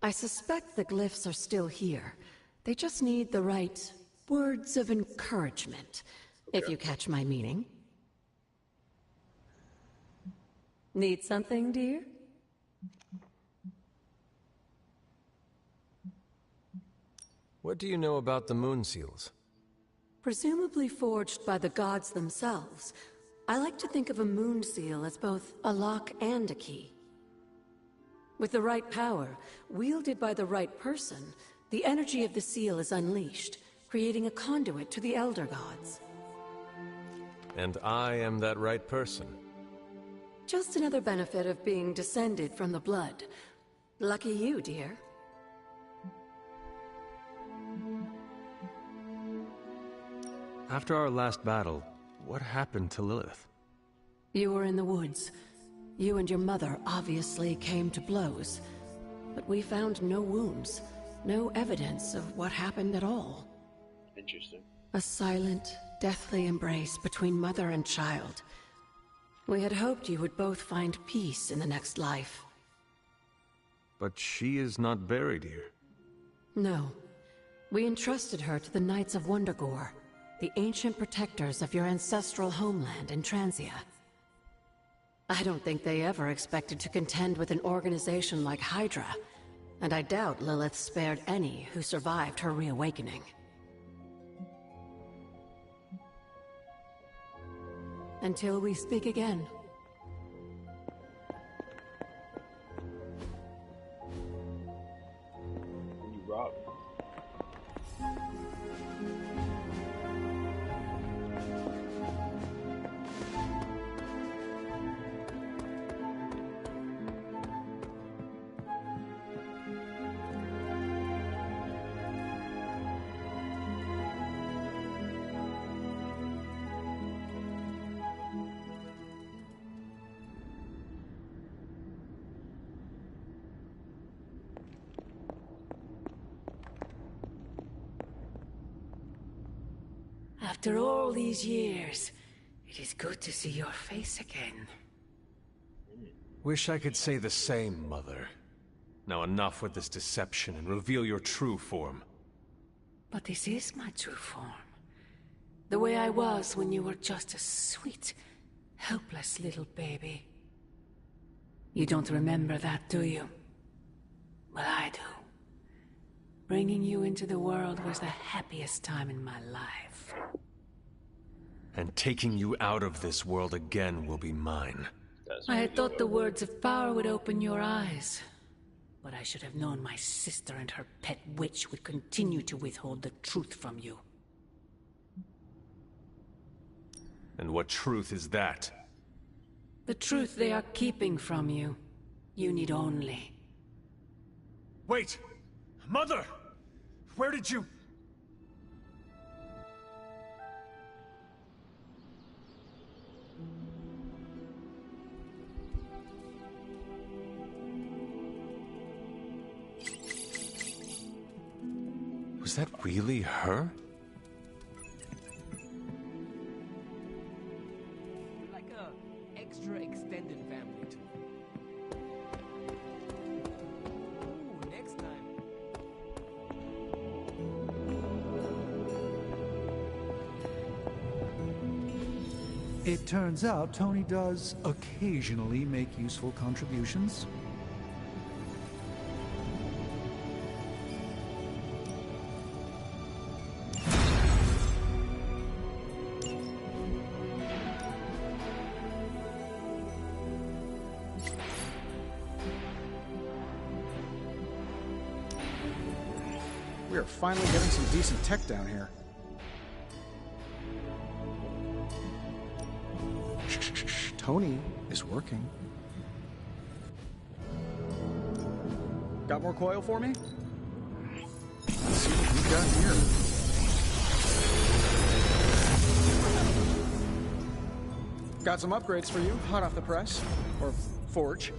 I suspect the glyphs are still here. They just need the right words of encouragement, if you catch my meaning. Need something, dear? What do you know about the moon seals? Presumably forged by the gods themselves. I like to think of a moon seal as both a lock and a key. With the right power, wielded by the right person, The energy of the seal is unleashed, creating a conduit to the Elder Gods. And I am that right person. Just another benefit of being descended from the blood. Lucky you, dear. After our last battle, what happened to Lilith? You were in the woods. You and your mother obviously came to blows. But we found no wounds, no evidence of what happened at all. Interesting. A silent, deathly embrace between mother and child. We had hoped you would both find peace in the next life. But she is not buried here. No. We entrusted her to the Knights of Wondergore, the ancient protectors of your ancestral homeland in Transia. I don't think they ever expected to contend with an organization like Hydra, and I doubt Lilith spared any who survived her reawakening. Until we speak again. You robbed. After all these years, it is good to see your face again. Wish I could say the same, Mother. Now enough with this deception and reveal your true form. But this is my true form. The way I was when you were just a sweet, helpless little baby. You don't remember that, do you? Well, I do. Bringing you into the world was the happiest time in my life. And taking you out of this world again will be mine. I had thought the words of power would open your eyes. But I should have known my sister and her pet witch would continue to withhold the truth from you. And what truth is that? The truth they are keeping from you. You need only. Wait! Mother! Where did you... Was that really her? Like a extra extended family to me. Ooh, next time. It turns out Tony does occasionally make useful contributions. We are finally getting some decent tech down here. Shh. Tony is working. Got more coil for me? Let's see what we got here. Got some upgrades for you, hot off the press. Or forge.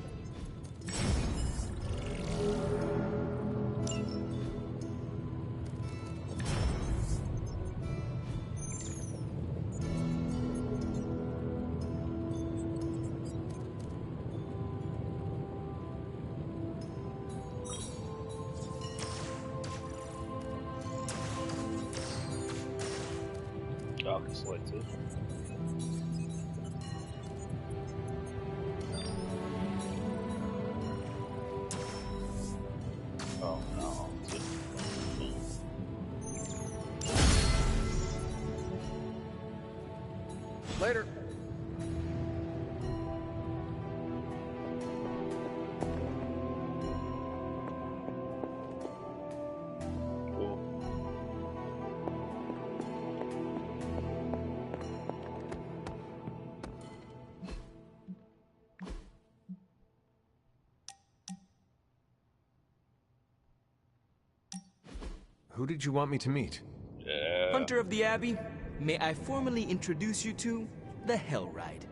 Selected. Oh no. Later. Who did you want me to meet? Hunter of the Abbey, may I formally introduce you to the Hell Ride.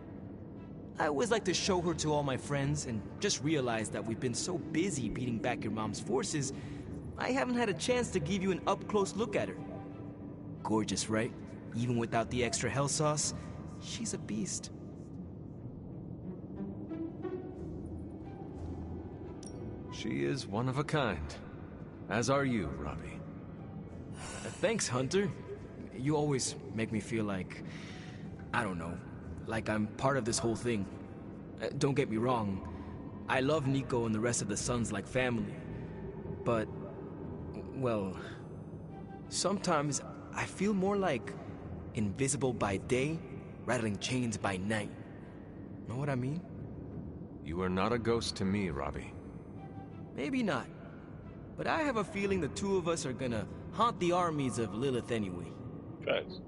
I always like to show her to all my friends, and just realized that we've been so busy beating back your mom's forces, I haven't had a chance to give you an up-close look at her. Gorgeous, right? Even without the extra hell sauce, she's a beast. She is one of a kind. As are you, Robbie. Thanks, Hunter. You always make me feel like, I don't know, like I'm part of this whole thing. Don't get me wrong, I love Nico and the rest of the Sons like family. But, well, sometimes I feel more like invisible by day, rattling chains by night. Know what I mean? You are not a ghost to me, Robbie. Maybe not. But I have a feeling the two of us are gonna haunt the armies of Lilith anyway. Facts.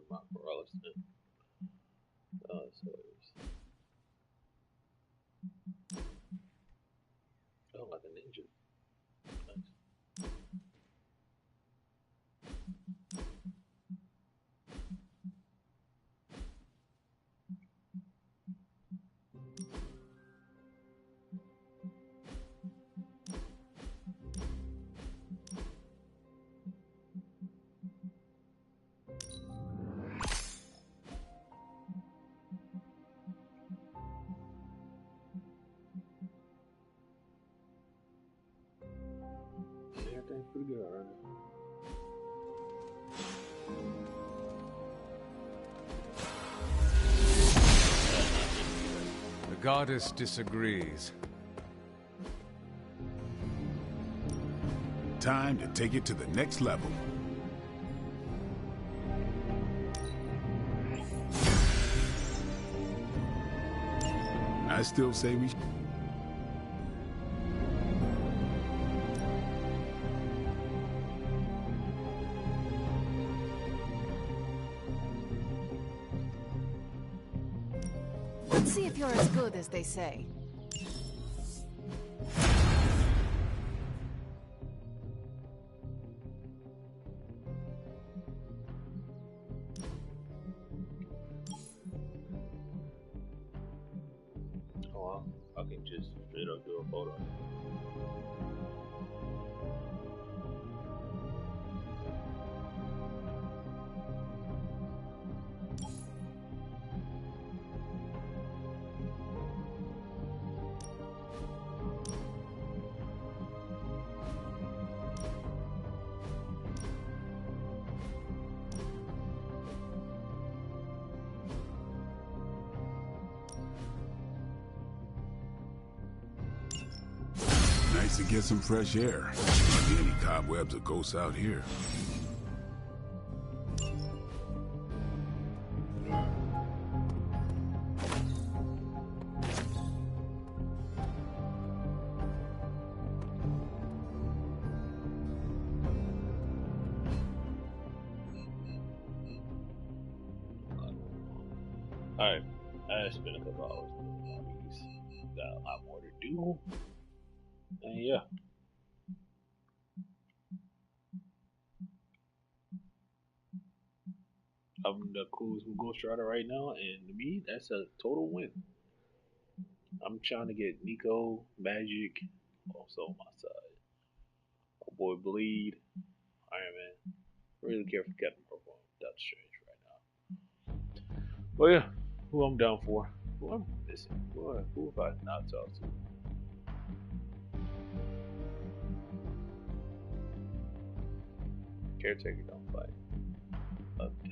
My Morales then. Oh, that's hilarious. Oh, like a ninja. Nice. Everything's pretty good, alright. The goddess disagrees. Time to take it to the next level. I still say we Let's see if you're as good as they say. it'll do a photo. Nice to get some fresh air. Hardly any cobwebs or ghosts out here. Alright, I spent a couple hours doing these. Got a lot more to do. And yeah. I'm the coolest Ghost Rider right now, and to me, that's a total win. I'm trying to get Nico, Magic, also on my side. Oh boy, Bleed, Iron Man. Really care for Captain Purple and Doctor Strange right now. But yeah, who I'm down for? Who I'm missing? Who have I not talked to? Caretaker don't fight.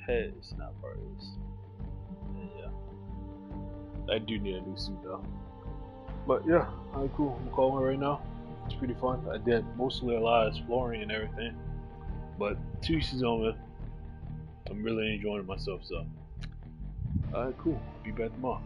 Pet is not part of this. And yeah. I do need a new suit though. But yeah, alright, cool. I'm calling right now. It's pretty fun. I did mostly a lot of exploring and everything. But to each his own, man. I'm really enjoying myself, so. Alright, cool. Be back tomorrow.